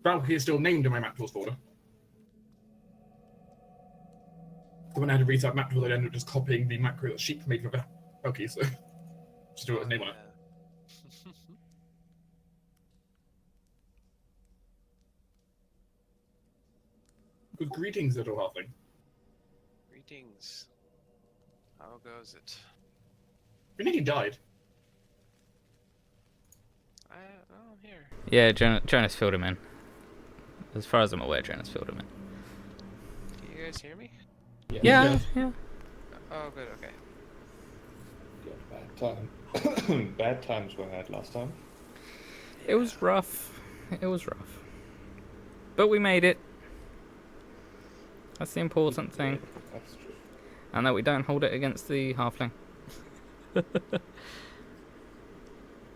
Valkyrie is still named in my map tools folder. So when I had to restart map tools, I ended up just copying the macro that Sheep made for Valkyrie, so just do it with his name on it. Good greetings, little halfling. Greetings. How goes it? We nearly died. I'm here. Yeah, Jonas filled him in. As far as I'm aware, Jonas filled him in. Can you guys hear me? Yeah. Oh, good, okay. Yeah, bad time. Bad times we had last time. It was rough. But we made it. That's the important thing. That's true. And that we don't hold it against the halfling.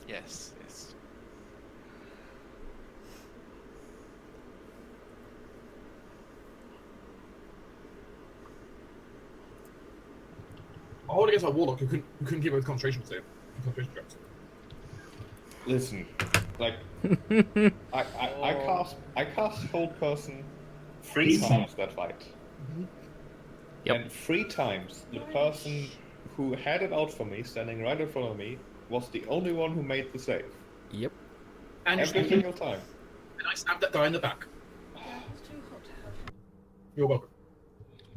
Yes. I hold against our warlock who couldn't keep a concentration save. Concentration traps. Listen, like I cast hold person 3 times that fight. Yep. And 3 times the person who had it out for me, standing right in front of me, was the only one who made the save. Yep. And Every single time. And I stabbed that guy in the back. It's too hot to have. You're welcome.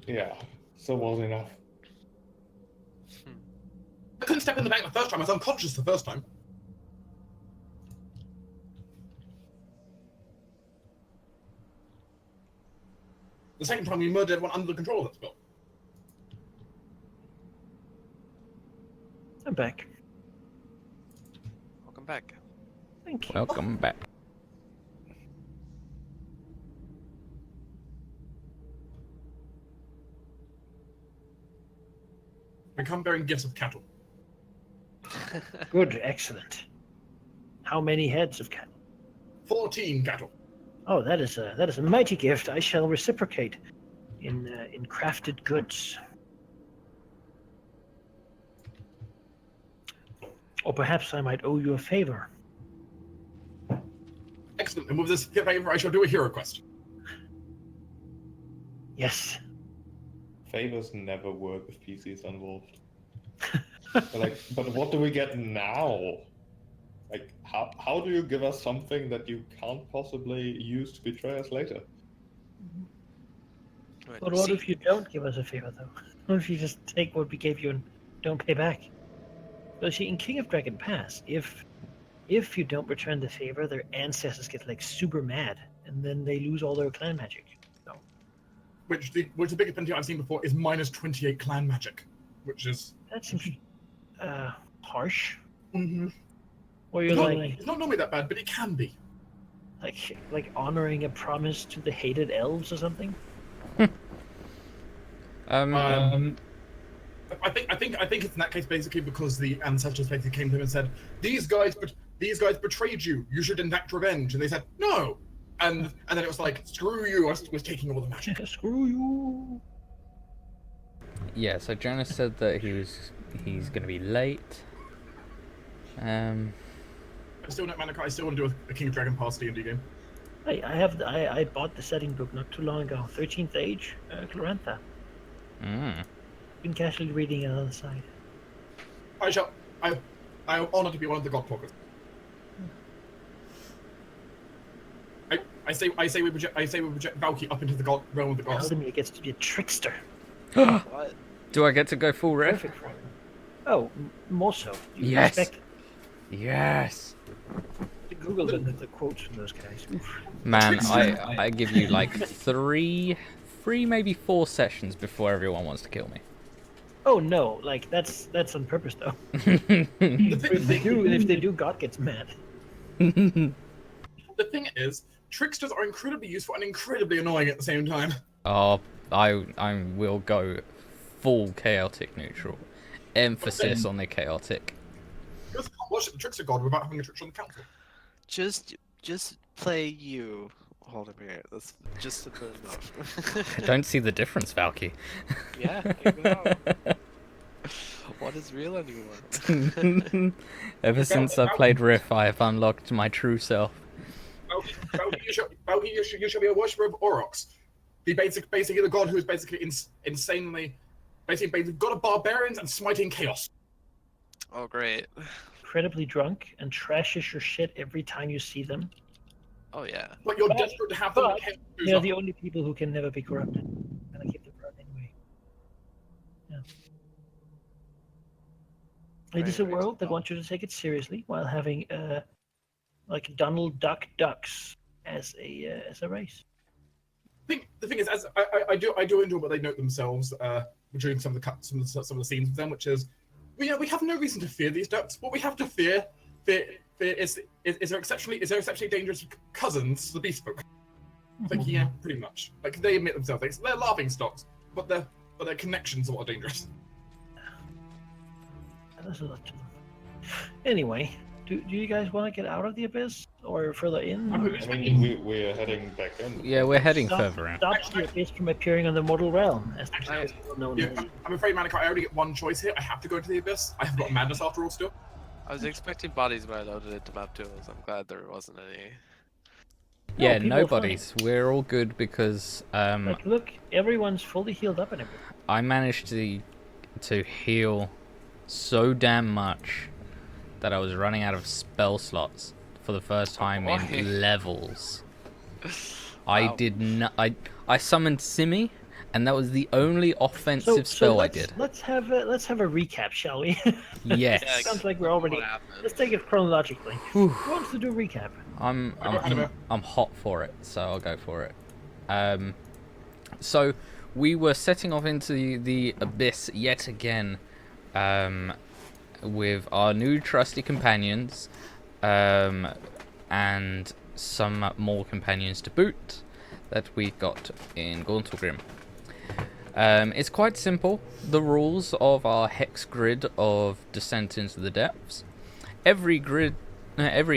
Yeah, so was enough. I couldn't step in the back the first time. I was unconscious the first time. The second time we murdered everyone under the control of that spell. I'm back. Welcome back. Thank you. Welcome back. I come bearing gifts of cattle. Good, excellent. How many heads of cattle? 14 cattle. Oh, that is a mighty gift. I shall reciprocate in crafted goods. Or perhaps I might owe you a favor. Excellent. And with this favor, I shall do a hero quest. Yes. Favors never work with PCs involved. But what do we get now? Like, how do you give us something that you can't possibly use to betray us later? But what if you don't give us a favor, though? What if you just take what we gave you and don't pay back? Well, see, in King of Dragon Pass, if you don't return the favor, their ancestors get like super mad, and then they lose all their clan magic. So. Which the biggest penalty I've seen before is minus 28 clan magic, which is That seems harsh. Mm-hmm. Or you're It's not normally that bad, but it can be. like honoring a promise to the hated elves or something. I think it's in that case basically because the ancestors basically came to him and said, these guys betrayed you. You should enact revenge, and they said no. And then it was like, screw you. I was taking all the magic. Screw you. Yeah. So Jonas said that he's going to be late. I still want to do a King of Dragon Pass D&D game. I bought the setting book not too long ago. 13th Age, Chlorantha. Been casually reading it on the side. I am honored to be one of the God Talkers. I say we project Valky up into the realm of the gods. Halldamir gets to be a trickster. What? Do I get to go full red? Perfect for him. Oh, more so. You Yes. expect it. Yes. Google the quotes from those guys. Oof. Man, I give you like three, maybe 4 sessions before everyone wants to kill me. Oh no, like that's on purpose though. If they do, God gets mad. The thing is, tricksters are incredibly useful and incredibly annoying at the same time. Oh, I will go full chaotic neutral. Emphasis on the chaotic. You also can't worship the trickster god without having a trickster on the council. Just play you, Halldamir. That's just enough. I don't see the difference, Valky. Yeah, you know. What is real anymore? Ever since I played Riff, I have unlocked my true self. you shall be a worshipper of Aurochs. Basically the god who is basically insanely, basically god of barbarians and smiting chaos. Oh, great. Incredibly drunk and trashes your shit every time you see them. Oh, yeah. But you're desperate to have them. But they're the only people who can never be corrupted. And I keep them around anyway. Yeah. It is a Very world that small. wants you to take it seriously while having like Donald Duck ducks as a race. The thing is, as I do enjoy what they note themselves during some of the scenes with them, which is, we have no reason to fear these ducks. What we have to fear is their exceptionally dangerous cousins, the beast folk. Like, yeah, pretty much. Like, they admit themselves, they're laughing stocks, but their connections are what are dangerous. There's a lot to them. Anyway, do you guys want to get out of the abyss or further in? I mean, we're heading back in. Yeah, we're heading Stop- further in. Stops the abyss from appearing on the mortal realm, as the Actually, is well known Yeah, as. I'm afraid, Manic, I only get one choice here. I have to go to the abyss. I have got madness after all still. I was expecting bodies when I loaded into map tools. I'm glad there wasn't any. Yeah, people are nobody's. We're all good because Like, look, everyone's fully healed up and everything. I managed to heal so damn much that I was running out of spell slots for the first time boy. in levels. I Wow. did not. I summoned Simi, and that was the only offensive spell I did. Let's have a recap, shall we? Yes. Yeah, Sounds like we're already. What happened? Let's take it chronologically. Whew. Who wants to do a recap? I'm hot for it, so I'll go for it. So we were setting off into the abyss yet again, with our new trusty companions, and some more companions to boot that we got in Gauntlgrim. It's quite simple. The rules of our hex grid of Descent into the Depths. Every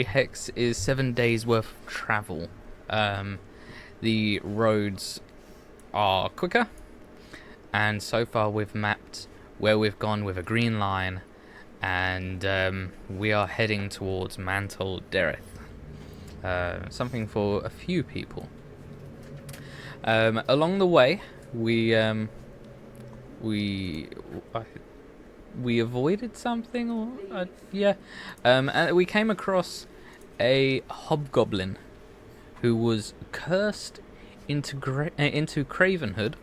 hex is 7 days worth of travel. The roads are quicker, and so far we've mapped where we've gone with a green line, and we are heading towards Mantle Dereth. Something for a few people. Along the way, we avoided something, or yeah, and we came across a hobgoblin who was cursed into cravenhood,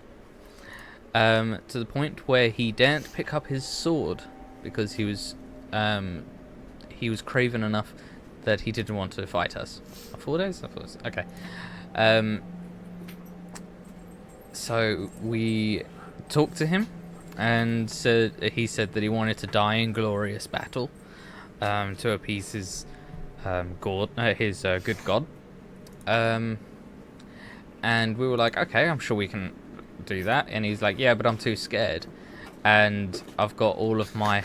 to the point where he daren't pick up his sword because he was craven enough that he didn't want to fight us. 4 days? Okay. So we talked to him, and he said that he wanted to die in glorious battle, to appease his good god. And we were like, okay, I'm sure we can do that. And he's like, yeah, but I'm too scared, and I've got all of my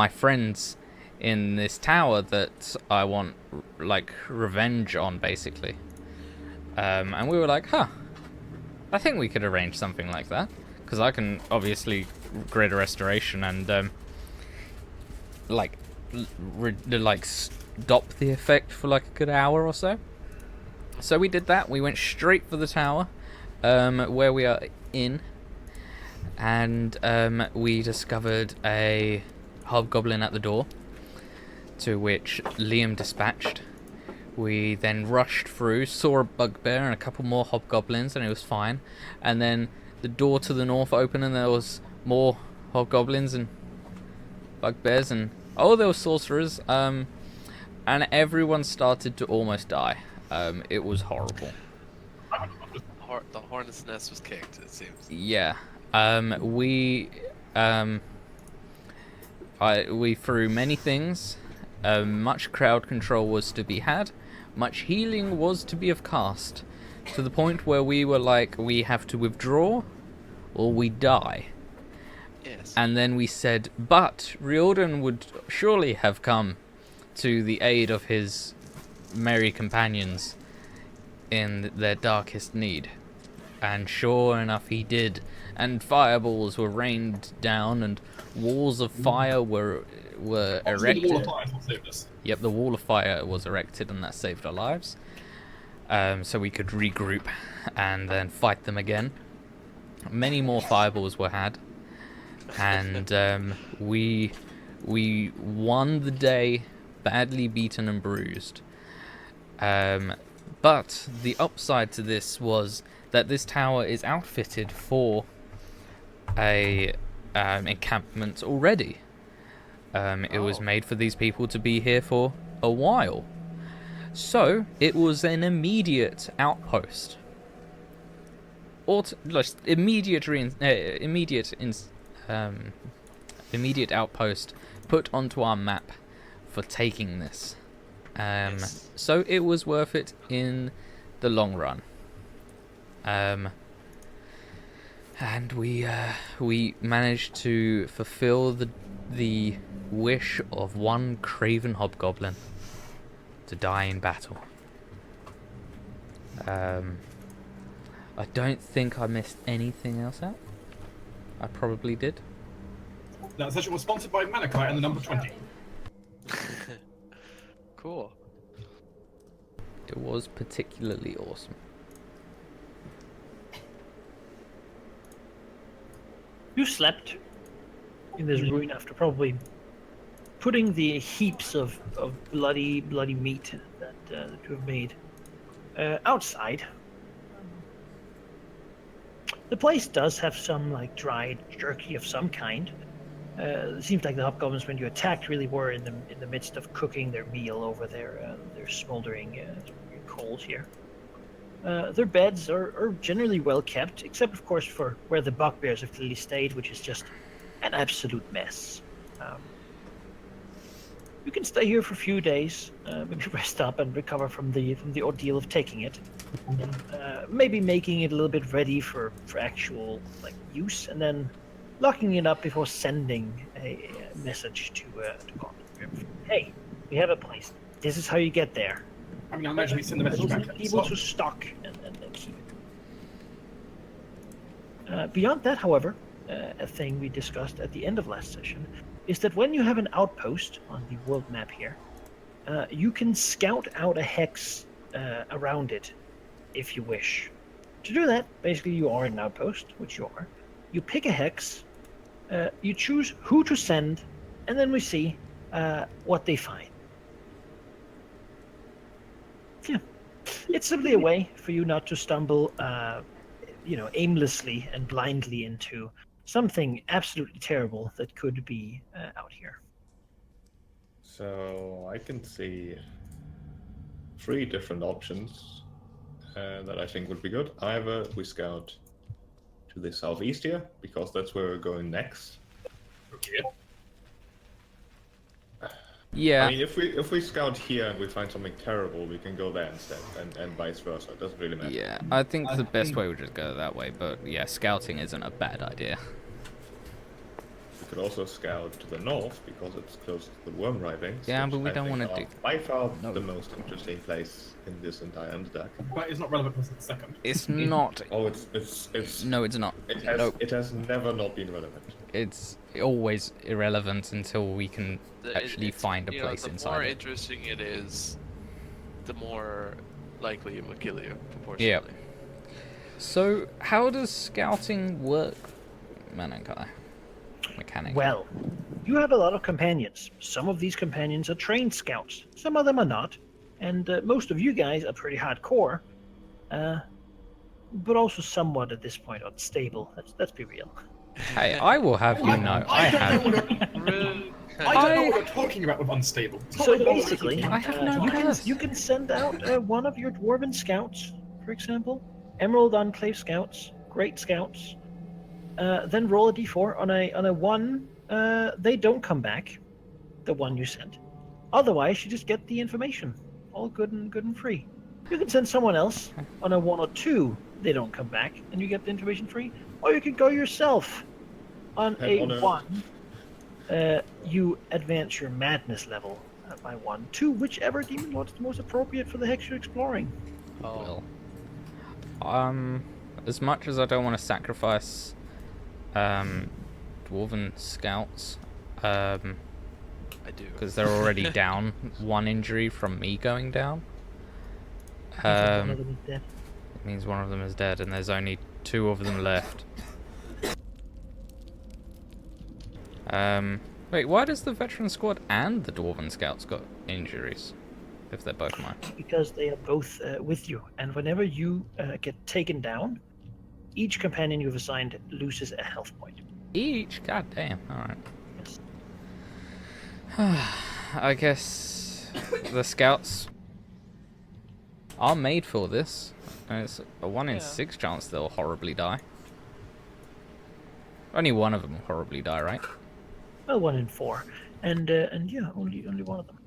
friends in this tower that I want like revenge on, basically. And we were like, huh, I think we could arrange something like that, because I can obviously grid a restoration and stop the effect for like a good hour or so. So we did that. We went straight for the tower, where we are in, and we discovered a hobgoblin at the door, to which Liam dispatched. We then rushed through, saw a bugbear and a couple more hobgoblins, and it was fine. And then the door to the north opened, and there was more hobgoblins and bugbears, and there were sorcerers. And everyone started to almost die. It was horrible. The hornet's nest was kicked, it seems. Yeah. We threw many things. Much crowd control was to be had. Much healing was to be of cast. To the point where we were like, we have to withdraw or we die. Yes. And then we said, but Riordan would surely have come to the aid of his merry companions in their darkest need. And sure enough, he did. And fireballs were rained down, and walls of fire were Obviously, erected. the wall of fire will save us. Yep, the wall of fire was erected, and that saved our lives. so we could regroup and then fight them again. Many more fireballs were had, and we won the day, badly beaten and bruised. But the upside to this was that this tower is outfitted for a encampment already. It was made for these people to be here for a while. So it was an immediate outpost. Immediate outpost put onto our map for taking this. Yes. So it was worth it in the long run. And we managed to fulfill the wish of one craven hobgoblin to die in battle. I don't think I missed anything else out. I probably did. That session was sponsored by Manikai and the number 20. Cool. It was particularly awesome. You slept in this ruin after probably putting the heaps of bloody meat that you have made outside. The place does have some like dried jerky of some kind. It seems like the hobgoblins, when you attacked, really were in the midst of cooking their meal over their smoldering coals here. Their beds are generally well kept, except of course for where the bugbears have clearly stayed, which is just an absolute mess. You can stay here for a few days, maybe rest up and recover from the ordeal of taking it, and maybe making it a little bit ready for actual like use, and then locking it up before sending a message to Gauntlet. Hey, we have a place. This is how you get there. I mean, I imagine we send the message back. Able to stock and keep it. Beyond that, however, a thing we discussed at the end of last session is that when you have an outpost on the world map here, you can scout out a hex around it if you wish. To do that, basically you are an outpost, which you are. You pick a hex, you choose who to send, and then we see what they find. Yeah. It's simply a way for you not to stumble, aimlessly and blindly into something absolutely terrible that could be out here. So I can see 3 different options that I think would be good. Either we scout to the southeast here, because that's where we're going next. Okay. Yeah. I mean, if we scout here and we find something terrible, we can go there instead, and vice versa. It doesn't really matter. Yeah, I think the best way would just go that way, but yeah, scouting isn't a bad idea. We could also scout to the north, because it's close to the worm ravings. Yeah, which but we I don't think want to are do... by far No. the most interesting place in this entire Underdark. But it's not relevant because it's the second. It's not... Oh, it's No, it's not. it has never not been relevant. It's always irrelevant until we can actually find a place the inside more it. interesting it is, the more likely it will kill you, proportionally. So, how does scouting work, Manakai? Mechanic. Well, you have a lot of companions. Some of these companions are trained scouts. Some of them are not. And most of you guys are pretty hardcore. But also somewhat at this point unstable. Let's be real. Hey, I will have you know, I don't know have... what Really? I don't know what you're talking about with unstable. It's not So like what we're basically, talking I have no you curse. you can send out one of your dwarven scouts, for example, Emerald Enclave scouts, great scouts. Then roll a d4 on a 1. They don't come back, the one you sent. Otherwise, you just get the information, all good and free. You can send someone else on a 1 or 2. They don't come back, and you get the information free. Or you can go yourself on a 1. You advance your madness level by 1 to whichever demon lord is the most appropriate for the hex you're exploring. Oh. Well, as much as I don't want to sacrifice dwarven scouts, I do. because they're already down 1 injury from me going down, One of them is dead. It means one of them is dead, and there's only 2 of them left. Wait, why does the veteran squad and the dwarven scouts got injuries? If they're both mine. Because they are both with you, and whenever you get taken down, each companion you've assigned loses a health point. Each? God damn. Alright. Yes. I guess the scouts are made for this. And it's a 1 in 6 chance they'll horribly die. Only one of them will horribly die, right? Well, 1 in 4, and yeah, only one of them.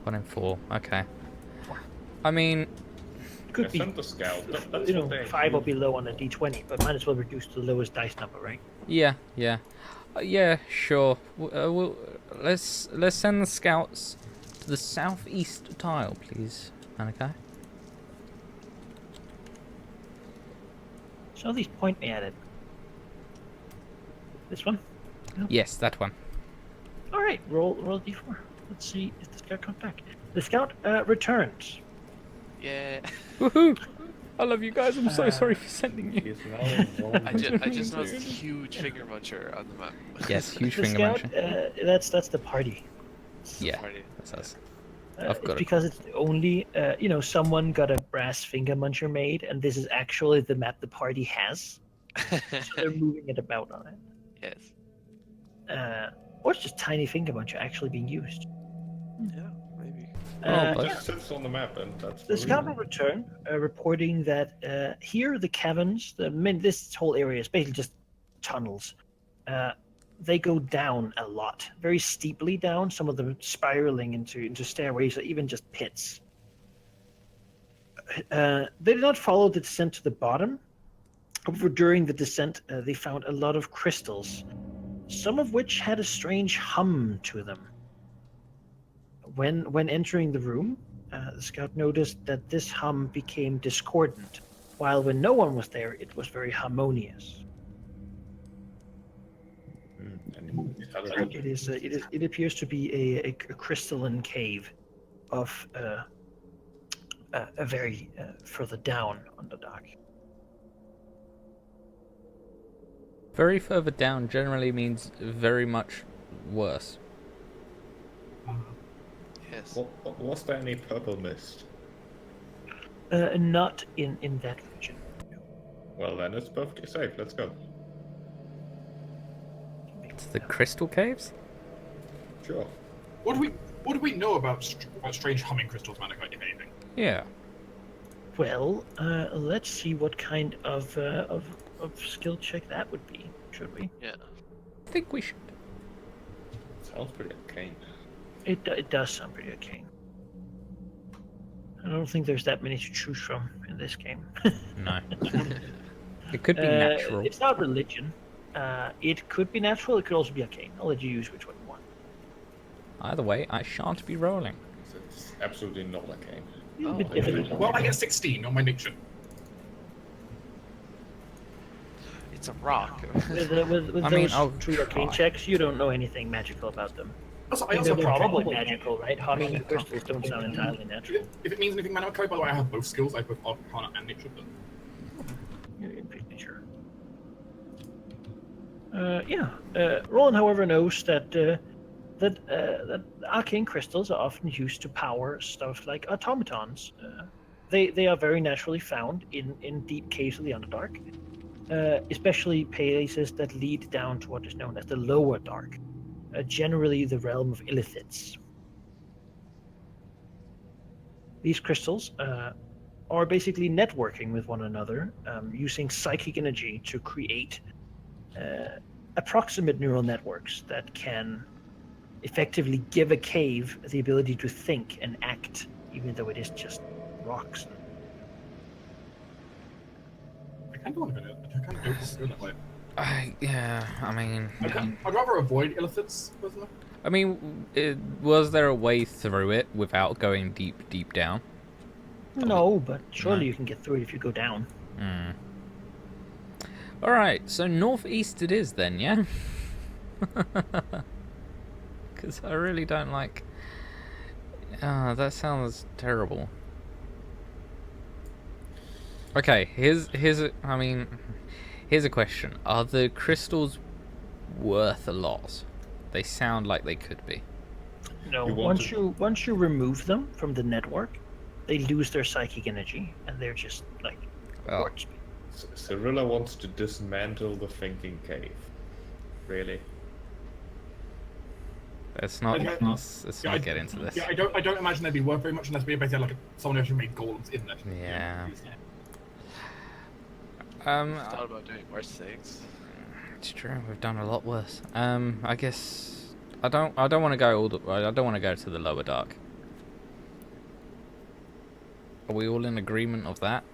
1 in 4. Okay. I mean, Could I be, sent the scout. That's you know, what they 5 or use. below on a d20, but might as well reduce to the lowest dice number, right? yeah, yeah, sure. Let's send the scouts to the southeast tile, please, Anakai. So at least point me at it. This one? Yes, that one. All right, roll d4. Let's see if the scout comes back. The scout returns. Yeah. Woohoo! I love you guys. I'm so sorry for sending you. He's now involved. I just noticed a huge finger muncher on the map. Yes, huge The finger scout, muncher. that's the party. Yeah, Party. that's us. I've It's got it. because it's the only, someone got a brass finger muncher made, and this is actually the map the party has. So they're moving it about on it. Yes. Or it's just tiny finger muncher actually being used. Yeah, maybe. Oh, It but- just sits on the map, and that's The the scout will reason. return, reporting that here the caverns, this whole area is basically just tunnels. They go down a lot, very steeply down. Some of them spiraling into stairways or even just pits. They did not follow the descent to the bottom. However, during the descent, they found a lot of crystals, some of which had a strange hum to them. When entering the room, the scout noticed that this hum became discordant, while when no one was there, it was very harmonious. And it had a- It appears to be a crystalline cave of a very further down Underdark. Very further down generally means very much worse. Yes. Was there any purple mist? Not in that region. Well, then it's perfectly safe. Let's go. It's the crystal caves? Sure. What do we know about strange humming crystals, Manakite, if anything? Yeah. Well, let's see what kind of skill check that would be. Should we? Yeah. I think we should. Sounds pretty arcane. It does sound pretty arcane. I don't think there's that many to choose from in this game. No. It could be natural. It's not religion. It could be natural. It could also be arcane. I'll let you use which one you want. Either way, I shan't be rolling. It's absolutely not arcane. A Oh, bit okay. difficult. Well, I get 16 on my nature. It's a rock. With I mean, those I'll two arcane try. checks, you don't know anything magical about them. Also, I I mean, also they're have probably magical, right? Humming crystals don't sound entirely natural. If it means anything, Manakite, by the way, I have both skills. I have both Arcana and Nature. But You're pretty sure. Roland, however, knows that arcane crystals are often used to power stuff like automatons. They are very naturally found in deep caves of the Underdark, especially places that lead down to what is known as the Lower Dark, generally the realm of illithids. These crystals are basically networking with one another, using psychic energy to create approximate neural networks that can effectively give a cave the ability to think and act, even though it is just rocks. I kind of want to go that way. I mean, I'd rather avoid illithids, personally. was there a way through it without going deep down? No, but surely No. you can get through it if you go down. Alright, so northeast it is then, yeah? Because I really don't like... that sounds terrible. Okay, here's a question. Are the crystals worth a lot? They sound like they could be. No, You want once you remove them from the network, they lose their psychic energy, and they're just like Well, quartz. Cyrilla wants to dismantle the thinking cave. Really? let's not Okay. let's Yeah, not get into this. Yeah, I don't imagine they'd be worth very much unless we basically had like someone who actually made golems in there. Yeah. Thought about doing worse things. It's true. We've done a lot worse. I guess I don't want to go all the. I don't want to go to the lower dark. Are we all in agreement of that?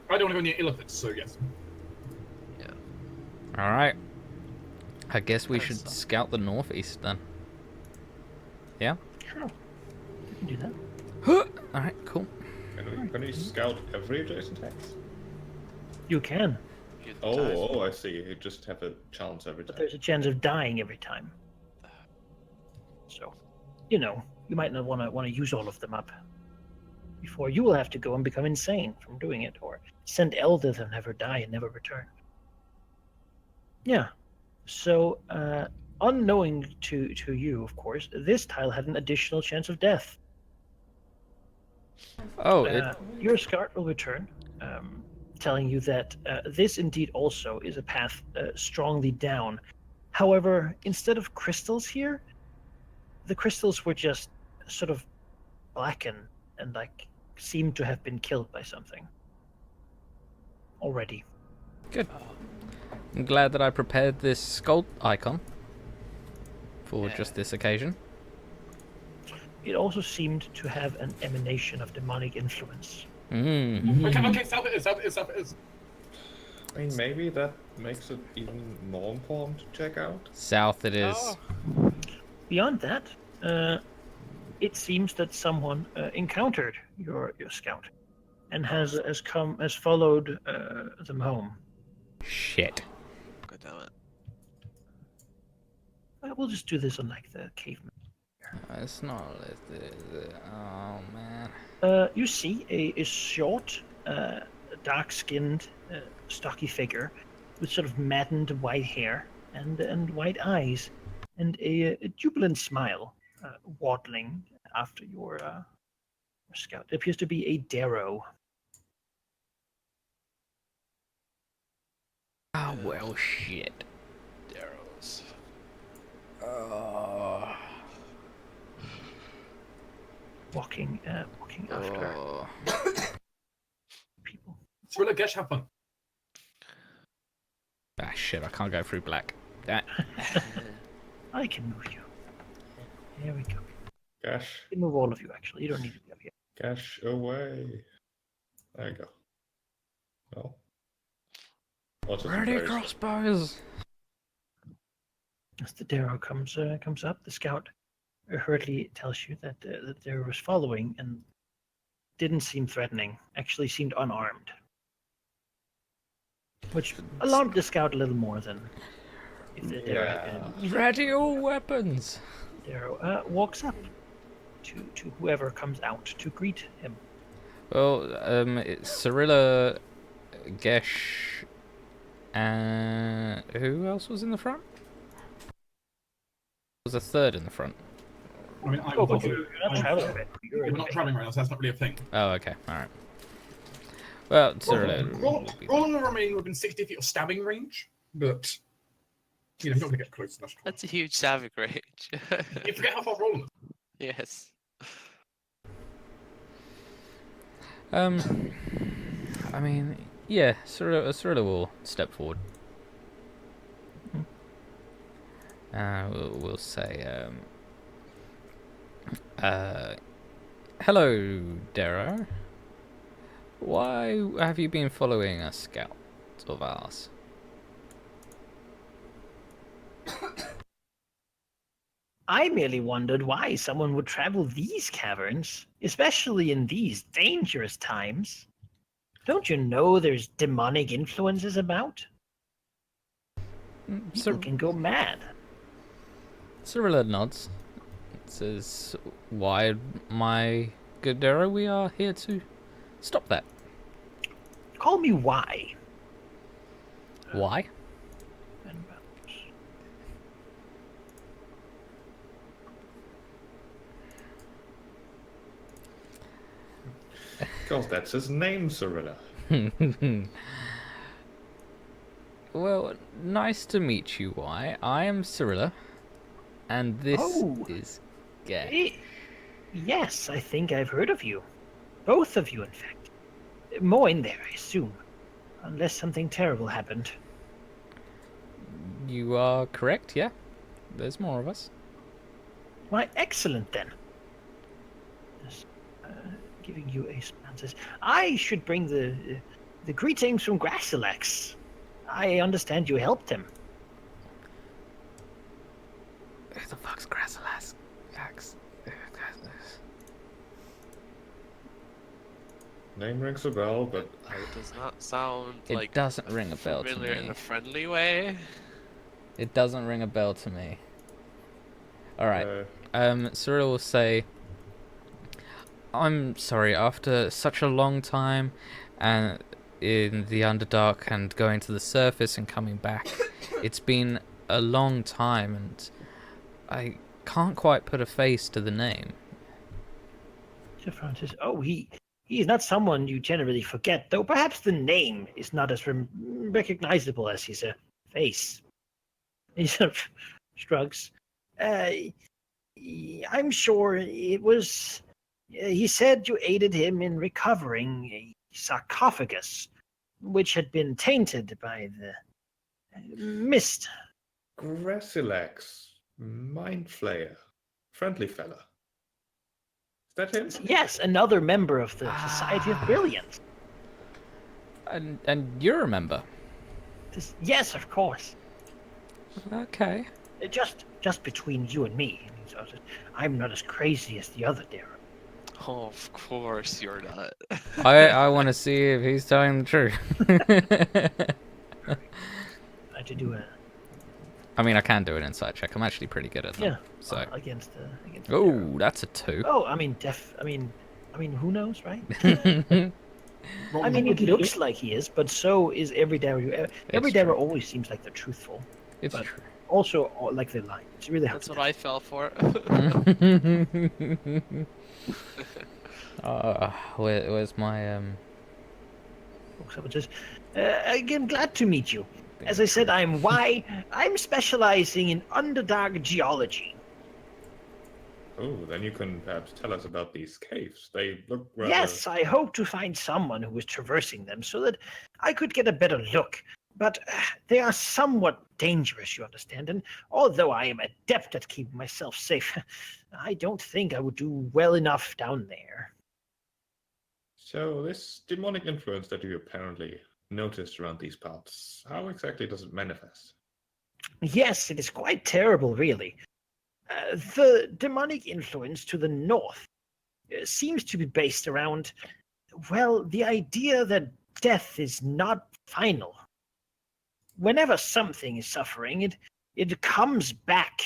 I don't want to go near Illithid, so yes. Yeah. All right. I guess we Kinda should sucks. scout the northeast then. Yeah. Sure, you can do that. All right. Cool. Can we scout every adjacent hex? You can, You die. Oh, I see. You just have a chance every but time. there's a chance of dying every time. So, you know, you might not want to use all of them up before you will have to go and become insane from doing it, or send elders and never die and never return. Yeah. So, unknowing to you, of course, this tile had an additional chance of death. Oh, Your scout will return, telling you that this indeed also is a path strongly down. However, instead of crystals here, the crystals were just sort of blackened and like seemed to have been killed by something already. good. I'm glad that I prepared this skull icon for Yeah. just this occasion. It also seemed to have an emanation of demonic influence. Okay, south it is. I mean, maybe that makes it even more important to check out. South it is. Oh. Beyond that, it seems that someone encountered your scout and has followed them home. Shit. God damn it. We'll just do this on like the caveman. It's not. Oh man. You see a short, dark-skinned, stocky figure with sort of maddened white hair and white eyes, and a jubilant smile waddling after your scout. It appears to be a Darrow. Oh well, shit. Arrows. Walking after Oh. people. Thriller, Gesh, have fun. Ah shit! I can't go through black. Ah. I can move you. There we go. Gash, I can move all of you, actually. You don't need to be up here. gash away. There you go. No. What is it? Ready Where is it? crossbows. As the Darrow comes up, the scout hurriedly tells you that the Darrow was following and didn't seem threatening. Actually, seemed unarmed, which alarmed the scout a little more than if the Darrow had been. Ready all weapons. Darrow walks up to whoever comes out to greet him. Well, it's Cyrilla, Gesh, and who else was in the front? There was a third in the front. I mean, I Oh, would but also, you're not traveling with it. You're we're in not bed. traveling right now, so that's not really a thing. Oh, okay, all right. Well, Cyrilla. Roland will remain within 60 feet of stabbing range, but you know, you're not going to get close enough. That's a huge savage range. You forget how far Roland is. Yes. I mean, yeah, Cyrilla will step forward. We'll say, hello, Darrow. Why have you been following a scout of ours? I merely wondered why someone would travel these caverns, especially in these dangerous times. Don't you know there's demonic influences about? People can go mad. Cyrilla nods. Says, why, my good Darrow, we are here to stop that. Call me Y. Why? Because that's his name, Cyrilla. Well, nice to meet you, Y. I am Cyrilla, and this Oh. is Gay. Yes, I think I've heard of you. Both of you, in fact. More in there, I assume. Unless something terrible happened. You are correct, yeah. There's more of us. Why, excellent then. Just, giving you a response. I should bring the greetings from Grassilex. I understand you helped him. Who the fuck's Grassilex? Name rings a bell, but It does not sound It like doesn't ring a bell to familiar in me. a friendly way. It doesn't ring a bell to me. Alright. uh, Cyril will say, I'm sorry, after such a long time and in the Underdark and going to the surface and coming back, it's been a long time and I can't quite put a face to the name. Sir Francis, he is not someone you generally forget, though perhaps the name is not as recognizable as his face. He sort of shrugs. I'm sure it was. He said you aided him in recovering a sarcophagus, which had been tainted by the mist. Grassilex, Mind Flayer, friendly fella. Is that him? Yes, another member of the Society of Brilliance. And you're a member. Yes, of course. Okay. Just between you and me. I'm not as crazy as the other Darren. Oh, of course you're not. I want to see if he's telling the truth. I had to do a I mean, I can do an insight check. I'm actually pretty good at them. yeah. So. Against Darren. Oh, that's a 2. Oh, I mean, who knows, right? I mean, it looks like he is, but so is every Darrow. Every Darrow always seems like they're truthful, It's but true. also like they lie. It's really hard That's to what I fell for. Where's my tell. So just, again, glad to meet you. As I said, I'm Y. I'm specializing in Underdark geology. Oh, then you can perhaps tell us about these caves. They look rather... Yes, I hope to find someone who is traversing them so that I could get a better look. But they are somewhat dangerous, you understand, and although I am adept at keeping myself safe, I don't think I would do well enough down there. So, this demonic influence that you apparently noticed around these parts, how exactly does it manifest? Yes, it is quite terrible, really. The demonic influence to the north seems to be based around, well, the idea that death is not final. Whenever something is suffering, it comes back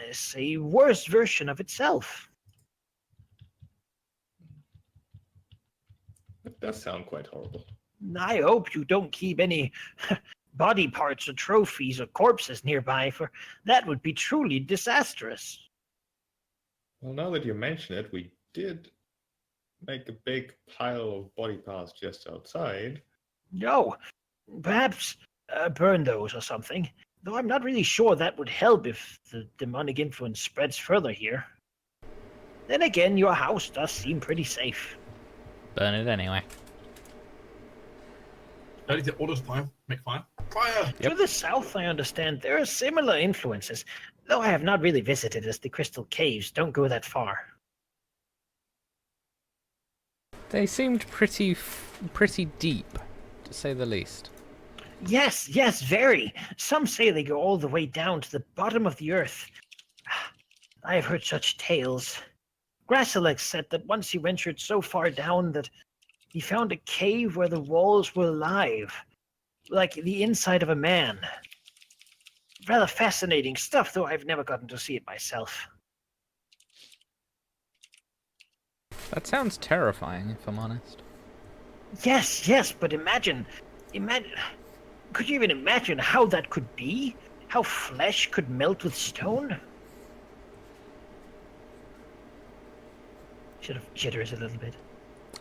as a worse version of itself. That does sound quite horrible. I hope you don't keep any body parts or trophies or corpses nearby, for that would be truly disastrous. Well, now that you mention it, we did make a big pile of body parts just outside. No, perhaps burn those or something, though I'm not really sure that would help if the demonic influence spreads further here. Then again, your house does seem pretty safe. burn it anyway? Ready to order fire. Make fire. Fire! Yep. To the south, I understand, there are similar influences, though I have not really visited, as the crystal caves don't go that far. They seemed pretty deep, to say the least. Yes, very. Some say they go all the way down to the bottom of the earth. I have heard such tales. Grassilex said that once he ventured so far down that he found a cave where the walls were alive, like the inside of a man. Rather fascinating stuff, though I've never gotten to see it myself. That sounds terrifying, if I'm honest. Yes, but imagine, could you even imagine how that could be? How flesh could melt with stone? Sort of jitters a little bit.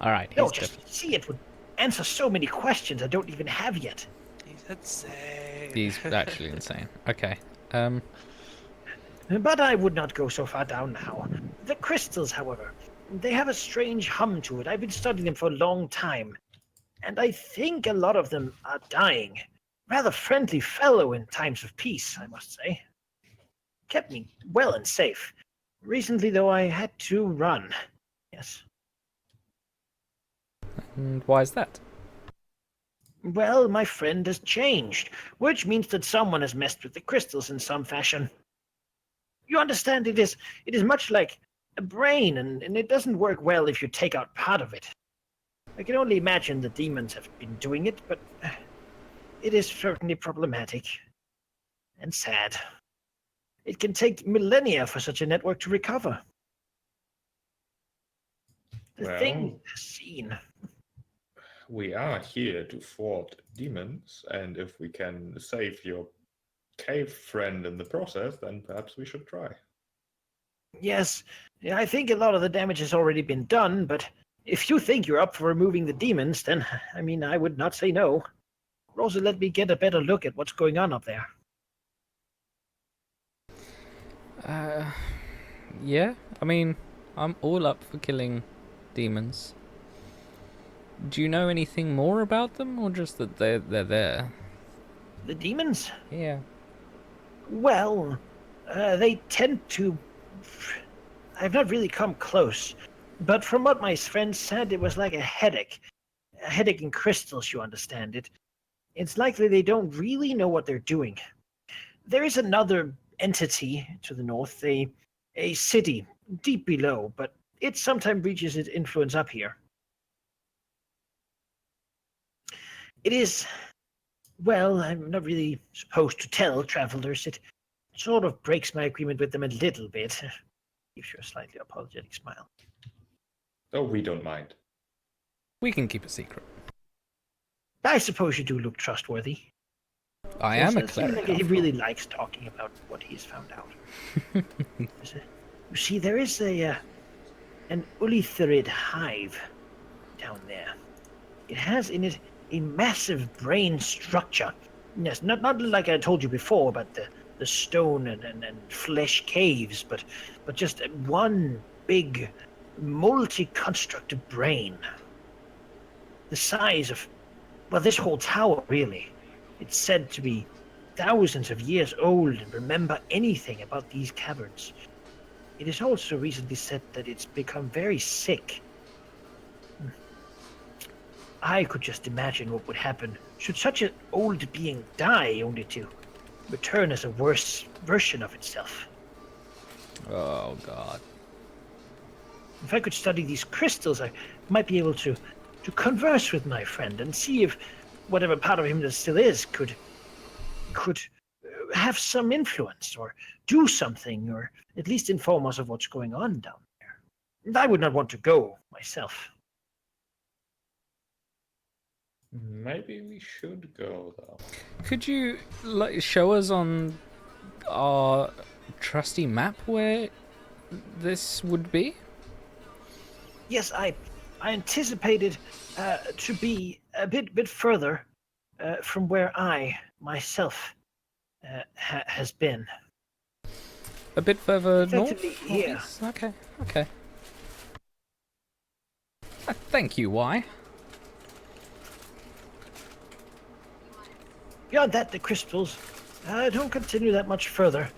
All right, No, he's just good. see it would answer so many questions I don't even have yet. He's insane. He's actually insane. Okay. But I would not go so far down now. The crystals, however, they have a strange hum to it. I've been studying them for a long time, and I think a lot of them are dying. Rather friendly fellow in times of peace, I must say. Kept me well and safe. Recently, though, I had to run. Yes. And why is that? Well, my friend has changed, which means that someone has messed with the crystals in some fashion. You understand, it is much like a brain, and it doesn't work well if you take out part of it. I can only imagine the demons have been doing it, but it is certainly problematic and sad. It can take millennia for such a network to recover. The thing seen. We are here to thwart demons, and if we can save your cave friend in the process, then perhaps we should try. Yes, I think a lot of the damage has already been done, but if you think you're up for removing the demons, then, I would not say no. Rosa, let me get a better look at what's going on up there. Yeah. I'm all up for killing demons. Do you know anything more about them, or just that they're there? The demons? Yeah. Well, they tend to... I've not really come close, but from what my friend said, it was like a headache. A headache in crystals, you understand it. It's likely they don't really know what they're doing. There is another entity to the north, a city deep below, but it sometimes reaches its influence up here. It is, well, I'm not really supposed to tell travelers. It sort of breaks my agreement with them a little bit. Gives you a slightly apologetic smile. Oh, we don't mind. We can keep a secret. I suppose you do look trustworthy. I am a It seems cleric. like he after really all. likes talking about what he's found out. You see, there is an Ulitharid hive down there. It has in it a massive brain structure. Yes, not like I told you before about the stone and flesh caves, but just one big multi-constructed brain. The size of, well, this whole tower, really. It's said to be thousands of years old and remember anything about these caverns. It is also recently said that it's become very sick. I could just imagine what would happen should such an old being die, only to return as a worse version of itself. Oh god. If I could study these crystals, I might be able to converse with my friend and see if whatever part of him that still is could have some influence or do something, or at least inform us of what's going on down there. And I would not want to go myself. Maybe we should go, though. Could you show us on our trusty map where this would be? Yes, I anticipated to be a bit further from where I myself has been. A bit further Effectively north? here. Northeast? Okay. Thank you, Why? Beyond that, the crystals don't continue that much further.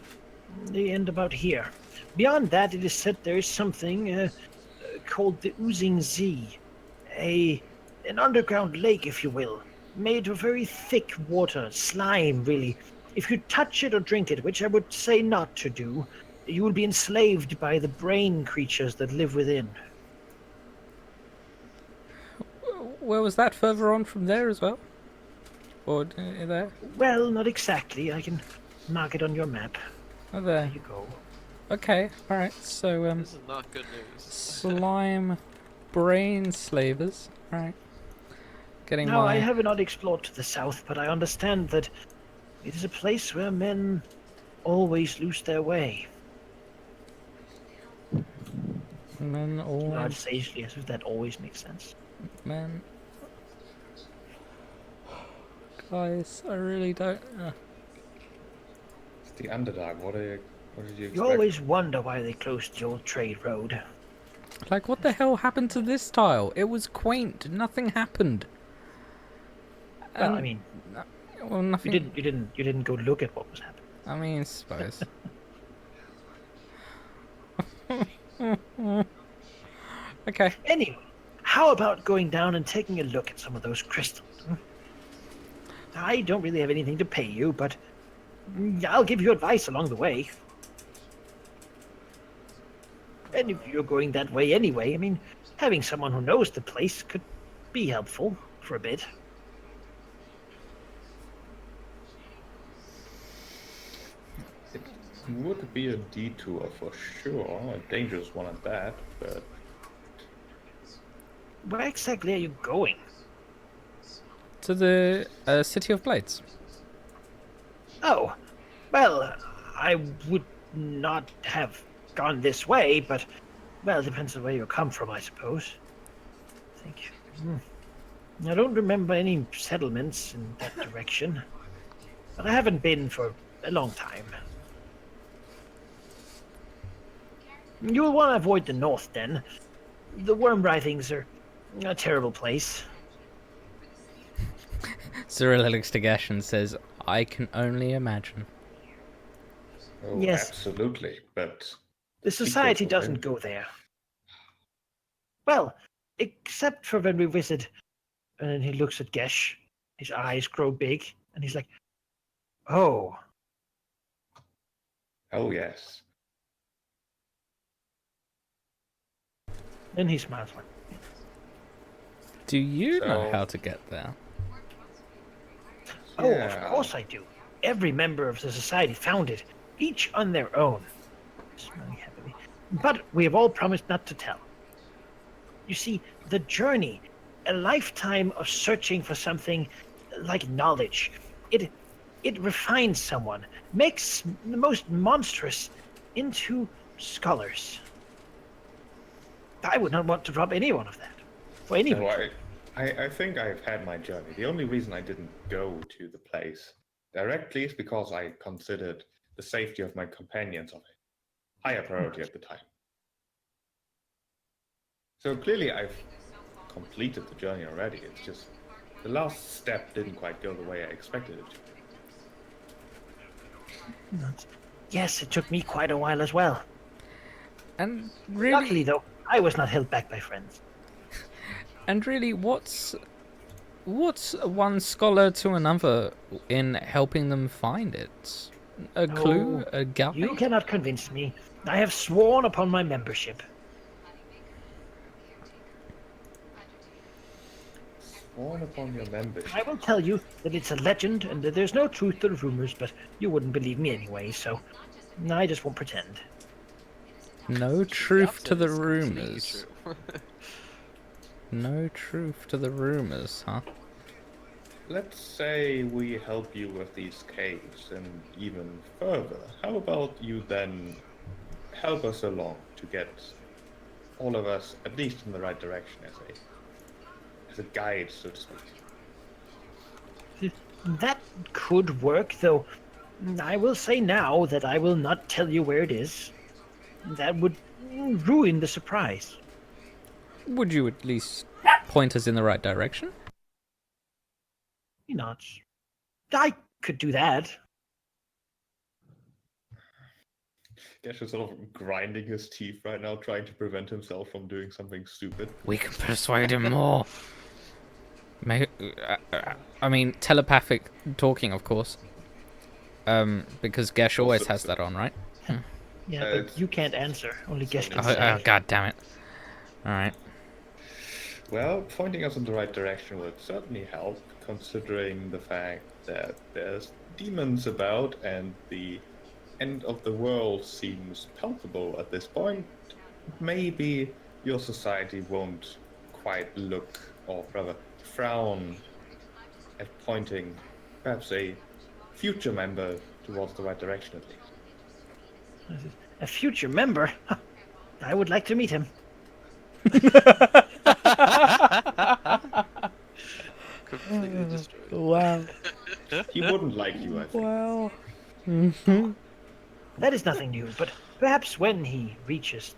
They end about here. Beyond that, it is said there is something called the Oozing Z, an underground lake, if you will, made of very thick water, slime, really. If you touch it or drink it, which I would say not to do, you will be enslaved by the brain creatures that live within. Where was that? Further on from there as well? Or there? Well, not exactly. I can mark it on your map. Oh, There there. you go. Okay, alright, so, This is not good news. slime brain slavers. Alright. getting No, I my... have not explored to the south, but I understand that it is a place where men always lose their way. Men Nod always... sagely as if that always makes sense. Men... Guys, I really don't... It's the Underdark. What did you expect? You always wonder why they closed the old trade road. Like, what the hell happened to this tile? It was quaint. Nothing happened. Well, I And- mean, Well, nothing... you didn't go look at what was happening. I mean, I suppose. Okay. Anyway, how about going down and taking a look at some of those crystals? Hmm? I don't really have anything to pay you, but I'll give you advice along the way. And if you're going that way anyway, I mean, having someone who knows the place could be helpful for a bit. It would be a detour for sure. A dangerous one at that, but Where exactly are you going? To the City of Blades. Oh, well, I would not have gone this way, but, well, it depends on where you come from, I suppose. I think. I don't remember any settlements in that direction, but I haven't been for a long time. You'll want to avoid the north, then. The worm writhings are a terrible place. Cyril looks to Gash and says, I can only imagine. oh, Yes. absolutely. But The society Secrets, doesn't okay. go there. Well, except for when we visit. And then he looks at Gesh. His eyes grow big, and he's like, "Oh, oh yes, Then he smiles like, Do you know So- how to get there? "Oh, Yeah. of course I do. Every member of the society found it, each on their own." Smiling happily. But we have all promised not to tell. You see, the journey, a lifetime of searching for something like knowledge, it refines someone, makes the most monstrous into scholars. I would not want to rob anyone of that, for any No, reason. I think I've had my journey. The only reason I didn't go to the place directly is because I considered the safety of my companions of it higher priority at the time. So clearly I've completed the journey already. It's just the last step didn't quite go the way I expected it to. Yes, it took me quite a while as well. And really, Luckily, though, I was not held back by friends. what's one scholar to another in helping them find it? A clue? Oh, A guide? You cannot convince me. I have sworn upon my membership. Sworn upon your membership. I will tell you that it's a legend and that there's no truth to the rumors, but you wouldn't believe me anyway, so I just won't pretend. No truth to the Opposite is completely rumors. true. No truth to the rumors, huh? Let's say we help you with these caves and even further. How about you then help us along to get all of us at least in the right direction as a guide, so to speak. That could work, though I will say now that I will not tell you where it is. That would ruin the surprise. Would you at least point us in the right direction? He nods. I could do that. Gesh is sort of grinding his teeth right now, trying to prevent himself from doing something stupid. We can persuade him more. I mean, telepathic talking, of course. Because Gesh always has that on, right? Yeah, it's- but you can't answer. Only Gesh can Oh, say. oh god damn it. Alright. Well, pointing us in the right direction would certainly help, considering the fact that there's demons about and the end of the world seems palpable at this point. Maybe your society won't quite look or rather, frown at pointing perhaps a future member towards the right direction at least. A future member? Huh. I would like to meet him. Completely destroyed. Wow. He wouldn't like you, I think. Wow. That is nothing new, but perhaps when he reaches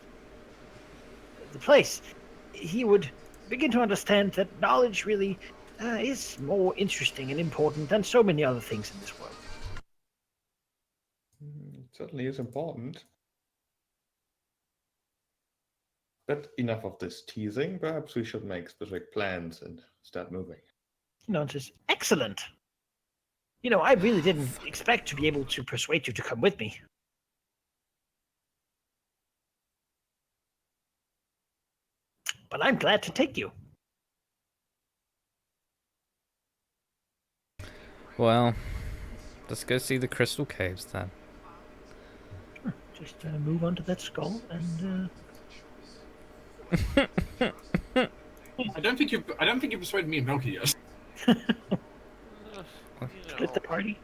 the place, he would begin to understand that knowledge really is more interesting and important than so many other things in this world. It certainly is important. But enough of this teasing. Perhaps we should make specific plans and start moving. Nonsense. Excellent. You know, I really didn't expect to be able to persuade you to come with me. But I'm glad to take you. Well, let's go see the crystal caves then. Sure. Just move on to that skull and I don't think you persuaded me and Melky yet. split the party.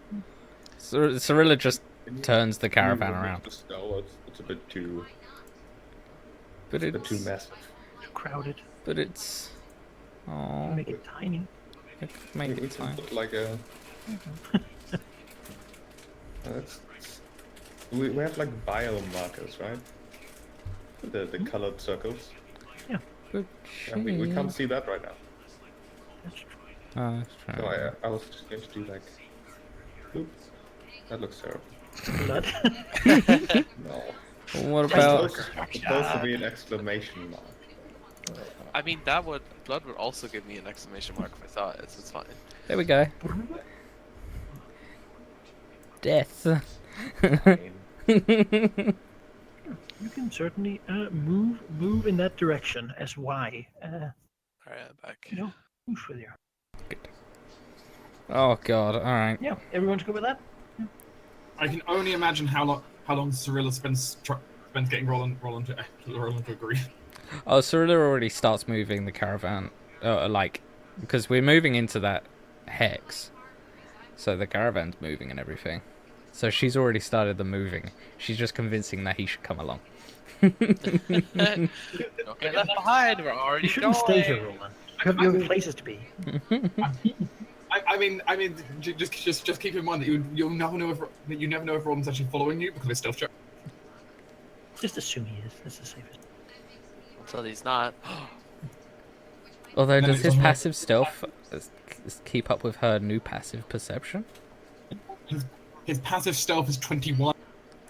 Cyrilla just turns the caravan around. The skull, it's a bit too. But a bit too it's... massive. Too crowded. But it's... Oh, Make it tiny. make We it can time. put like a. That's, we have like biomarkers, right? The colored circles. But Yeah, we can't see that right now. That's true. Oh, that's So true. I was just going to do like. Oops. That looks terrible. Blood. No. What It's about... supposed to be an exclamation mark. I mean, blood would also give me an exclamation mark if I saw it, so it's fine. There we go. Death. Fine. You can certainly move in that direction as Y. Alright, I'm back. You know, push with you. Oh god, alright. Yeah, everyone's good with that? I can only imagine how long Cyrilla spends getting Roland to agree. Oh, Cyrilla already starts moving the caravan. Because we're moving into that hex. So the caravan's moving and everything. So she's already started the moving. She's just convincing that he should come along. Don't get left behind, we're already You shouldn't stay here, going. Roland. You have places to be. I mean, just keep in mind that you never know if Roland's actually following you because it's stealth check. Just assume he is. That's the safest. Until he's not. Although, Then does it's his on her- passive stealth keep up with her new passive perception? His passive stealth is 21.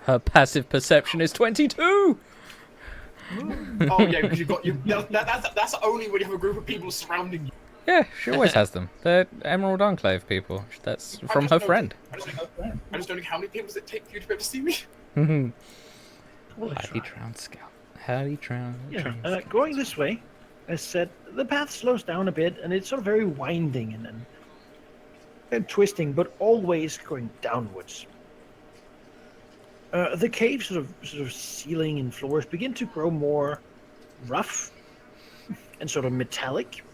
Her passive perception is 22! Oh yeah, because that's only when you have a group of people surrounding you. Yeah, she always has them. They're Emerald Enclave people. That's from her friend. I just don't know how many people does it take for you to be able to see me. We'll Highly try. drowned scout. Highly drowned. Yeah, going this way, as said, the path slows down a bit, and it's sort of very winding and twisting, but always going downwards. The cave sort of ceiling and floors begin to grow more rough and sort of metallic,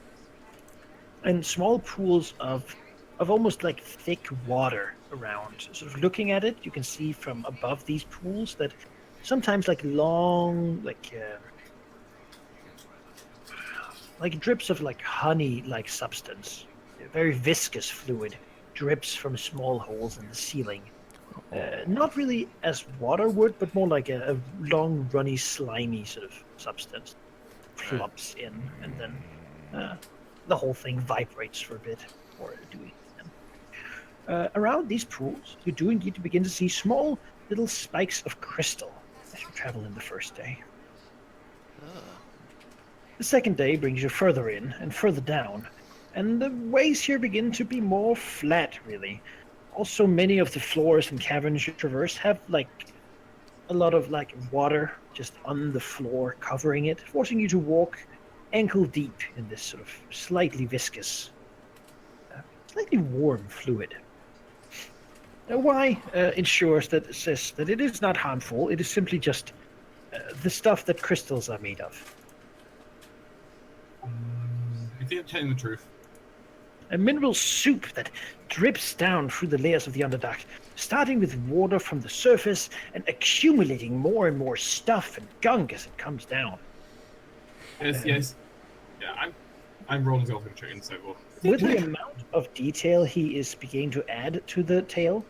and small pools of almost like thick water around. Sort of looking at it, you can see from above these pools that sometimes like long, like drips of like honey-like substance, very viscous fluid, drips from small holes in the ceiling. Not really as water would, but more like a long, runny, slimy sort of substance. Flops in, and then the whole thing vibrates for a bit before doing it. Around these pools, you do indeed begin to see small little spikes of crystal as you travel in the first day. The second day brings you further in and further down, and the ways here begin to be more flat, really. Also, many of the floors and caverns you traverse have like a lot of like water just on the floor covering it, forcing you to walk ankle deep in this sort of slightly viscous, slightly warm fluid. Y ensures that it says that it is not harmful, it is simply just the stuff that crystals are made of. If telling the truth. A mineral soup that drips down through the layers of the Underdark, starting with water from the surface and accumulating more and more stuff and gunk as it comes down. Yes. Yeah, I'm rolling off the train, so we'll... With the amount of detail he is beginning to add to the tale,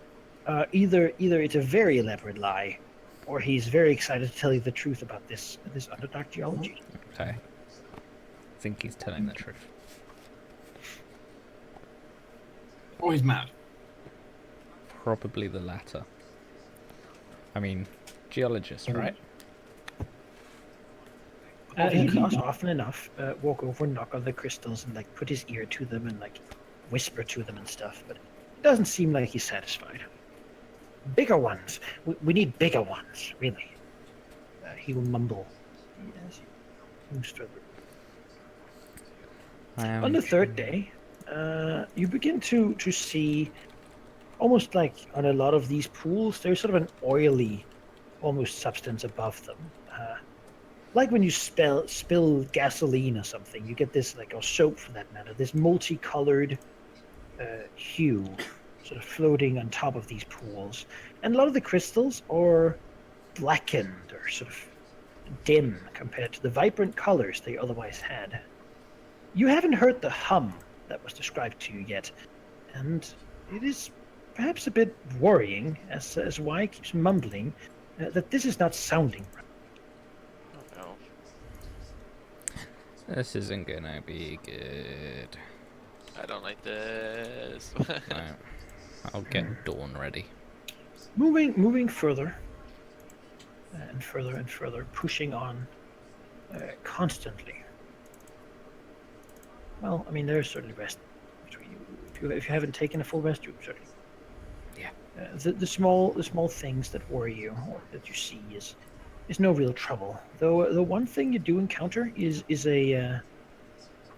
either it's a very elaborate lie, or he's very excited to tell you the truth about this Underdark geology. Okay. I think he's telling the truth. Or he's mad. Probably the latter. I mean, geologist, right? He does often enough walk over and knock on the crystals and like put his ear to them and like whisper to them and stuff, but it doesn't seem like he's satisfied. Bigger ones. We need bigger ones, really. He will mumble as he moves further. On the third day, you begin to see, almost like on a lot of these pools, there's sort of an oily, almost substance above them. Like when you spill gasoline or something, you get this, like, or soap for that matter, this multicolored hue sort of floating on top of these pools. And a lot of the crystals are blackened or sort of dim compared to the vibrant colors they otherwise had. You haven't heard the hum that was described to you yet, and it is perhaps a bit worrying as Wyatt keeps mumbling that this is not sounding right. Oh This isn't gonna be good. no. I don't like this. Right. I'll get Dawn ready. Moving further and further and further, pushing on constantly. Well, I mean, there's certainly rest between you. If you haven't taken a full rest, you certainly. Yeah. The small things that worry you or that you see is no real trouble. Though the one thing you do encounter is a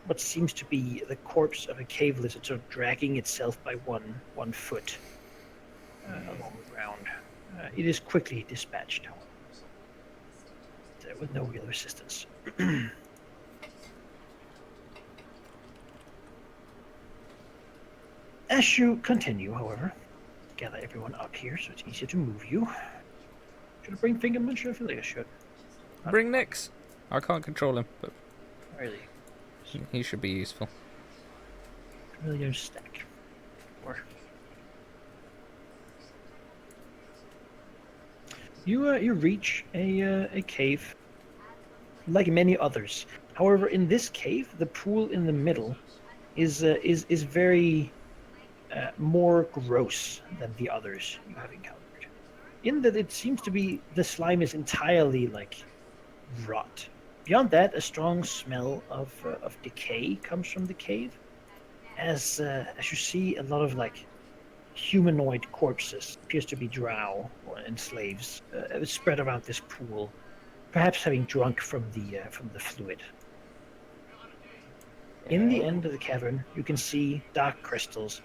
what seems to be the corpse of a cave lizard, sort of dragging itself by one foot along the ground. It is quickly dispatched, however, with no real resistance. As you continue, however, gather everyone up here so it's easier to move you. Should I bring Fingerman? Sure, I feel like I should. Bring Nix. I can't control him, but Really? he should be useful. Familiar stack. Or you reach a cave, like many others. However, in this cave, the pool in the middle is very more gross than the others you have encountered. In that it seems to be the slime is entirely like rot. Beyond that, a strong smell of decay comes from the cave, as you see a lot of like humanoid corpses, appears to be drow and slaves, spread around this pool, perhaps having drunk from the fluid. In the end of the cavern, you can see dark crystals,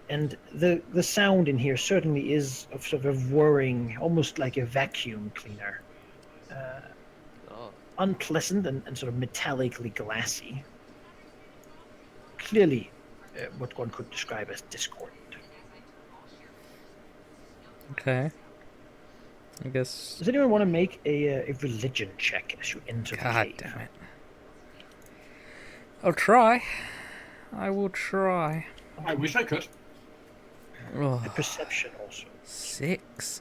and the sound in here certainly is of sort of whirring, almost like a vacuum cleaner. Oh. Unpleasant and sort of metallically glassy. Clearly, what one could describe as discordant. Okay. I guess. Does anyone want to make a religion check as you enter the God cave? damn it. I'll try. I will try. I wish I could. Oh, A perception also. 6.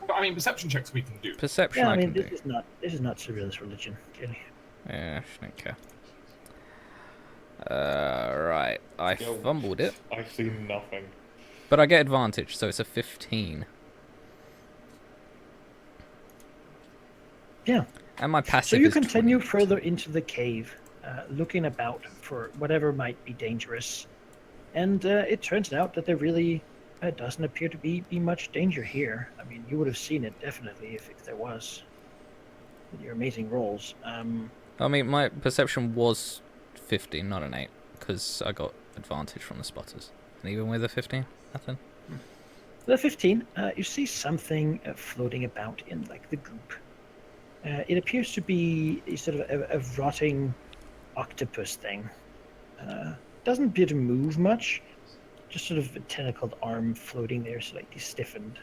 But I mean, perception checks we can do. Perception Yeah, I I mean, can this do. is not Cyril's religion, clearly. Yeah, I don't care. Right. I Yo, fumbled it, I see nothing. but I get advantage, so it's a 15. Yeah. And my passive So you is continue 20. further into the cave, looking about for whatever might be dangerous, and it turns out that there really doesn't appear to be much danger here. I mean, you would have seen it definitely if there was, with your amazing rolls. I mean, my perception was 15, not an 8, because I got advantage from the spotters. And even with a 15, nothing. The 15, you see something floating about in like the goop. It appears to be a sort of a rotting octopus thing. Doesn't appear to move much. Just sort of a tentacled arm floating there, slightly stiffened.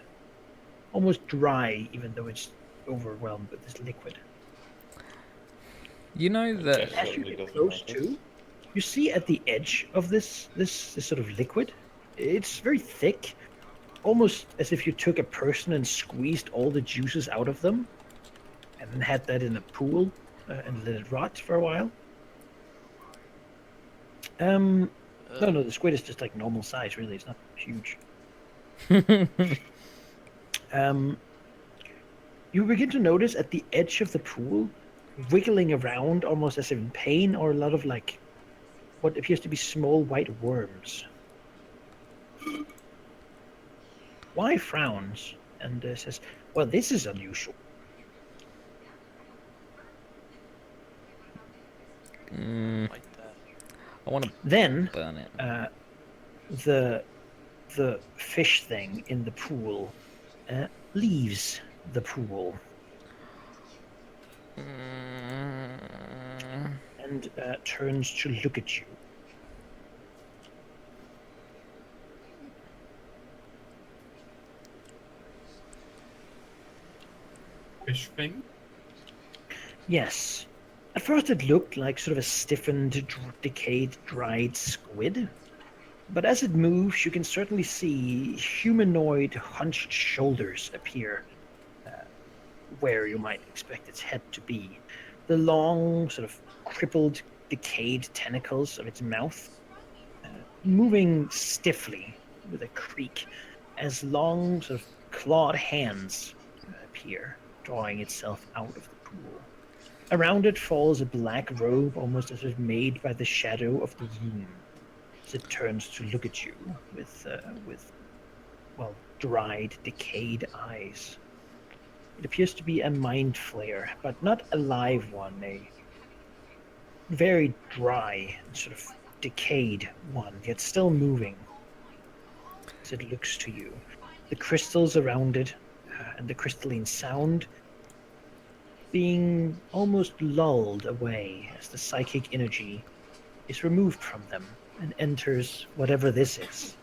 Almost dry, even though it's overwhelmed with this liquid. You know that. Yes. As you Certainly get doesn't close notice. to, you see at the edge of this sort of liquid, it's very thick, almost as if you took a person and squeezed all the juices out of them, and then had that in a pool and let it rot for a while. No, the squid is just like normal size, really. It's not huge. You begin to notice at the edge of the pool, wiggling around almost as if in pain, or a lot of like what appears to be small white worms. Y frowns and says, "Well, this is unusual." Like that. I want to Then burn it. the fish thing in the pool leaves the pool and turns to look at you. Fish thing. Yes. At first it looked like sort of a stiffened, decayed, dried squid. But as it moves, you can certainly see humanoid hunched shoulders appear where you might expect its head to be. The long, sort of crippled, decayed tentacles of its mouth moving stiffly with a creak as long, sort of clawed hands appear, drawing itself out of the pool. Around it falls a black robe, almost as if made by the shadow of the room, as it turns to look at you with dried, decayed eyes. It appears to be a mind flayer, but not a live one, a very dry, sort of decayed one, yet still moving as it looks to you. The crystals around it and the crystalline sound being almost lulled away as the psychic energy is removed from them and enters whatever this is.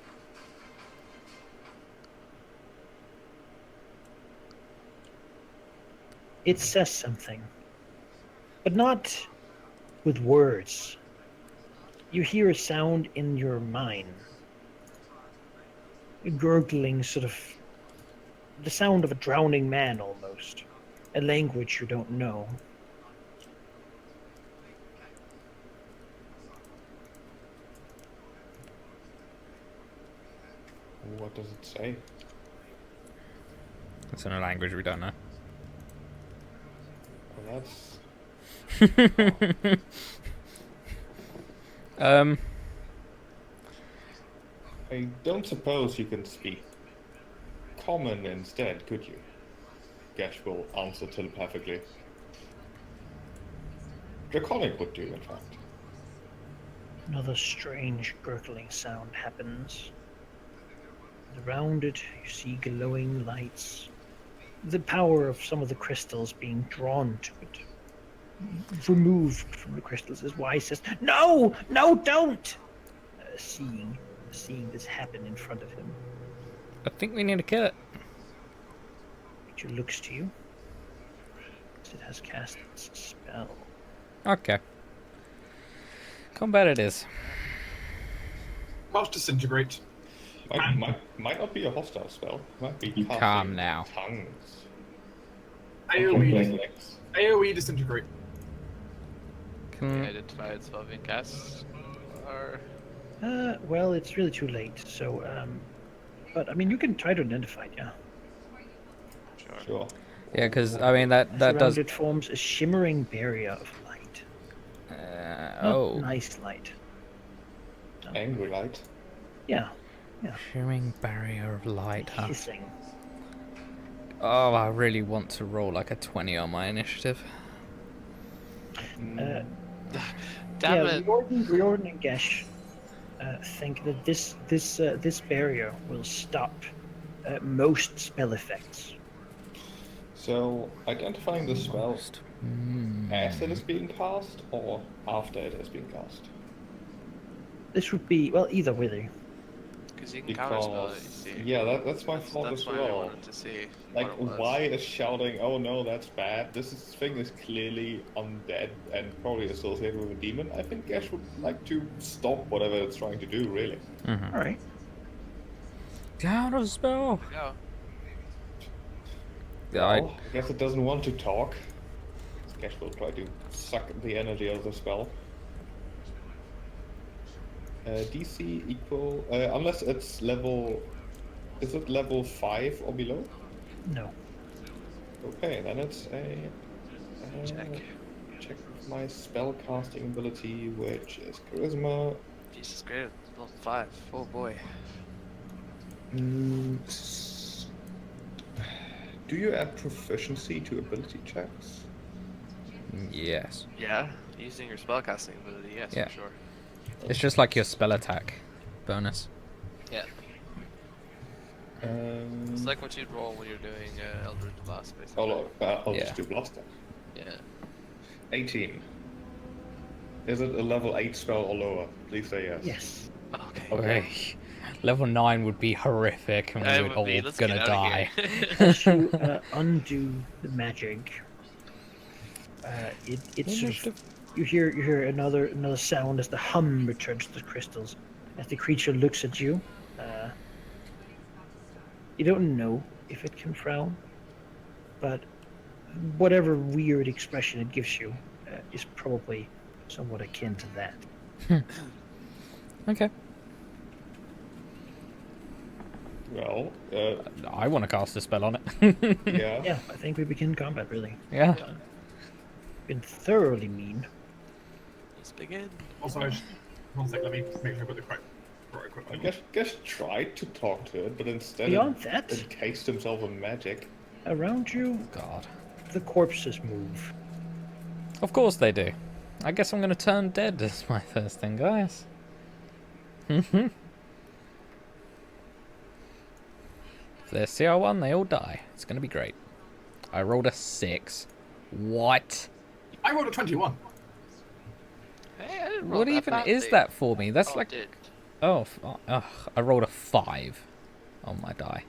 It says something, but not with words. You hear a sound in your mind, a gurgling sort of, the sound of a drowning man almost, a language you don't know. What does it say? It's in a language we don't know. Well, that's I don't suppose you can speak common instead, could you? Gesh will answer telepathically. Draconic would do, in fact. Another strange gurgling sound happens. And around it, you see glowing lights. The power of some of the crystals being drawn to it. Removed from the crystals as Y says, "No! No, don't!" Seeing this happen in front of him. I think we need to kill it. Creature looks to you. It has cast its spell. Okay. Combat it is. Cast disintegrate. Might not be a hostile spell. Might be Calm casting now. Tongues. AoE. AoE disintegrate. Can Can... we identify its well being cast? Or Well, it's really too late, so, but, I mean, you can try to identify it, yeah. sure. Sure. Yeah, because, I mean, that Around does... it forms a shimmering barrier of light. Not oh. nice light. Angry light. Yeah, Shimmering barrier of light, huh? hissing. Oh, I really want to roll like a 20 on my initiative. Uh, Damn yeah, it! Riordan and Gesh think that this barrier will stop most spell effects. So, identifying the spell, as it is being cast or after it has been cast? This would be, well, either way. Because you can counterspell it, Because you see. yeah, that's my So thought that's as why we well. wanted to see Like, what it was. why is shouting, "Oh no, that's bad"? Thing is clearly undead and probably associated with a demon. I think Gash would like to stop whatever it's trying to do. Really. Mm-hmm. All right. Counter spell. Go. Well, I guess it doesn't want to talk. Gash will try to suck the energy out of the spell. DC equal, unless it's level. Is it level 5 or below? No. Okay, then it's a. Check. Check with my spell casting ability, which is Charisma. Jesus, great. Level 5. Oh boy. Do you add proficiency to ability checks? Yes. Yeah, using your spellcasting ability, yes, Yeah. for sure. It's just like your spell attack bonus. Yeah. It's like what you'd roll when you're doing Eldritch Blast, basically. I'll Yeah. just do Blast then. Yeah. 18. Is it a level 8 spell or lower? Please say yes. Yes. Okay. Okay. Level 9 would be horrific and we would all Let's gonna get out die. of here. As you undo the magic, it sort of, you hear another sound as the hum returns to the crystals. As the creature looks at you, you don't know if it can frown, but whatever weird expression it gives you is probably somewhat akin to that. Okay. Well, I want to cast a spell on it. yeah. Yeah, I think we begin combat. Really, Yeah. been thoroughly mean. Let's begin. Also, one sec, let me make sure I put the correct I equipment. guess tried to talk to it, but instead Beyond that, encased himself in magic. around you, God. the corpses move. Of course they do. I guess I'm gonna turn dead as my first thing, guys. If they're CR1, they all die. It's gonna be great. I rolled a 6. What? I rolled a 21. Hey, I didn't roll What that even badly. is that for me? That's Oh, like... dude. Oh, I rolled a 5 on my die.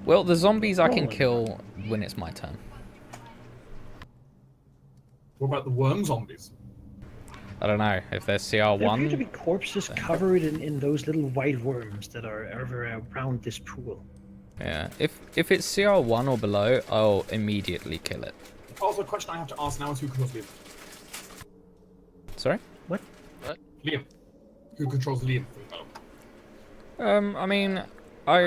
Well, the zombies I can kill when it's my turn. What about the worm zombies? I don't know if they're There appear to be CR1. corpses covered in those little white worms that are around this pool. Yeah, if it's CR1 or below, I'll immediately kill it. Also, a question I have to ask now is who controls Liam? Sorry? What? What? Liam. Who controls Liam? I mean, I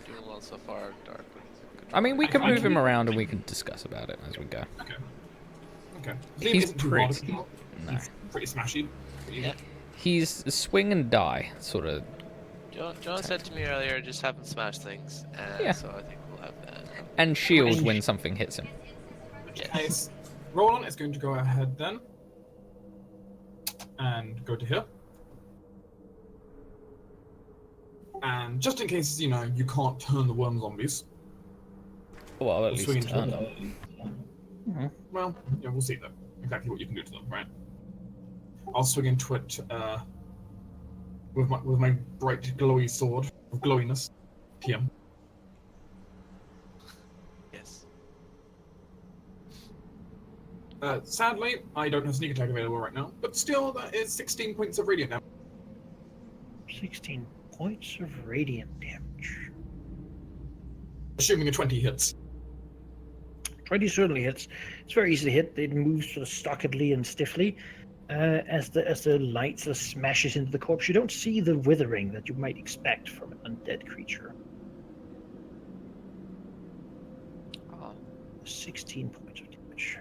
Doing well so far, Dark. mean, we can I move him can- around and we can discuss about it as we go. Okay. Okay. Liam He's isn't too pretty- hard to control. No. He's pretty smashy. Yeah. He's swing and die, sort of. John said to me earlier, just have him smash things, and Yeah. so I think we'll have that. And shield when something hits him. Yes. Roland is going to go ahead then. And go to here. And just in case, you know, you can't turn the worm zombies. Well, at Swing least into turn them. them. Well, yeah, we'll see though. Exactly what you can do to them, right? I'll swing into it with my bright glowy sword of glowiness. TM. Yes. Sadly, I don't have sneak attack available right now, but still, that is 16 points of radiant damage. 16 points of radiant damage. Assuming a 20 hits. 20 certainly hits. It's very easy to hit. It moves sort of stockedly and stiffly. As the light sort of smashes into the corpse, you don't see the withering that you might expect from an undead creature. Oh. 16 points of damage.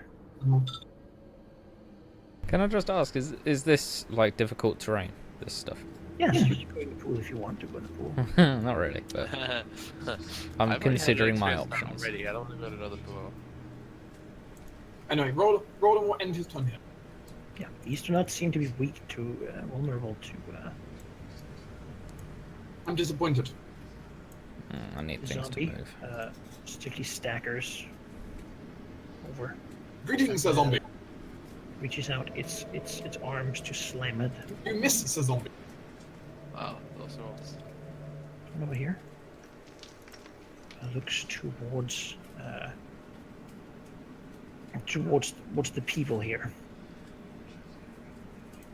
Can I just ask, is this like difficult terrain? This stuff? Yes, you can go in the pool if you want to go in the pool. Not really, but I've I'm already considering had my experience with that options. already. I don't want to go to another pool. Anyway, Roland will end his turn here. Yeah, these do not seem to be weak to, vulnerable to I'm disappointed. I need things to zombie. move. Particularly stackers. Over. Greetings, Sir Zombie. Reaches out its arms to slam it. You miss, Sir Zombie. Wow, those rolls. One over here. Looks towards towards the people here.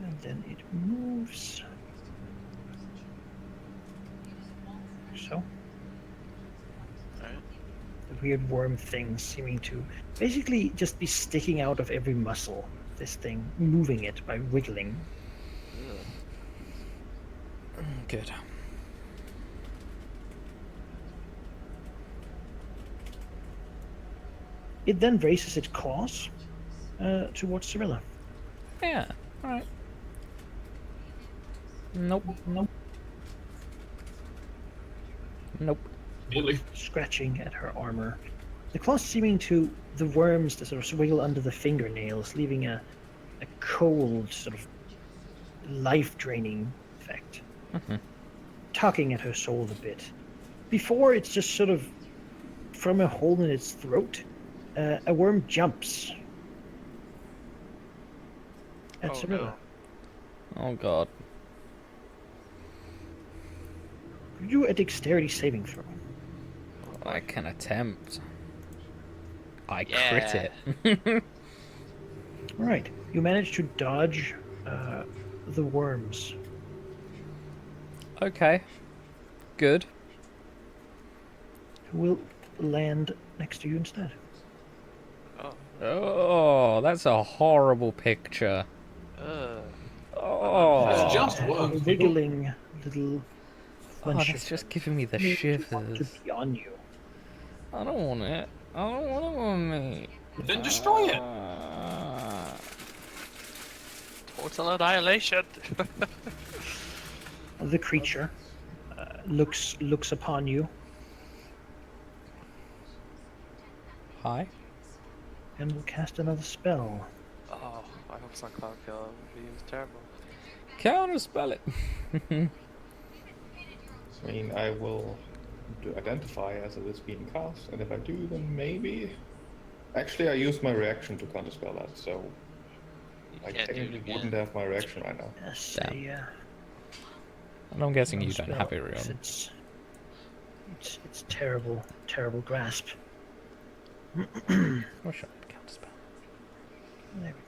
And then it moves. So. Alright. The weird worm thing seeming to basically just be sticking out of every muscle. This thing, moving it by wiggling. Good. It then raises its claws towards Cyrilla. Yeah. All right. Nope. Nope. Nope. Nearly. Scratching at her armor. The claws seeming to the worms that sort of wiggle under the fingernails, leaving a cold, sort of life-draining effect. Mhm. Tugging at her soul a bit. Before it's just sort of from a hole in its throat, a worm jumps at Oh, Cyrilla. no. Oh god. Do a dexterity saving throw. I can attempt. I Yeah. crit it. All right, you manage to dodge the worms. Okay. Good. Who will land next to you instead? Oh. Oh, that's a horrible picture. Oh. It's just worms. people. Wiggling little Oh, bunch that's of just giving me the them seem to want to shivers. be on you. I don't want it. I don't want it on me. Then destroy it. Total annihilation. The creature looks upon you Hi. and will cast another spell. Oh, I hope it's not Cloud Kill. It was terrible. Counterspell it. I mean, I will do identify as it is being cast, and if I do, then maybe. Actually, I used my reaction to counterspell that, so I can't do it technically again. wouldn't have my reaction right now. Yes, Damn. And I'm guessing you spell don't have it, because Rion. It's terrible grasp. Or should I counterspell? There we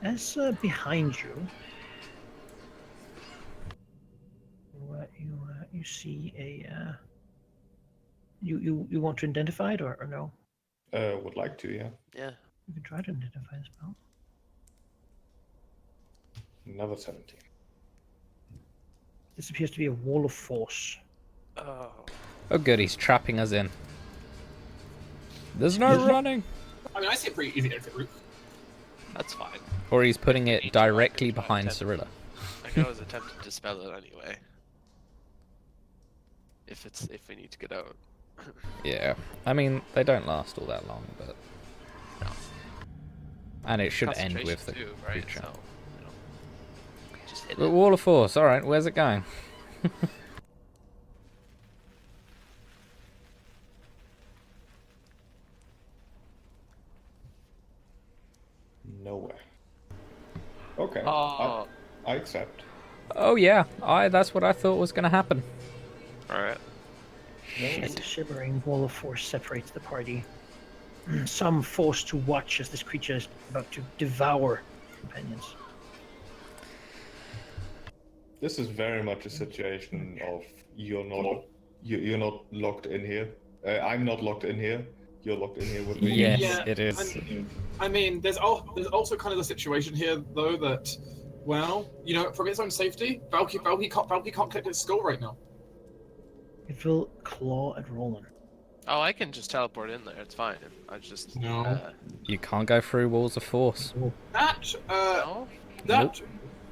go. As behind you, you see a. You want to identify it or no? Would like to, yeah. Yeah. You can try to identify the spell. Another 17. This appears to be a wall of force. Oh. Oh good, he's trapping us in. There's no running. I mean, I see a pretty easy exit route. That's fine. Or he's putting it Each directly one, behind 10. Cyrilla. I can always attempt to dispel it anyway. If we need to get out. Yeah. I mean, they don't last all that long, but... No. And it should end with the Concentration too, right? creature. So, just hit But it. Wall of Force, alright, where's it going? Nowhere. Okay. Oh. I accept. Oh yeah, that's what I thought was gonna happen. Alright. A shimmering wall of force separates the party. Some forced to watch as this creature is about to devour companions. This is very much a situation of you're not locked in here. I'm not locked in here. You're locked in here with me. Yes, Yeah, it is. I mean, there's also kind of the situation here, though, that, well, you know, from its own safety, Valky can't collect its skull right now. It will claw at Roland. Oh, I can just teleport in there. It's fine. I just No. You can't go through walls of force. That no. that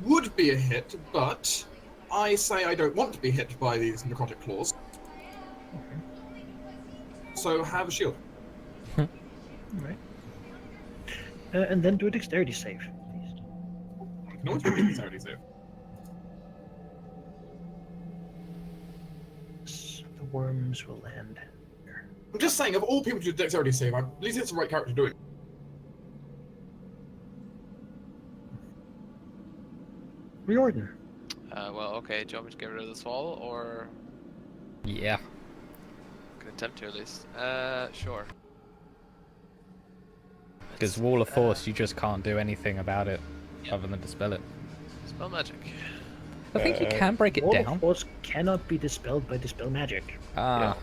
would be a hit, but I say I don't want to be hit by these necrotic claws. So have a shield. Right. And then do a dexterity save, please. I can always do a dexterity save. The worms will land here. I'm just saying, of all people to do a dexterity save, at least it's the right character to do it. Riordan. Well, okay. Do you want me to get rid of this wall, or Yeah. can attempt to at least? Sure. Because Wall of Force, you just can't do anything about it Yep. other than dispel it. Spell magic. I think you can break it Wall down. of Force cannot be dispelled by dispel magic. Ah,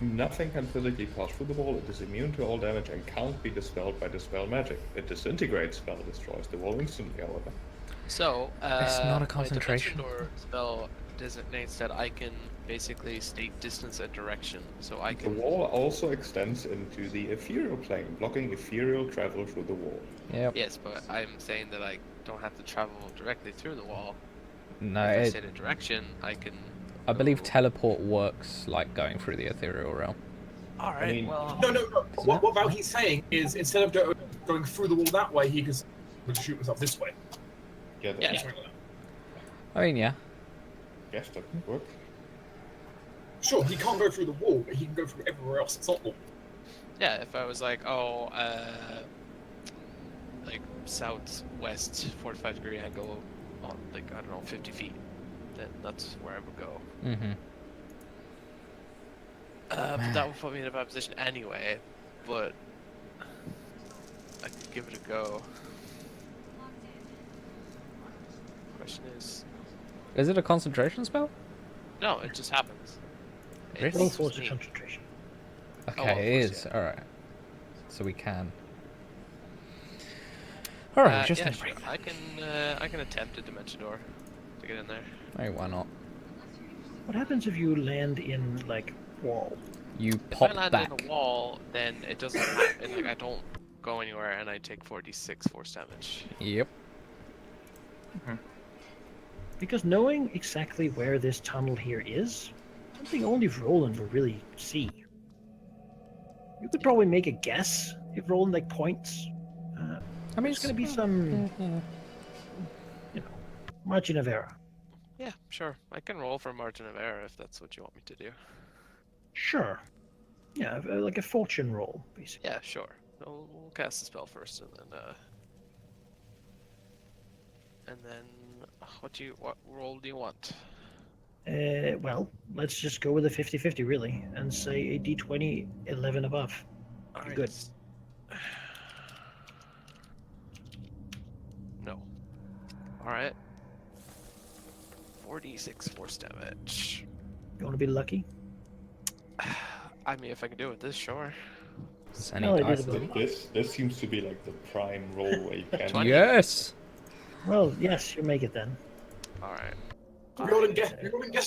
Nothing can physically pass through the wall. It is immune to all damage and can't be dispelled by dispel magic. It disintegrates spell, destroys the wall instantly, however. So, It's not a my concentration. dimension door spell designates that I can basically state distance and direction. So I The can. wall also extends into the ethereal plane, blocking ethereal travel through the wall. yep. Yes, but I'm saying that I don't have to travel directly through the wall. No, If I it, set a direction, I can. I believe go- teleport works like going through the ethereal realm. All right. mean- well. No. What Val he's saying is instead of going through the wall that way, he could shoot himself this way. Yeah, that, Yeah. Something like that. I mean, yeah. Yes, that would work. Sure, he can't go through the wall, but he can go through everywhere else. It's not wall. Yeah, if I was like, oh, like southwest 45-degree angle on like I don't know 50 feet, then that's where I would go. Mm-hmm. But that would put me in a bad position anyway. But I could give it a go. Question is, Is it a concentration spell? no, it just happens. Really? Wall of It's Force is me. concentration. Okay, of it course, is. yeah. Alright. So we can. Alright, just yeah, in sure. I can attempt a dimension door to get in there. Hey, why not? What happens if you land in like wall? You If pop I land back. in a wall, then it doesn't happen. Like I don't go anywhere, and I take 46 force damage. Yep. Because knowing exactly where this tunnel here is, something only Roland will really see. You could probably make a guess if Roland like points. I mean, There's going to be some, you know, margin of error. Yeah, sure. I can roll for margin of error if that's what you want me to do. Sure. Yeah, like a fortune roll, basically. Yeah, sure. We'll cast the spell first, and then what roll do you want? Well, let's just go with a 50-50 really, and say a d20 11 above. Alright. Good. No. Alright. 46 force damage. You want to be lucky? I mean, if I can do it with this, sure. Sending No, it dice. is a bit- This seems to be like the prime roll where you can. 20. Yes! Well, yes, you make it then. Alright. Jordan guess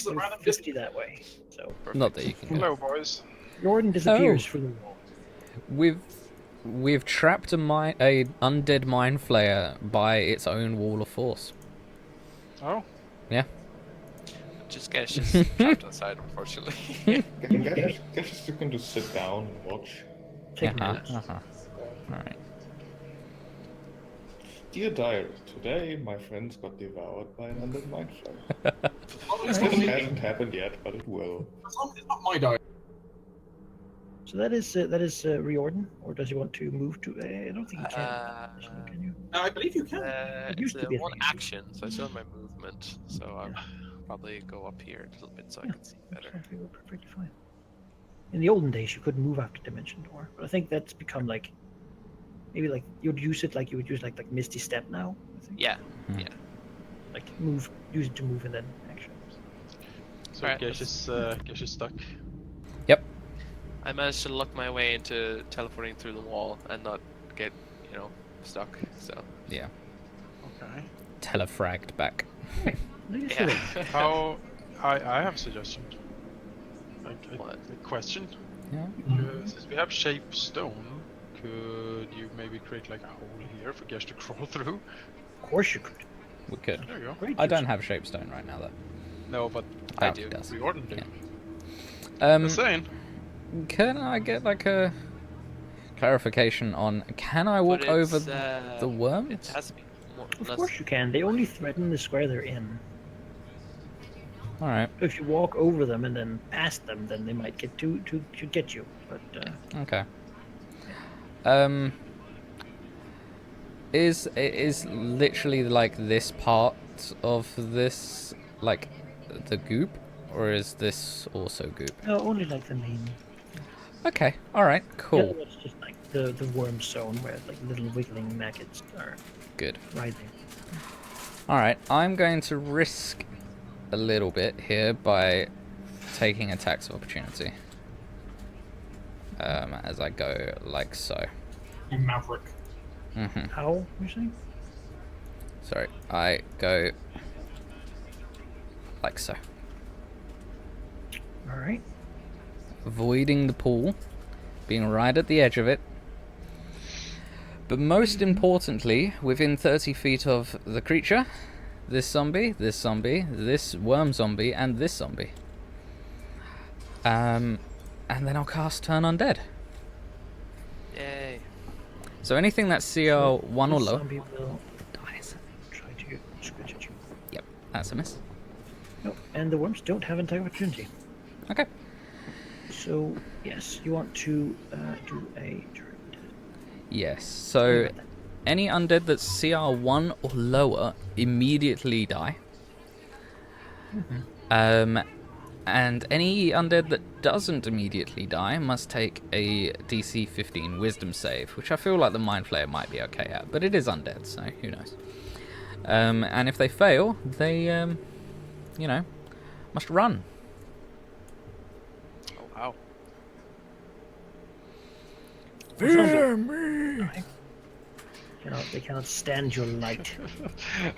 the Do random 50 that way. So Not that you can. Hello, boys. Jordan disappears through the wall. We've trapped a undead mind flayer by its own wall of force. Oh, Just gets just trapped outside, unfortunately. Guess you can just sit down and watch. Take Uh-huh, notes. uh-huh. Alright. Dear diary, today my friends got devoured by an undead mind flayer. It's This not me. hasn't happened yet, but it will. It's not my die. So that is Riordan, or does he want to move to? I don't think he can. Can you? I believe you can. It It's used to be a one thing. action, so I still have my movement. So I'll probably go up here a little bit so I Yeah, can see better. Exactly, we're perfectly fine. In the olden days, you couldn't move after Dimension Door, but I think that's become like maybe like you'd use it like you would use like Misty Step now. I think. Yeah, Hmm. yeah. Like use it to move and then action. so Alright, Gesh is stuck. I managed to luck my way into teleporting through the wall and not get, stuck. So Yeah. Okay. Telefragged back. Maybe yeah. How? I have a suggestion. What? A question. Yeah. Since we have shape stone, could you maybe create like a hole here for Gesh to crawl through? Of course you could. We could. There you go. Great I use. don't have shapestone right now though. No, but I Val do. does. Riordan do. Yeah. Just saying. Can I get like a clarification on? Can I walk But over it's, the It worms? has to be more. Of course you can. They only threaten the square they're in. All right. If you walk over them and then past them, then they might get to get you. But Okay. Is literally like this part of this like the goop, or is this also goop? no, only like the main. Okay. All right. The Cool. other one's just like the worm zone where like little wiggling maggots are Good. writhing. All right. I'm going to risk a little bit here by taking attacks of opportunity. As I go like so. You maverick. How you saying? Sorry, I go like so. All right. Avoiding the pool, being right at the edge of it. But most importantly, within 30 feet of the creature, this zombie, this worm zombie, and this zombie. And then I'll cast Turn Undead. Yay. So anything that's CR 1 or This lower zombie will dies. try to scratch at you. Yep, that's a miss. No, and the worms don't have attack opportunity. Okay. So yes, you want to do a turn. Yes, so any undead that's CR 1 or lower immediately die. And any undead that doesn't immediately die must take a DC 15 Wisdom save, which I feel like the Mind Flayer might be okay at, but it is undead, so who knows. And if they fail, they, you know, must run. Oh wow. Fear me! They cannot stand your light.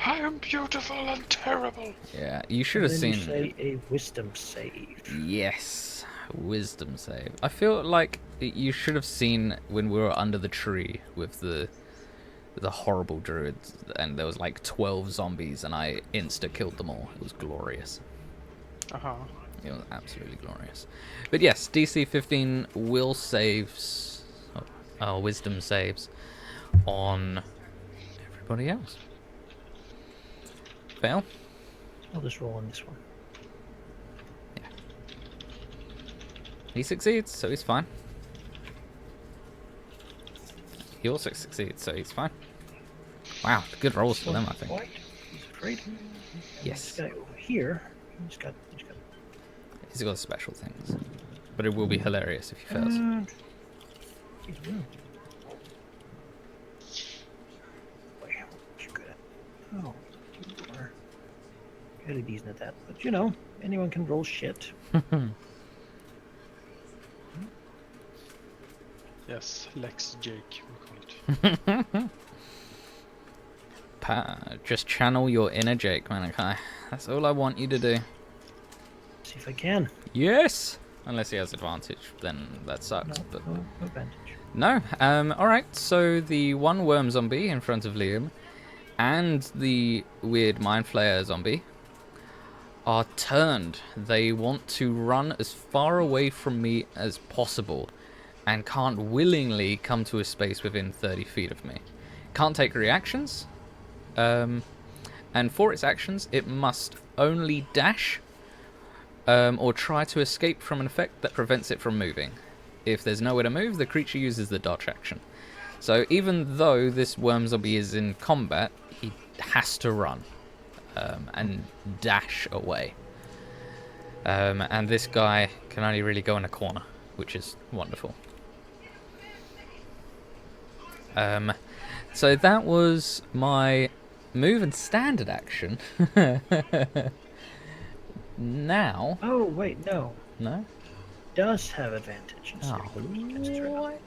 I am beautiful and terrible. Yeah, you should have And then seen. you say a wisdom save. Yes, wisdom save. I feel like you should have seen when we were under the tree with the horrible druids, and there was like 12 zombies, and I insta-killed them all. It was glorious. Uh-huh. It was absolutely glorious. But yes, DC 15 will saves, wisdom saves on everybody else. Fail? I'll just roll on this one. He succeeds, so he's fine. He also succeeds, so he's fine. Wow, good rolls for them, I think. White, he's afraid. Yes. This guy over here, he's got He's got special things. But it will be hilarious if he fails. he's wounded. Boy, what you good at? Oh, you are fairly decent at that. But you know, anyone can roll shit. Yes, Lex Jake, we call it. Just channel your inner Jake, Malachi. That's all I want you to do. See if I can. Yes! Unless he has advantage, then that sucks. No, But no advantage. no. Alright, so the one worm zombie in front of Liam and the weird Mind Flayer zombie are turned. They want to run as far away from me as possible and can't willingly come to a space within 30 feet of me. Can't take reactions. And for its actions, it must only dash or try to escape from an effect that prevents it from moving. If there's nowhere to move, the creature uses the dodge action. So even though this worm zombie is in combat, he has to run and dash away. And this guy can only really go in a corner, which is wonderful. So that was my move and standard action. Now... Oh, wait, no. No? Does have advantage. Oh, Let's turn up. what?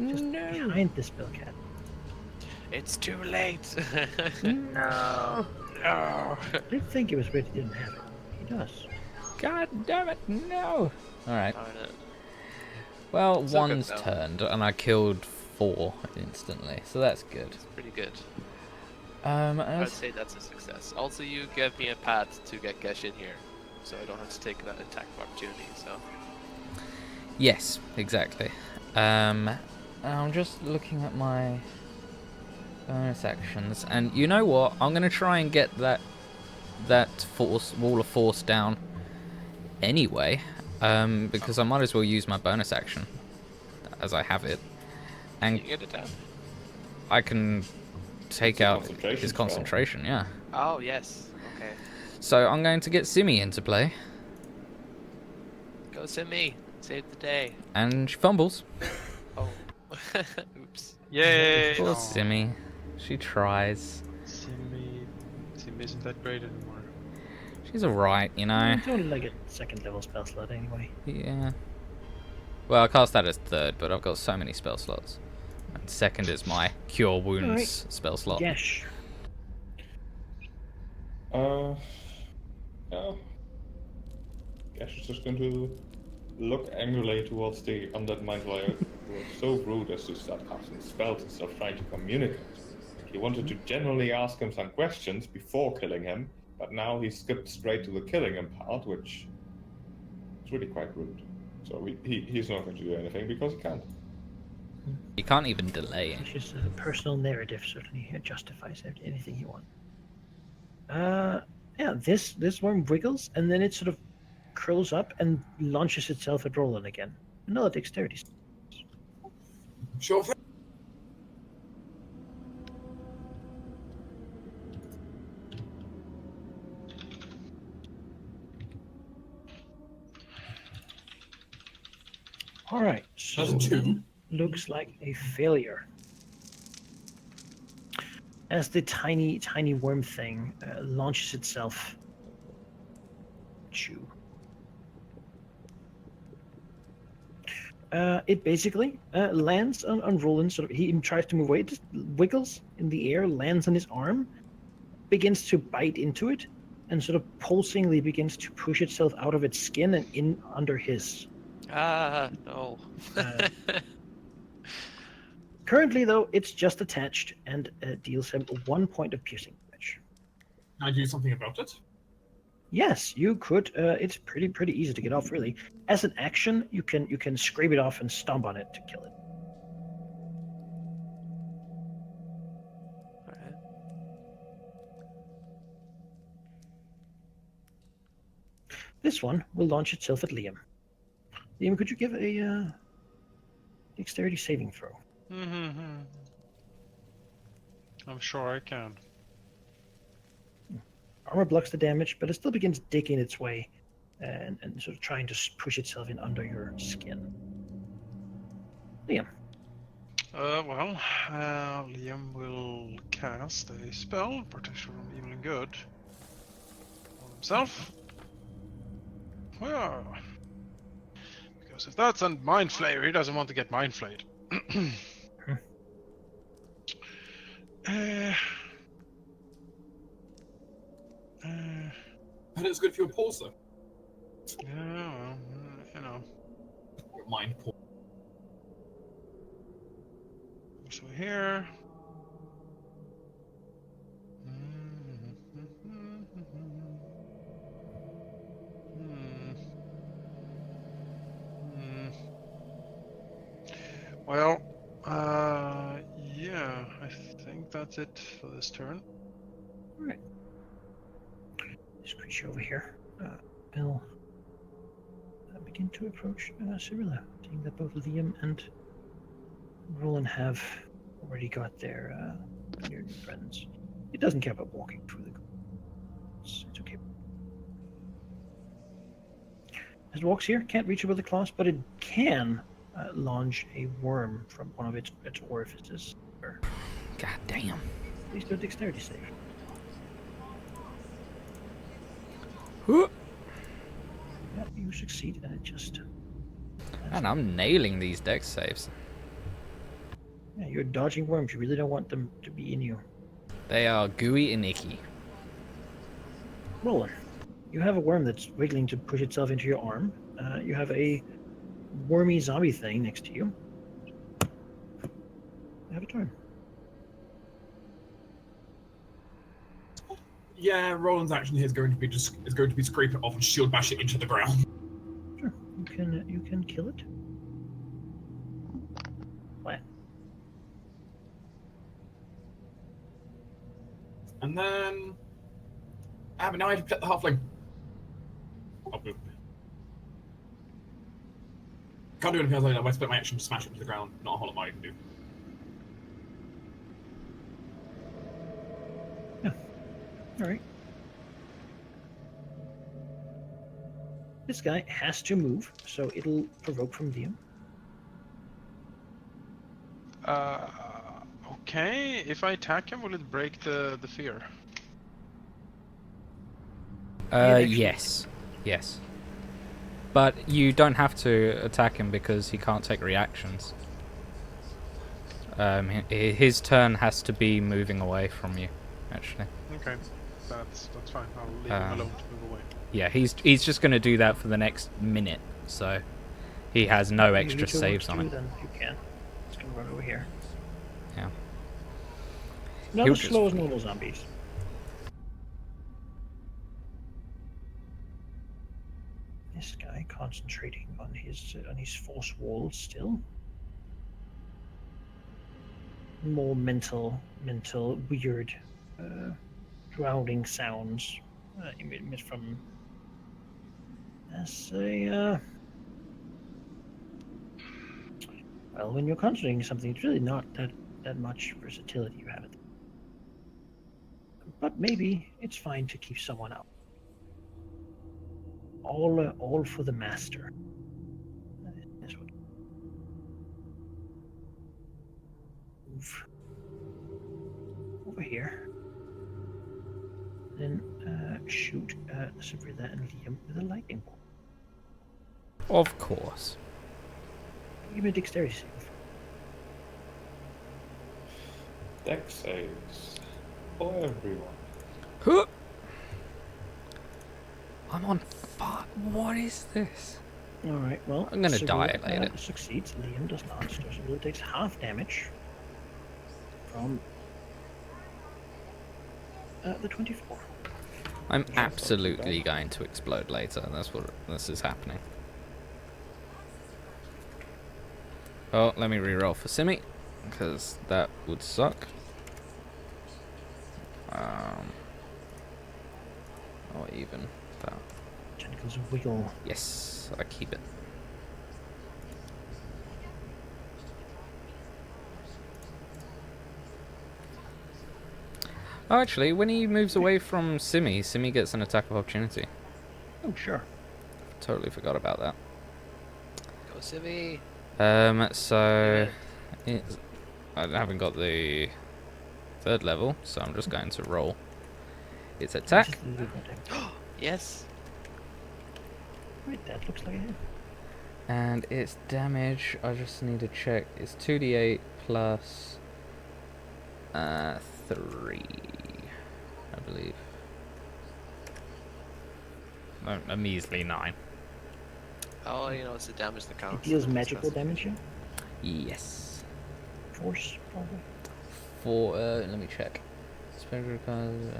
Just No. behind this Billcat. It's too late. No. No. I didn't think it was weird he didn't have it. He does. God damn it, no. Alright. Darn it. Well, So good, one's though. turned, and I killed 4 instantly, so that's good. It's pretty good. I'd I'd say that's a success. Also, you gave me a path to get Gesh in here, so I don't have to take that attack of opportunity. So yes, exactly. I'm just looking at my bonus actions, and you know what? I'm gonna try and get that that wall of force down anyway, because I might as well use my bonus action as I have it, and You get it down. I can take It's a out concentration his spell. concentration. Yeah. Oh yes. Okay. So I'm going to get Simi into play, Go Simi. Save the day. and she fumbles. Oh. Oops. Yay! Poor Aw, Simi. She tries. Simmy isn't that great anymore. She's alright, you know. It's only like a second level spell slot anyway. Yeah. Well, I cast that as third, but I've got so many spell slots. And second is my Cure Wounds Alright. spell slot. Yesh. Yeah. Guess she's just going to look angrily towards the undead mind flayer who was so rude as to start casting spells instead of trying to communicate. He wanted to generally ask him some questions before killing him, but now he skipped straight to the killing him part, which is really quite rude. So he's not going to do anything because he can't. You can't even delay it. It's just a personal narrative, certainly. It justifies anything you want. Yeah, this worm wiggles, and then it sort of curls up and launches itself at Roland again. Another dexterity. Sure thing. All right, so That's a 2. looks like a failure. As the tiny worm thing launches itself. Chew. It basically lands on Roland. Sort of, he tries to move away. It just wiggles in the air, lands on his arm, begins to bite into it, and sort of pulsingly begins to push itself out of its skin and in under his. Ah no. Uh, Currently, though, it's just attached and deals him 1 point of piercing damage. Can I do something about it? Yes, you could. It's pretty easy to get off, really. As an action, you can scrape it off and stomp on it to kill it. Alright. This one will launch itself at Liam. Liam, could you give a dexterity saving throw? I'm sure I can. Armor blocks the damage, but it still begins digging its way and sort of trying to push itself in under your skin. Liam. Liam will cast a spell, protection from evil and good, on himself. Well, because if that's a mind flayer, he doesn't want to get mind flayed. But it's good for your pulse, though. Yeah, well, you know. Your mind pulse. So here. Well, yeah, I think that's it for this turn. Alright. This creature over here will begin to approach Cyrilla, seeing that both Liam and Roland have already got their new friends. It doesn't care about walking through the it's okay. As it walks here, can't reach it with the claws, but it can launch a worm from one of its orifices. God damn. Please do a dexterity save. Whoop. Yeah, you succeed, and it just. Man, I'm nailing these dex saves. Yeah, you're dodging worms. You really don't want them to be in you. They are gooey and icky. Roller. You have a worm that's wiggling to push itself into your arm. You have a wormy zombie thing next to you. You have a turn. Yeah, Roland's action here is going to be scrape it off and shield bash it into the ground. Sure, you can kill it. What? And then but now I have to protect the halfling. Oh, boop. Can't do anything else like that. I split my action to smash it to the ground. Not a whole lot more I can do. Alright. This guy has to move, so it'll provoke from Liam. Okay. If I attack him, will it break the fear? Yes. Yes. But you don't have to attack him because he can't take reactions. His turn has to be moving away from you, actually. Okay, that's fine. I'll leave him alone to move away. Yeah, he's just going to do that for the next minute, so he has no extra saves on it. Then you can. It's gonna run over here. Yeah. Not He'll as just slow as flee. normal zombies. This guy concentrating on his force walls still. More mental, weird, drowning sounds emit from. As a well, when you're concentrating something, it's really not that much versatility you have it. But maybe it's fine to keep someone out. All for the master. That's what. Move over here. Then shoot Sabrina and Liam with a lightning bolt. Of course. Give me a dexterity save. Dex saves for everyone. Huh. I'm on fire. What is this? All right. Well, I'm gonna die Sabrina, later. Succeeds. Liam does not. So Sabrina takes half damage from the 24. I'm absolutely going to explode later. That's what this is happening. Oh, let me reroll for Simi, because that would suck. Or even that. Tentacles wiggle. Yes, I keep it. Oh, actually, when he moves away from Simi, Simi gets an attack of opportunity. Oh, sure. Totally forgot about that. Go Civi. So I haven't got the 3rd level, so I'm just going to roll its attack. Just leave that there. Yes. Right, that looks like a hit. And its damage, I just need to check. It's 2d8 plus 3, I believe. No, a measly 9. Oh, you know, it's the damage that It counts. deals magical damage here. Yes. Force, probably. For let me check. Special card.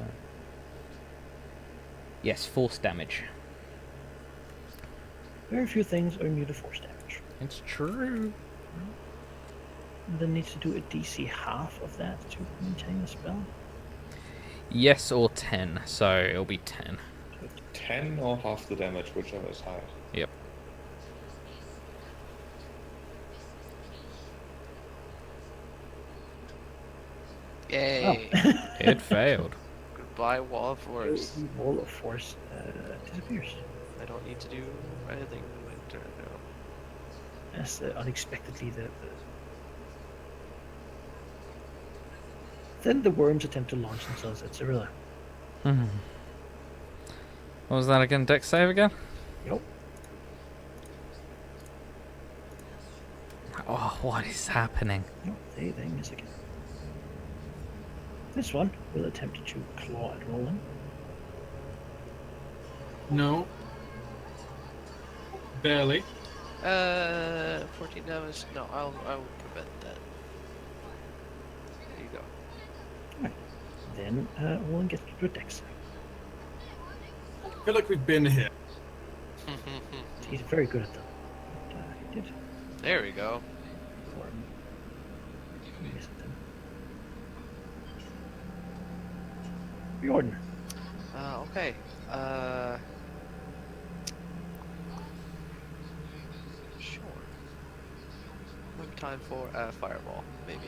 Yes, force damage. Very few things are immune to force damage. It's true. And then needs to do a DC half of that to maintain the spell. Yes, or 10. So it'll be 10. 10 or half the damage, whichever is higher. Yep. Yay. It failed. Goodbye, wall of force. The wall of force disappears. I don't need to do anything in my turn now. As unexpectedly Then the worms attempt to launch themselves at Cyrilla. What was that again? Dex save again? Nope. Oh, what is happening? Nope, they miss again. This one will attempt to claw at Roland. No. Barely. 14 damage. No, I will prevent that. There you go. Then Roland gets to do a dex save. I feel like we've been here. He's very good at them. But, he did. There we go. Worm. Missed him. Bjorn. Okay. Sure. Maybe time for a fireball, maybe.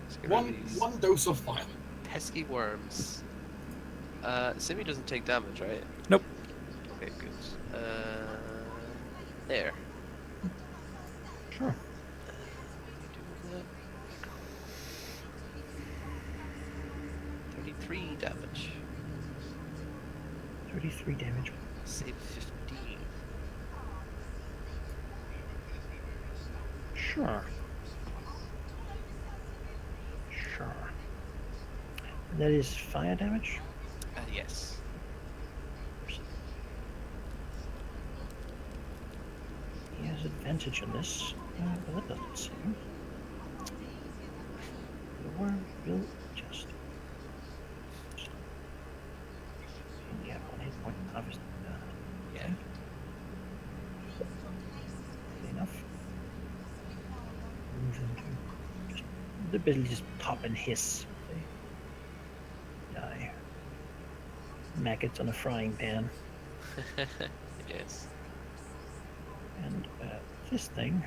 Let's get rid of these One dose of fire. pesky worms. Simi doesn't take damage, right? Nope. Okay, good. There. Sure. You do that. 33 damage. 33 damage. Save 15. Sure. Sure. And that is fire damage? Yes. He has advantage on this, but that doesn't seem. The worm will just. Yeah, 1 hit point harvest. Yeah. Enough. Move them to just they basically just pop and hiss. They die. Maggots on a frying pan. Yes. And this thing.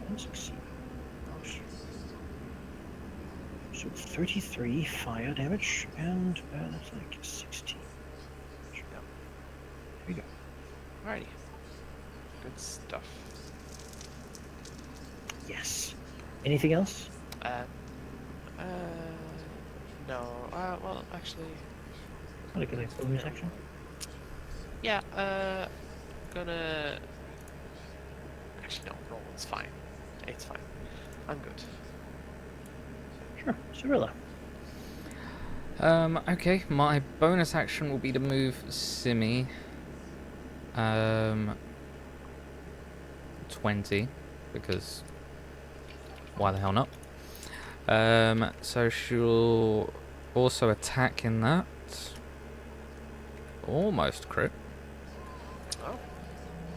And succeed. So 33 fire damage, and that's like 16. There we go. Alrighty. Good stuff. Yes. Anything else? No. Well, actually, Want to get a bonus action? yeah. Gonna. Actually, no. Roll. It's fine. It's fine. I'm good. Sure. Cirilla. Okay, my bonus action will be to move Simi 20, because why the hell not? So she'll also attack in that. Almost crit. Oh,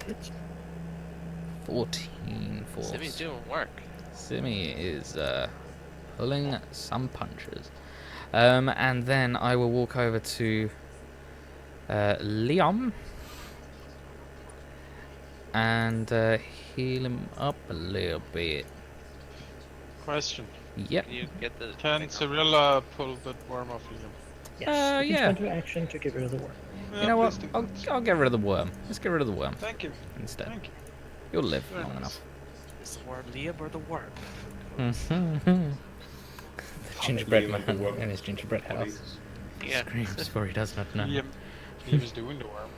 Hits. 14 force. Simi's doing work. Simi is pulling some punches. And then I will walk over to Liam and heal him up a little bit. Question. Yep. Can you get the? Can Cirilla pull the worm off Liam? Yes. You can yeah. spend your action to get rid of the worm. You know what? please do I'll that. get rid of the worm. Let's get rid of the worm Thank you. instead. Thank you. You'll live Very long nice. enough. Is the worm Liam or the worm? The gingerbread Liam and man the worm. in his gingerbread house Bodies. Yeah. screams for he does not know. Liam is doing the worm.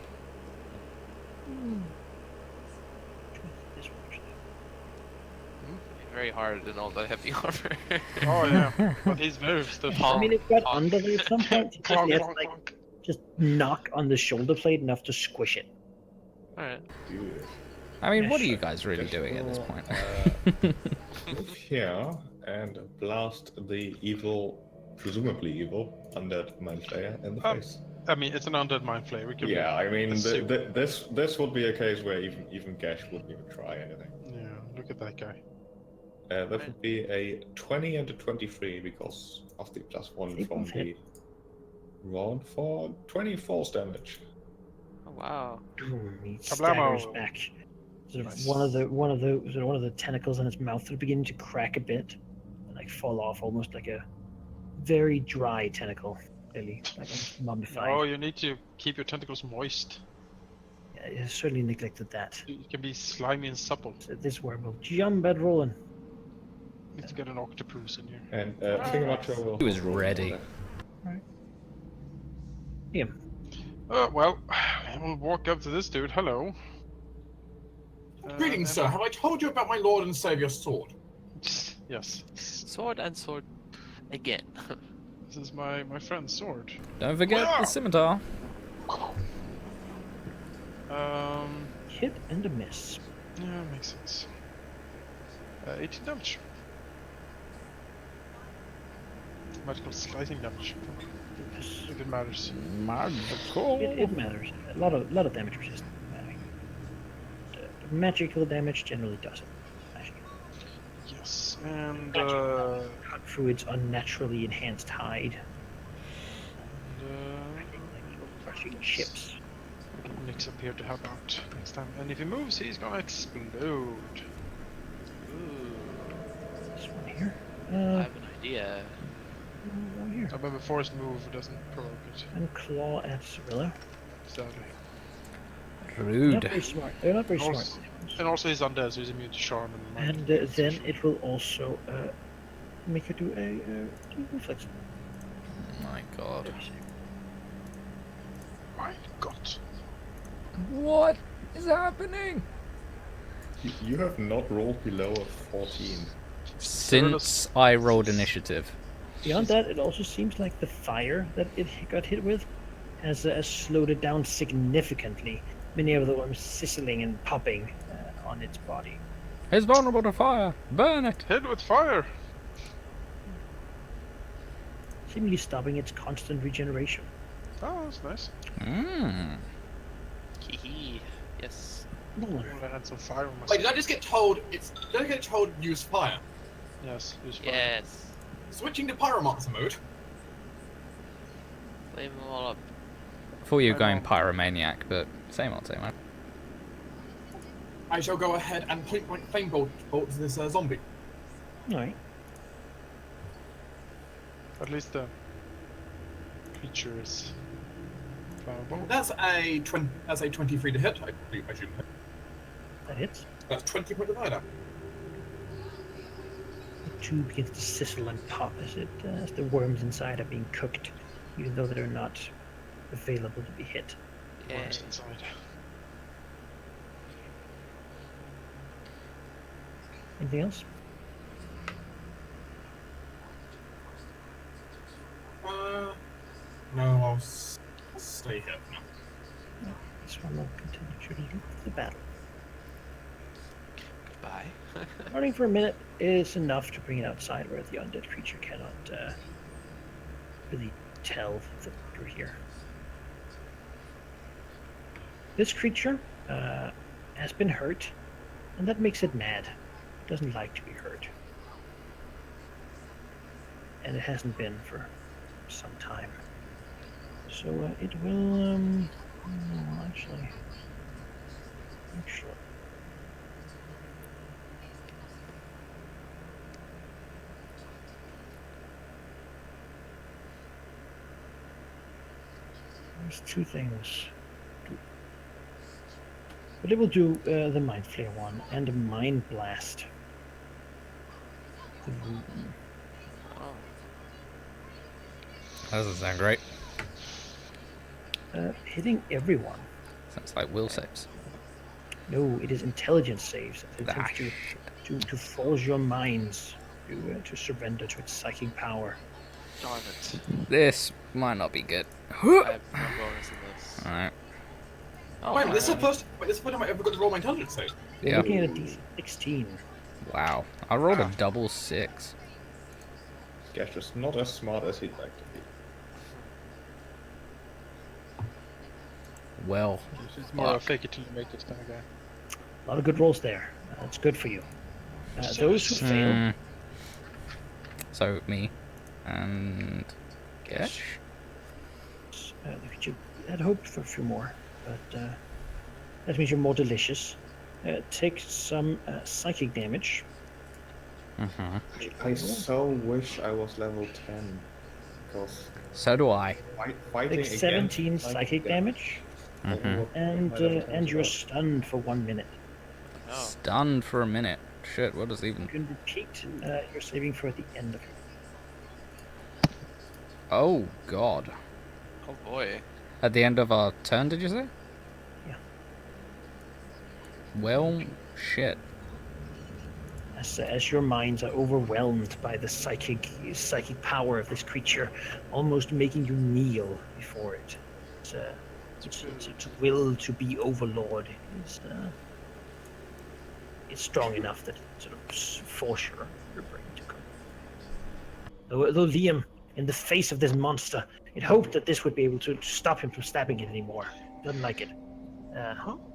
This one, actually. Very hard in all the heavy armor. Oh yeah, but he's very still. I mean, it got under there at some point. You Clonk, just have to, clonk, like, clonk. just knock on the shoulder blade enough to squish it. Alright. Dude. I mean, Yeah, what are you sure. guys really Just doing at this roll, point? Move here and blast the evil, presumably evil, undead mind flayer in the face. I mean, it's an undead mind flayer. We could. Yeah, I mean, assume. this would be a case where even Gash wouldn't even try anything. Yeah, look at that guy. That would be a 20 and a 23 because of the +1 They from both the hit. round for 20 force damage. Oh wow. Boom, he Kablamo. staggers back. Sort of Nice. one of the tentacles in its mouth are beginning to crack a bit, and like fall off, almost like a very dry tentacle, really, like almost mummified. Oh, you need to keep your tentacles moist. Yeah, I certainly neglected that. You can be slimy and supple. So this worm will jump at rolling. Need to get an octopus in here. And Fingermacho will. He was ready. Yeah. Well, we'll walk up to this dude. Hello. Greetings, sir. Have I told you about my lord and savior sword? Yes. Sword and sword again. This is my friend's sword. Don't forget the scimitar. Hit and a miss. Yeah, makes sense. 18 damage. Magical slicing damage. Yes. If it matters. Magical. It matters. A lot of damage resistance. Magical damage generally doesn't. Magic. Yes, and Cut through its unnaturally enhanced hide, And, like little crushing chips. get Nix up here to help out next time. And if he moves, he's gonna explode. Ooh, This one here. I have an idea. Over here. But before his move doesn't provoke it. And claw at Cirilla. Sadly. Not Rude. very smart. They're not very Also- smart. And also he's undead, so he's immune to charm and And then it will also make you do a reflex. My God. My God. What is happening? You have not rolled below a 14. Since I rolled initiative. Beyond that, it also seems like the fire that it got hit with has slowed it down significantly. Many of the worms sizzling and popping on its body. It's vulnerable to fire. Burn it. Hit with fire! Seemingly stopping its constant regeneration. Oh, that's nice. Mmm. Hee. Yes. I want to add some fire on my Wait, did I just get told did I get told use fire? Yes, use fire. Yes. Switching to pyromancer mode. Flame them all up. I thought you were I going know. pyromaniac, but same old, same old. I shall go ahead and point blank flame bolt to this zombie. Alright. At least the creature is flammable. That's a 23 to hit. I believe I should hit. That hits. That's 20 points of fire. The tube begins to sizzle and pop as the worms inside are being cooked, even though they're not available to be hit. Yeah. Worms inside. Anything else? No, I'll stay here for now. This one will continue to the battle. Goodbye. Running for a minute is enough to bring it outside where the undead creature cannot really tell that you're here. This creature has been hurt, and that makes it mad. It doesn't like to be hurt. And it hasn't been for some time. So it will, actually. There's two things. But it will do the Mind Flare one and a Mind Blast. Oh. That doesn't sound great. Hitting everyone. Sounds like will saves. No, it is intelligence saves. It Ah, attempts to force your minds to surrender to its psychic power. Darn it. This might not be good. I have no bonus in this. Alright. Oh, Wait, I this is the have- first time I ever got to roll my intelligence save. You're Yeah. looking at a D16. Wow. I rolled a double 6. Gash is not as smart as he'd like to be. Well. It's more a fake it till you make it kind of guy. A lot of good rolls there. That's good for you. Those who fail, Hmm. So me and Gesh. the creature had hoped for a few more, but that means you're more delicious. Take some psychic damage. Mm-hmm. I so wish I was level 10. Because So do I. fighting Take against 17 psychic damage, Mhm. and you're stunned for 1 minute. Oh. Stunned for a minute. Shit, what does even... You can repeat your saving throw at the end of it. Oh, God. Oh boy. At the end of our turn, did you say? Yeah. Well, shit. As your minds are overwhelmed by the psychic power of this creature, almost making you kneel before it. Its will to be overlord is strong enough that it sort of force your brain to come. Though Liam, in the face of this monster, it hoped that this would be able to stop him from stabbing it anymore. Doesn't like it.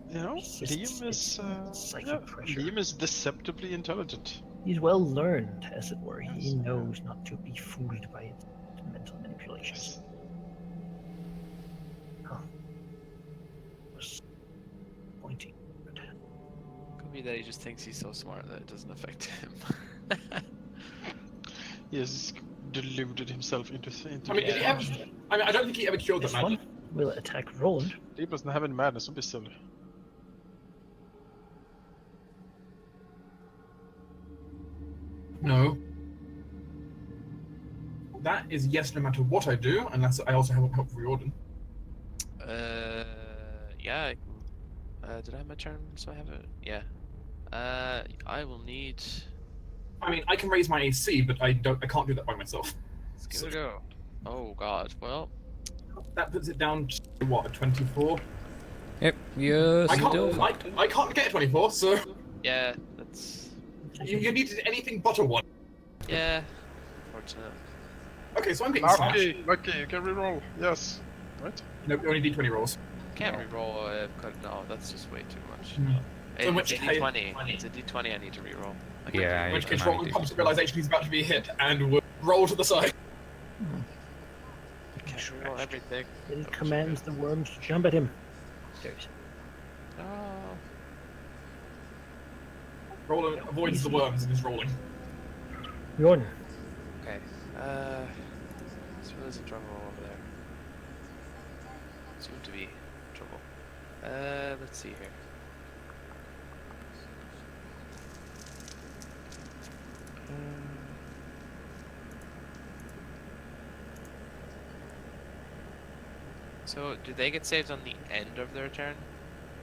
You know, Resists Liam is its psychic pressure. Liam is deceptively intelligent. He's well learned, as it were. He knows not to be fooled by its mental manipulations. Huh. Was pointing. Could be that he just thinks he's so smart that it doesn't affect him. He has deluded himself into I mean, did he ever, I mean, I don't think he ever cured This that one magic. will attack Roland. He doesn't have any madness, don't be silly. No. That is yes, no matter what I do, unless I also have a help for Riordan. Yeah. Did I have my turn? So I have it. Yeah. I will need. I mean, I can raise my AC, but I can't do that by myself. Let's give it a go. Oh God. Well. That puts it down to what, a 24? Yep, you're I still. I can't get a 24, so Yeah. That's. you needed anything but a 1. Yeah. Fortunate. Okay, so I'm getting slashed. Lucky, you can reroll. Yes. Right? No, only D20 rolls. Can't reroll. No, that's just way too much. Hmm. So in It's which a case- D20. It's a D20. I need to reroll. I can't Yeah, In reroll which that. case, can only Roland do comes to realization he's about to be hit and will roll to the side. I can't reroll everything. Then he commands the worms to jump at him. There's Oh. Roland avoids the worms and is rolling. Jordan. Okay. So there's a trouble over there. Soon to be trouble. Let's see here. So, do they get saved on the end of their turn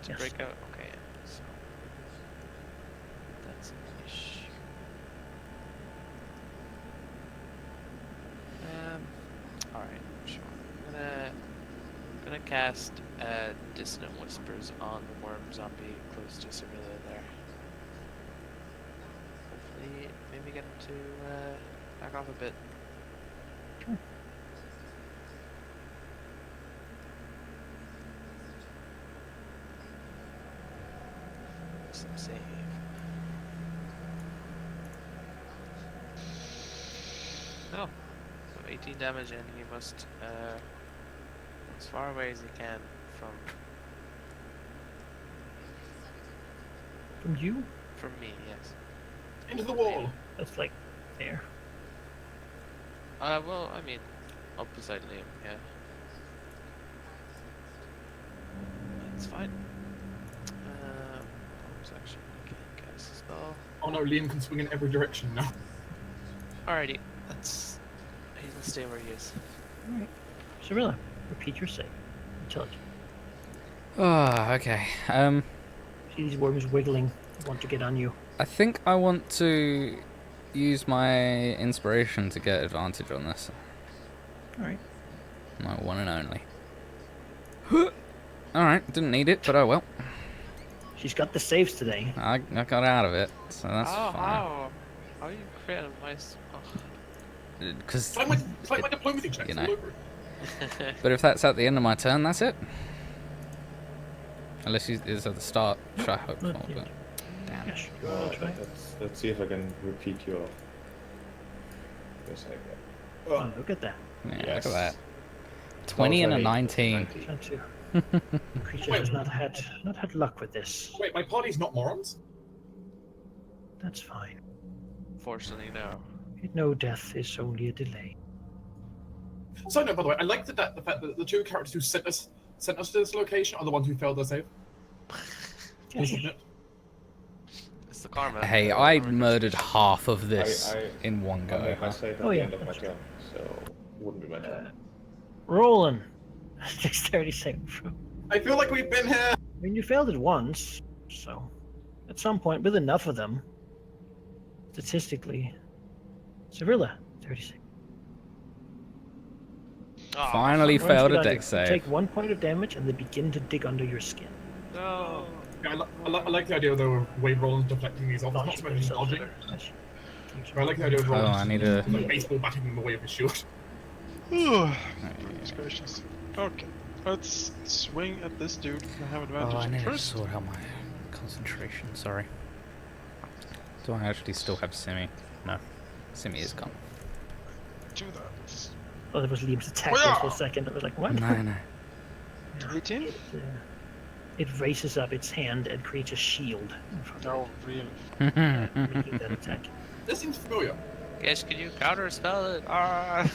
to Yes. break out? Okay, so that's an issue. Alright, sure. I'm gonna cast Dissonant Whispers on the worm zombie close to Cyrilla there. Hopefully, maybe get him to back off a bit. Some save. Oh, so 18 damage, and he must as far away as he can From you? from me. Yes. Into the wall. That's like there. Well, I mean, up beside Liam. Yeah. That's fine. Bonus action. I can't cast a spell. Oh no, Liam can swing in every direction now. Alrighty, he'll stay where he is. Alright. Cyrilla, repeat your save. Intelligence. Oh, okay. See these worms wiggling, want to get on you. I think I want to use my inspiration to get advantage on this. Alright. My one and only. Alright, didn't need it, but oh well. She's got the saves today. I got out of it, so that's fine. How you create a nice? Because, It's like my diplomacy checks you all know. over it. but if that's at the end of my turn, that's it. Unless it's at the start, which I hope Not not. yet. But damn. Yes, I'll try. Let's see if I can repeat your save. Oh, look at that. Yeah, Yes. look at that. 20 and a 19. Trying to. Creature has not had luck with this. Wait, my party's not morons? That's fine. Fortunately, no. No death is only a delay. So no, by the way, I like the fact that the two characters who sent us to this location are the ones who failed their save. Yes. Isn't it? It's the karma. Hey, I murdered half of this I- in one I go. made my save at Oh, the yeah, end of my that's turn, so wouldn't be my turn. Roland. Dexterity saving throw. I feel like we've been here. I mean, you failed it once, so at some point, with enough of them, statistically, Cyrilla, 36. Finally Worms failed get a on you. deck save. Take 1 point of damage and they begin to dig under your skin. No. Yeah, I like the idea though of Wade Rollins deflecting these off. Not Launching so much as themselves dodging. at her. Yes. But I like the idea of Oh, Rollins I need a... like baseball batting in the way of his shield. Goodness gracious. Okay, let's swing at this dude. I have advantage Oh, I need to first. sort out my concentration, sorry. Do I actually still have Simi? No. Simi is gone. Do that. Oh, there was Liam's attack Oh, there yeah. for a second. I was like, what? No, no. 18? It raises up its hand and creates a shield in front of Oh, really? it, making that attack. This seems familiar. Guess, can you counter spell it? Ah!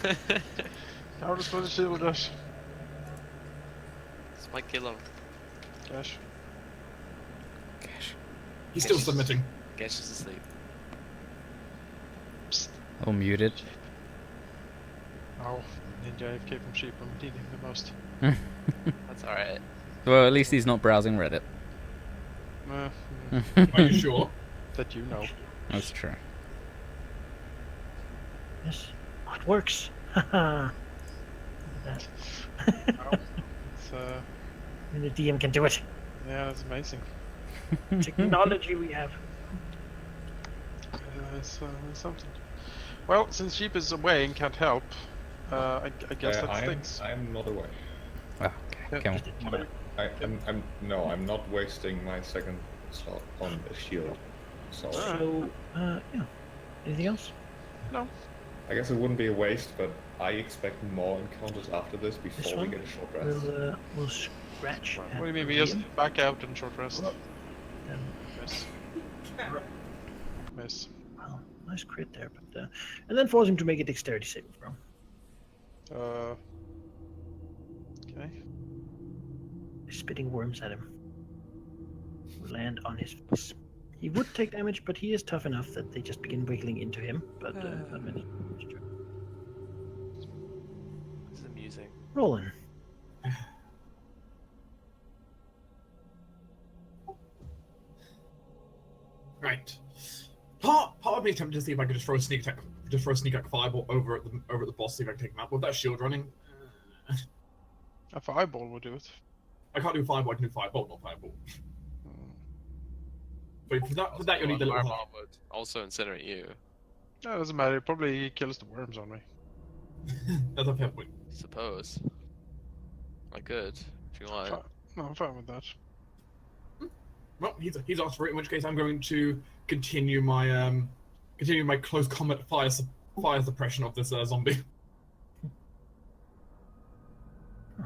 How does the shield dash? This might kill him. Dash. Gosh. He's still Yes. submitting. Guess is asleep. Psst. All muted. Oh, Ninja AFK from sheep. I'm needing him the most. That's alright. Well, at least he's not browsing Reddit. Are you sure? That you know. That's true. Yes. Oh, it works. Haha. Look at that. Well, it's, And the DM can do it. yeah, that's amazing. Technology we have. It's something. Well, since sheep is away and can't help, I guess that's things. I'm not away. Oh, okay. Come on. I'm not wasting my second slot on the shield. So So, yeah. Anything else? No. I guess it wouldn't be a waste, but I expect more encounters after this This before we one? get a short rest. We'll scratch. What do you mean? We just back out and short rest. And, Miss. Miss. well, nice crit there, but and then force him to make a dexterity saving throw. Okay. Spitting worms at him. Land on his face. He would take damage, but he is tough enough that they just begin wiggling into him. But not many. This is amusing. Rolling. Right. Part of me tempted to see if I could just throw a sneak attack fireball over at the boss, see if I can take him out. With that shield running, A fireball would do it. I can't do fireball. I can do firebolt, not fireball. Hmm. But for that you'll need the little. Fireball would also incinerate you. No, it doesn't matter. It probably kills the worms on me. That's a fair point. Suppose. I could, if you want. No, I'm fine with that. Well, he's asked for it. In which case, I'm going to continue my close combat fire suppression of this zombie.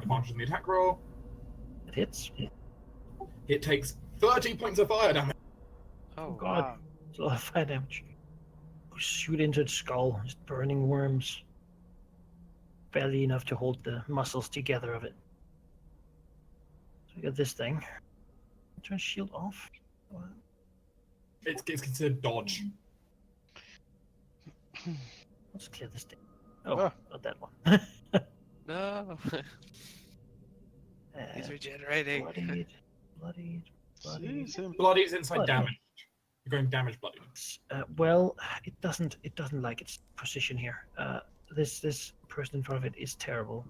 Advantage in the attack roll. It hits. It takes 30 points of fire damage. Oh, God. wow. It's a lot of fire damage. Shoot into its skull, just burning worms. Barely enough to hold the muscles together of it. So we got this thing. Turn shield off. It's considered dodge. Let's clear this thing. Oh, Ah. not that one. No. He's regenerating. Bloodied. See, same. Bloody is inside Bloody. damage. You're going damage bloody. Well, it doesn't like its position here. This person in front of it is terrible.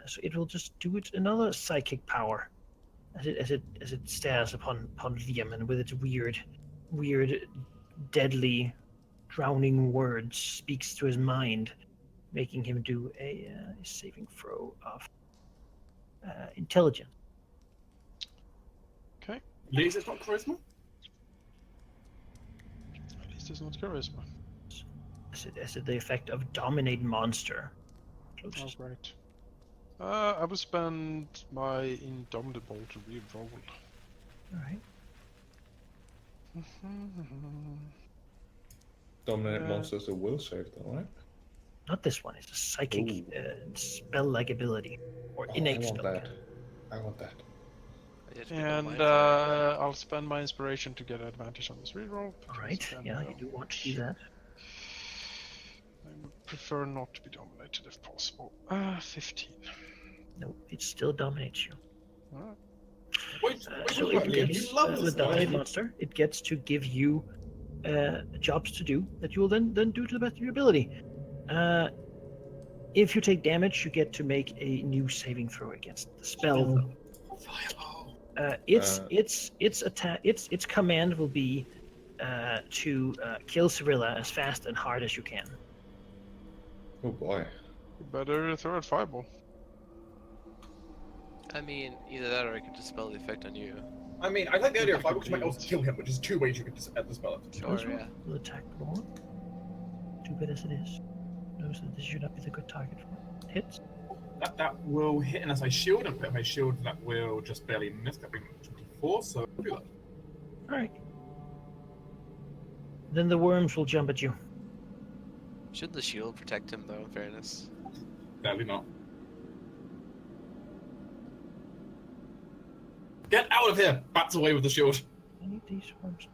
So it will just do it another psychic power, as it stares upon Liam, and with its weird, deadly, drowning words speaks to his mind, making him do a saving throw of intelligence. Okay. At least it's not charisma. At least it's not charisma. As it the effect of dominate monster. Oh, Closest. great. I will spend my Indomitable to re-roll. All right. Dominate monsters a will save, though, right? Not this one. It's a psychic spell-like ability or innate I want spell. that. I want that. And I'll spend my inspiration to get advantage on this reroll. All right. Yeah, you do want to do that. I would prefer not to be dominated if possible. 15. No, it still dominates you. Alright. Wait, So wait, it Liam, gets you love the this dominate guy. monster. It gets to give you jobs to do that you will then do to the best of your ability. If you take damage, you get to make a new saving throw against the spell. Though. Fireball. Its command will be to kill Cyrilla as fast and hard as you can. Oh boy. You better throw a fireball. I mean, either that or I could dispel the effect on you. I mean, I like the idea of Firebolt might also kill him, which is 2 ways you could dispel it. Sure, This one yeah. will attack the one. Too bad as it is. Knows that this should not be the good target for it. Hits. That will hit unless I shield, and if I shield, that will just barely miss. That brings 24, so I'll do that. Alright. Then the worms will jump at you. Should the shield protect him, though, in fairness? Sadly not. Get out of here! Bats away with the shield. I need these worms.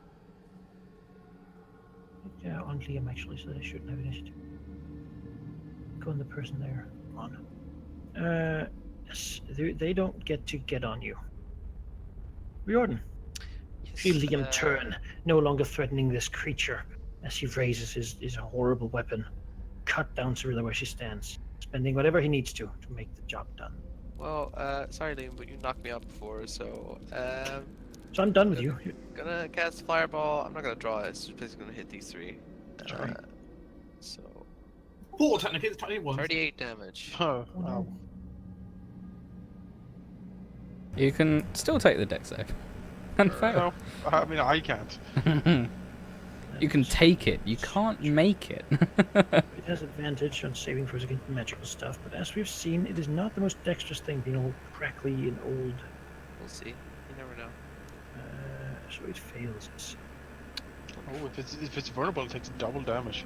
Yeah, on Liam actually, so they shouldn't have initiative. Go on the person there. On. Yes, they don't get on you. Riordan. See Liam turn, no longer threatening this creature, as he raises his horrible weapon, cut down Cirilla where she stands, spending whatever he needs to make the job done. Well, sorry, Liam, but you knocked me out before, so So I'm done with you. gonna cast Fireball. I'm not gonna draw it. It's just basically gonna hit these 3. Alright. So 4 technically, it's technically 1. 38 damage. Oh, Oh, no. You can still take the deck save. And fail. no, I mean I can't. You can take it, you can't make it. It has advantage on saving throws against magical stuff, but as we've seen, it is not the most dexterous thing, being all crackly and old. We'll see. You never know. So it fails. It's Oh, if it's vulnerable, it takes double damage.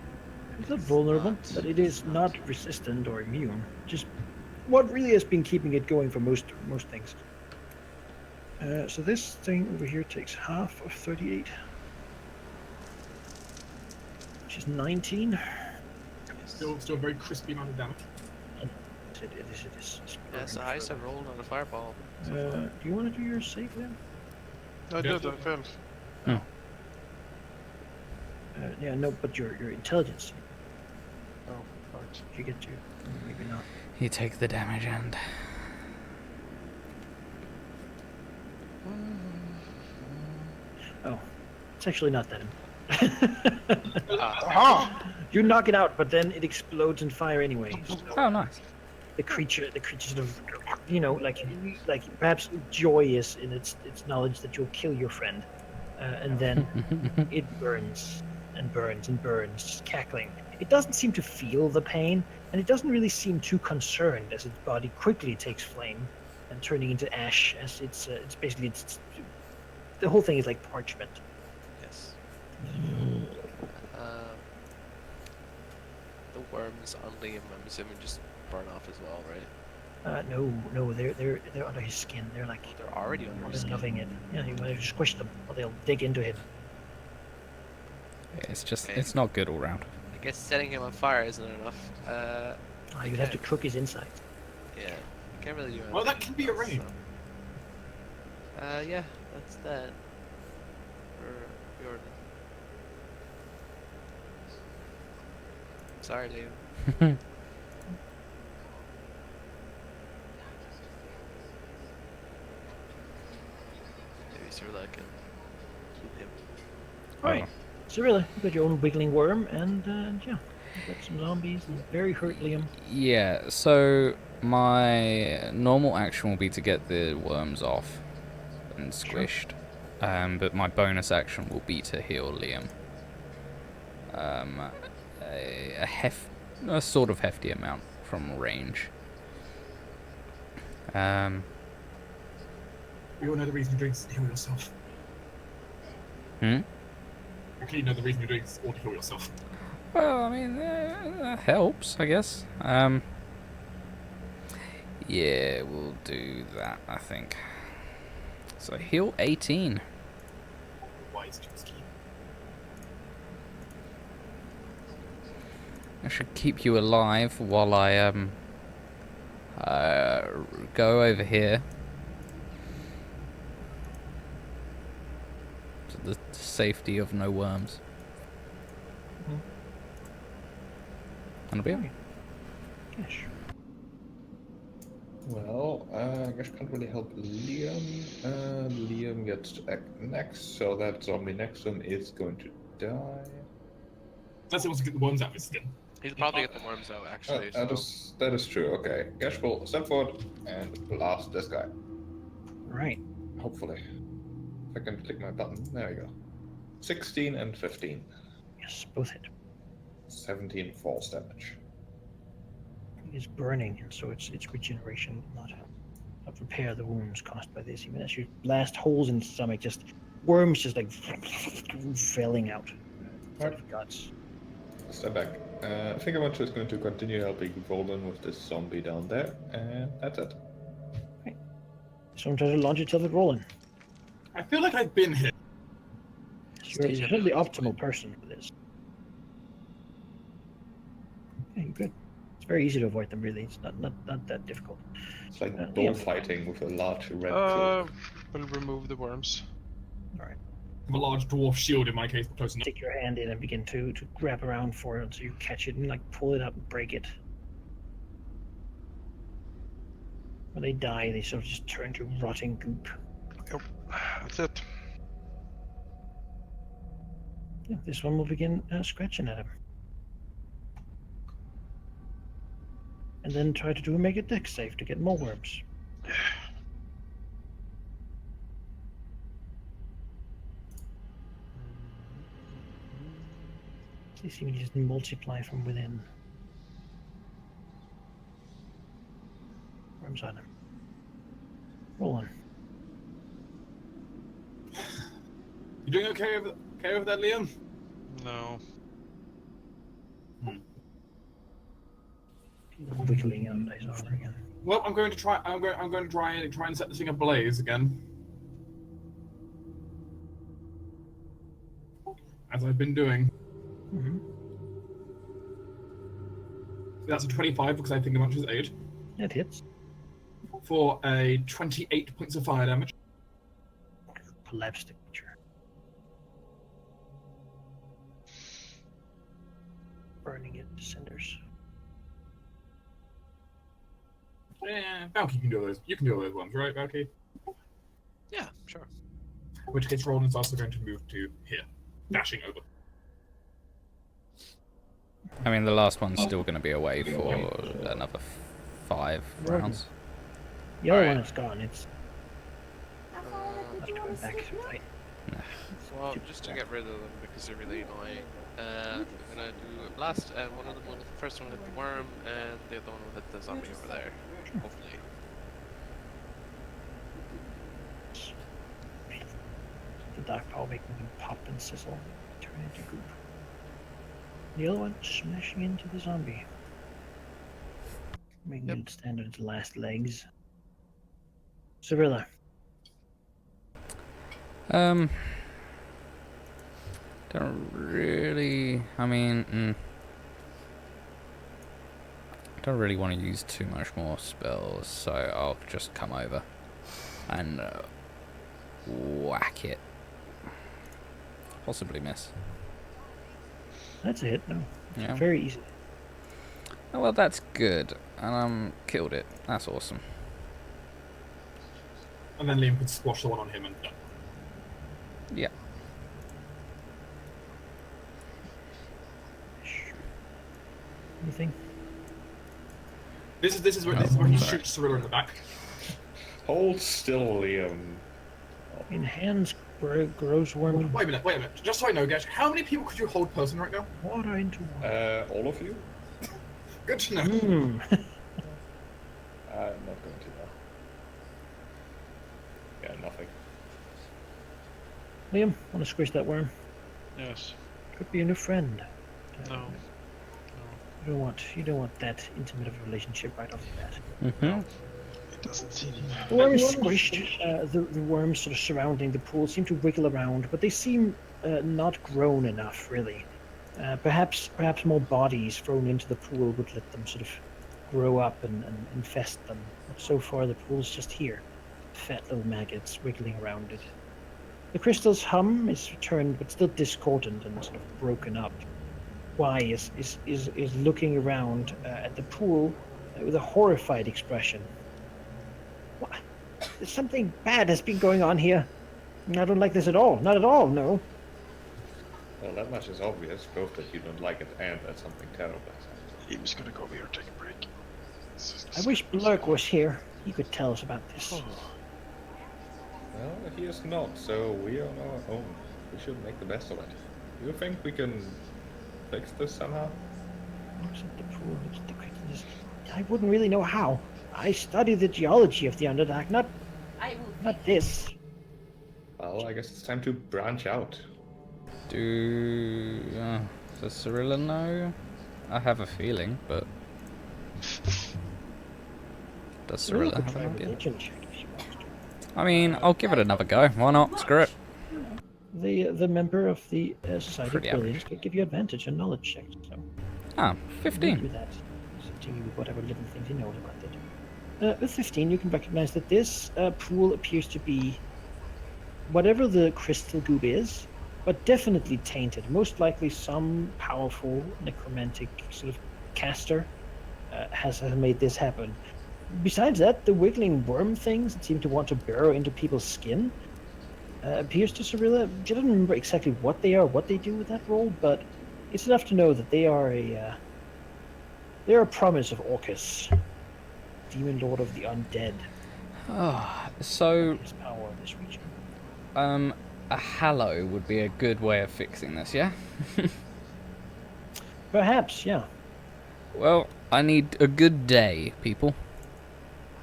not vulnerable, not. but it is not resistant or immune. Just what really has been keeping it going for most things. So this thing over here takes half of 38, which is 19. Still a very crispy amount of damage. It is. Yeah, it's the highest I've rolled on a Fireball. Do you want to do your save then? I did, I failed. Yeah, no, but your intelligence. Oh, right. If you get to, maybe not. You take the damage and... Oh, it's actually not that important. Aha! You knock it out, but then it explodes in fire anyway. So Oh, nice. the creature sort of, like perhaps joyous in its knowledge that you'll kill your friend, and then it burns and burns and burns, just cackling. It doesn't seem to feel the pain, and it doesn't really seem too concerned as its body quickly takes flame and turning into ash. As it's basically the whole thing is like parchment. Yes. The worms on Liam, I'm assuming, just burn off as well, right? No, they're under his skin. They're like They're already under his they're skin. loving it. Yeah, you want to squish them, or they'll dig into him. It's just, Okay. it's not good all round. I guess setting him on fire isn't enough. You'd have to cook his insides. Yeah, I can't really do anything. Well, that can be else, arranged. so. Yeah, that's that. For Jordan. Sorry, Dave. Maybe Cirilla can keep him. Alright. So really, you've got your own wiggling worm, and yeah, you've got some zombies and very hurt Liam. Yeah, so my normal action will be to get the worms off and squished. But my bonus action will be to heal Liam. A sort of hefty amount from range. We all know the reason you're doing this is to heal yourself. Hmm? You clearly know the reason you're doing this is all to heal yourself. Well, I mean, that helps, I guess. Yeah, we'll do that, I think. So heal 18. Wise Chusky. I should keep you alive while I go over here to the safety of no worms. Mhm. And I'll be okay. Gosh. Well, I guess can't really help Liam. Liam gets to act next, so that zombie next to him is going to die. That's it, wants to get the worms out of his skin. He'll probably get the worms out, actually. That is true. Okay, Gash will step forward and blast this guy. Right. Hopefully. I can click my button. There we go. 16 and 15. Yes, both hit. 17 force damage. It's burning, and so it's regeneration will not repair the wounds caused by this. Even as you blast holes in the stomach, just worms just like falling out of guts. Step back. I think I'm just going to continue helping Roland with this zombie down there, and that's it. Right. Someone try to launch itself at Roland. I feel like I've been here. You're not the optimal person for this. Yeah, you're good. It's very easy to avoid them, really. It's not that difficult. It's like Yeah. bullfighting with a large red cloak. We'll remove the worms. All right. A large dwarf shield in my case, close enough. Stick your hand in and begin to grab around for it until you catch it and like pull it up and break it. When they die, they sort of just turn to rotting goop. Yep, that's it. Yeah, this one will begin scratching at him. And then try to make a dex save to get more worms. They seem to just multiply from within. Worms on him. Roll on. You doing okay over there, Liam? No. Wiggling out dice over again. Well, I'm going to try. I'm going to try and set this thing ablaze again, as I've been doing. Mm-hmm. That's a 25 because I think the match is 8 It hits. for a 28 points of fire damage. Collapse the creature. Burning it to cinders. Valky can do those. You can do all those ones, right, Valky? Yeah, sure. In which case, Roland's also going to move to here, dashing over. I mean, the last one's still going to be away for another 5 rounds. The other Alright. one is gone. It's not coming back to fight. Well, just to get rid of them because they're really annoying, I'm gonna do a blast, and one of them will, the first one will hit the worm, and the other one will hit the zombie over there. Hopefully. The dark power making them pop and sizzle, turn into goop. The other one smashing into the zombie, making it stand on its last legs. Cyrilla. Don't really. I mean, don't really want to use too much more spells, so I'll just come over and whack it. Possibly miss. That's a hit, no. Yeah. Very easy. Oh, well, that's good, and killed it. That's awesome. And then Liam could squash the one on him and done. Yeah. Anything? This is where he shoots Cyrilla in the back. Hold still, Liam. In hands grows worm. Wait a minute. Just so I know, guys, how many people could you hold person right now? Water into water. All of you? Good to know. Hmm. I'm not going to know. Yeah, nothing. Liam, want to squish that worm? Yes. Could be a new friend. No. You don't want that intimate of a relationship right off the bat. Mm-hmm. It doesn't seem. The worm is squished. The worms sort of surrounding the pool seem to wiggle around, but they seem not grown enough, really. Perhaps more bodies thrown into the pool would let them sort of grow up and infest them. But so far, the pool's just here. Fat little maggots wiggling around it. The crystal's hum is returned, but still discordant and sort of broken up. Y is looking around at the pool with a horrified expression. What? Something bad has been going on here. I don't like this at all. Not at all, no. Well, that much is obvious, both that you don't like it and that something terrible has happened. He was gonna go over here and take a break. I wish Blurk was here. He could tell us about this. Well, he is not, so we are on our own. We should make the best of it. You think we can fix this somehow? Looks at the pool, looks at the critters. I wouldn't really know how. I study the geology of the Underdark, not this. Well, I guess it's time to branch out. Does Cirilla know? I have a feeling, but does Cirilla Cirilla could have try an a idea? religion check if she wants to. I mean, I'll give it another go. Why not? Screw it. The member of the Society Pretty of Brilliance could give you advantage on knowledge checks, so Ah, you do 15. that. Something with whatever little things he knows about it. With 15, you can recognize that this pool appears to be whatever the crystal goob is, but definitely tainted. Most likely, some powerful necromantic sort of caster has made this happen. Besides that, the wiggling worm things that seem to want to burrow into people's skin appears to Cirilla. She doesn't remember exactly what they are, what they do with that role, but it's enough to know that they are a promise of Orcus, demon lord of the undead. So, His power in this region. a hallow would be a good way of fixing this, yeah? Perhaps, yeah. Well, I need a good day, people,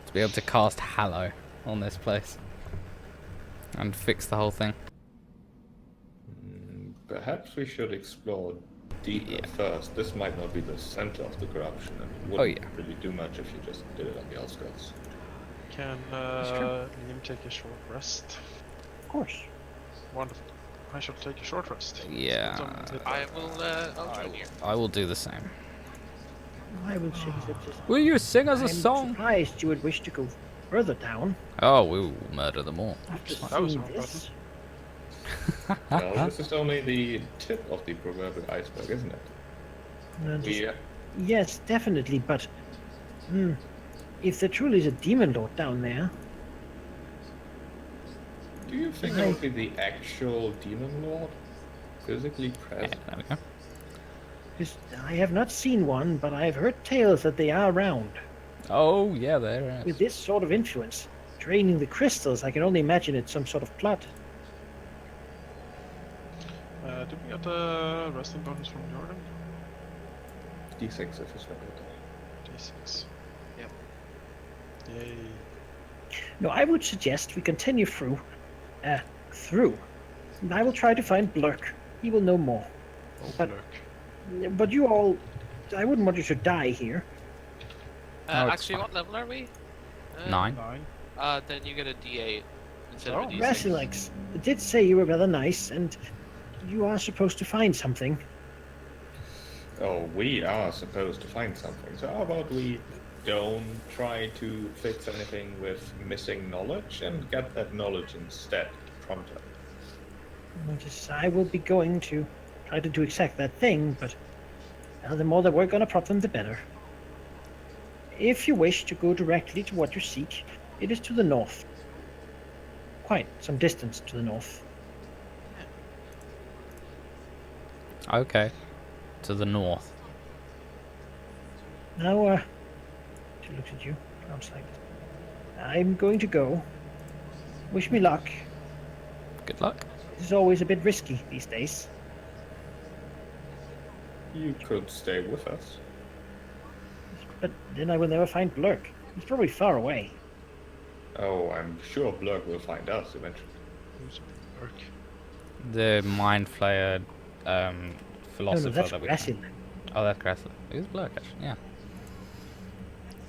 to be able to cast hallow on this place and fix the whole thing. Perhaps we should explore deeper first. This might not be the center of the corruption, and it Oh, wouldn't yeah. really do much if you just did it on the outskirts. Can Liam take a short rest? Of course. Wonderful. I shall take a short rest. Yeah. I will. I'll join you. I will do the same. I will say that Will you sing us a I'm song? surprised you would wish to go further down Oh, we will murder them all. after That was seeing wrong this. Well, this is only the tip of the proverbial iceberg, isn't it? We, Yes, definitely, but if there truly is a demon lord down there, do you think it would be the actual demon lord physically Yeah, present? there we go. 'cause I have not seen one, but I have heard tales that they are around. Oh, yeah, there With is. this sort of influence, draining the crystals, I can only imagine it's some sort of plot. Did we get a resting bonus from Jordan? D6 if it's not good. D6. Yep. Yay. No, I would suggest we continue through. And I will try to find Blurk. He will know more. Oh, But- look. But you all, I wouldn't want you to die here. Oh, it's Actually, fine. what level are we? 9. 9. Then you get a D8 instead Oh. of a D6. Rassilix did say you were rather nice, and you are supposed to find something. Oh, we are supposed to find something. So how about we don't try to fix anything with missing knowledge and get that knowledge instead pronto? I will be going to try to do exact that thing, but the more that we're going to prop them, the better. If you wish to go directly to what you seek, it is to the north. Quite some distance to the north. Okay. To the north. Now, she looks at you, frowns like, I'm going to go. Wish me luck. Good luck. This is always a bit risky these days. You could stay with us. But then I will never find Blurk. He's probably far away. Oh, I'm sure Blurk will find us eventually. Who's Burke? The mind flayer No, philosopher that's that we Rassil. Oh, that's Grassley. Who's Blurk, actually? Yeah.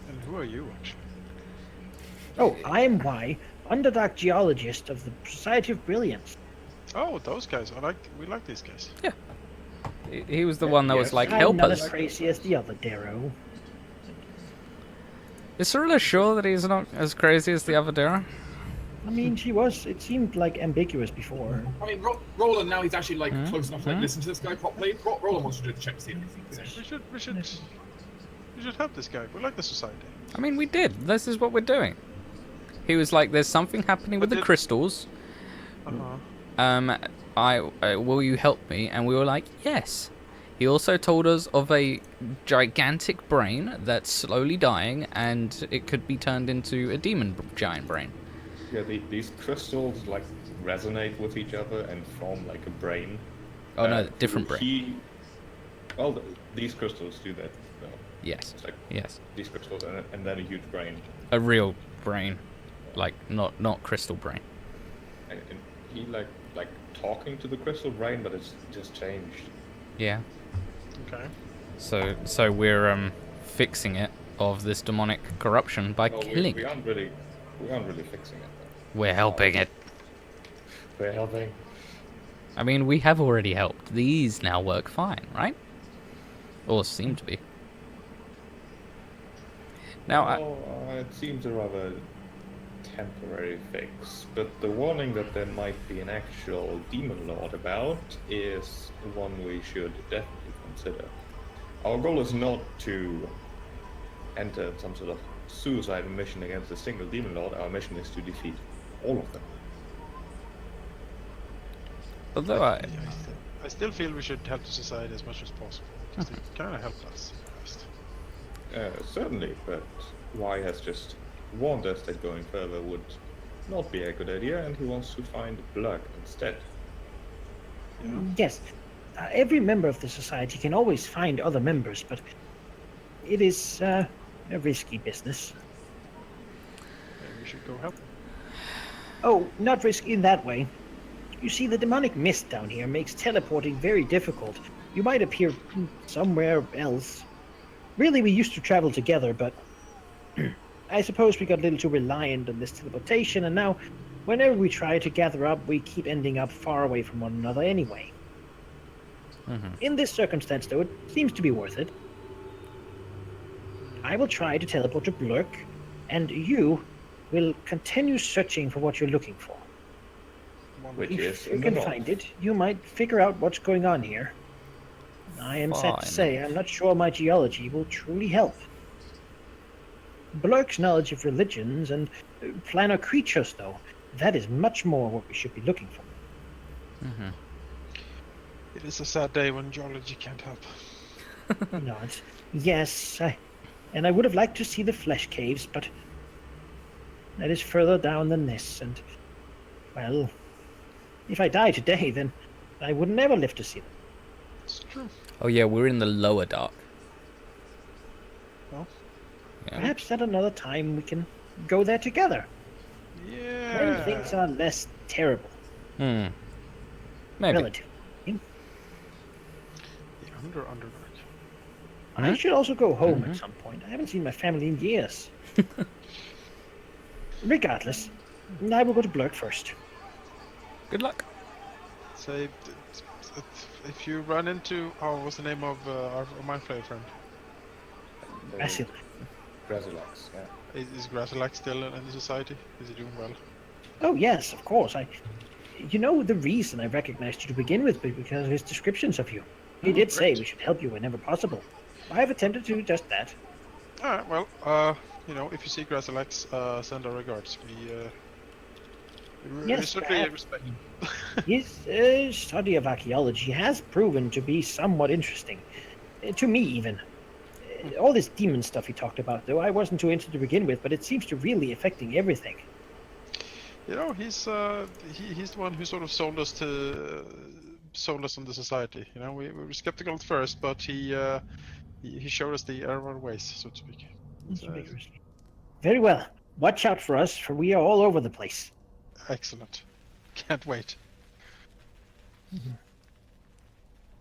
And who are you, actually? Oh, I am Underdark geologist of the Society of Brilliance. Oh, those guys. We like these guys. He was the one that was Yes. like, I'm help not us. as crazy as the other Darrow. Is Cirilla sure that he's not as crazy as the other Dara? I mean, she was. It seemed like ambiguous before. I mean, Roland now he's actually like Hmm? close enough to like, listen to this guy properly. Roland wants to do the check to see if he thinks. We should help this guy. We like the society. I mean, we did. This is what we're doing. He was like, there's something happening with But the did- crystals. Uh-huh. Will you help me? And we were like, yes. He also told us of a gigantic brain that's slowly dying, and it could be turned into a demon giant brain. Yeah, these crystals like resonate with each other and form like a brain. Oh no, different brain. Well, these crystals do that. No, Yes. it's like Yes. these crystals and then a huge brain. A real brain, like not crystal brain. And he like talking to the crystal brain, but it's just changed. Yeah. Okay. So we're fixing it of this demonic corruption by No, killing we it. aren't really fixing it. We're helping it. We're helping. I mean, we have already helped. These now work fine, right? Or seem to be. Now, It seems a rather temporary fix, but the warning that there might be an actual demon lord about is one we should definitely consider. Our goal is not to enter some sort of suicide mission against a single demon lord. Our mission is to defeat all of them. although I still feel we should help the society as much as possible, because they kind of help us. At least. Certainly, but Y has just warned us that going further would not be a good idea, and he wants to find blood instead. Yes, every member of the society can always find other members, but it is a risky business. Maybe we should go help. Oh, not risky in that way. You see, the demonic mist down here makes teleporting very difficult. You might appear somewhere else. Really, we used to travel together, but I suppose we got a little too reliant on this teleportation, and now, whenever we try to gather up, we keep ending up far away from one another anyway. In this circumstance, though, it seems to be worth it. I will try to teleport to Blurk, and you will continue searching for what you're looking for. Which If is you can find it, you might figure out what's going on here. I am sad to Fine. say I'm not sure my geology will truly help. Blurk's knowledge of religions and planar creatures, though, that is much more what we should be looking for. It is a sad day when geology can't help. Nods. Yes, and I would have liked to see the flesh caves, but that is further down than this, and, well, if I die today, then I would never live to see them. It's true. oh yeah, we're in the lower dark. Well, Yeah. Perhaps at another time we can go there together, yeah. when things are less terrible, Maybe. relatively. The Underdark. I should also go home at some point. I haven't seen my family in years. Regardless, I will go to Blurk first. Good luck. Say, if you run into, what's the name of our Mind Flayer friend? Basil. Grazilax, yeah. Is Grazilax still in the society? Is he doing well? Oh yes, of course. You know the reason I recognized you to begin with, but because of his descriptions of you. He did say we should help you whenever possible. I have attempted to do just that. Alright, well, if you see Grazilax, send our regards. We Yes, certainly perhaps. respect. His study of archaeology has proven to be somewhat interesting. To me, even. All this demon stuff he talked about, though, I wasn't too into to begin with, but it seems to really affecting everything. He's the one who sort of sold us on the society. We were skeptical at first, but he showed us the error ways, so to speak. Vigorously. Very well. Watch out for us, for we are all over the place. Excellent. Can't wait.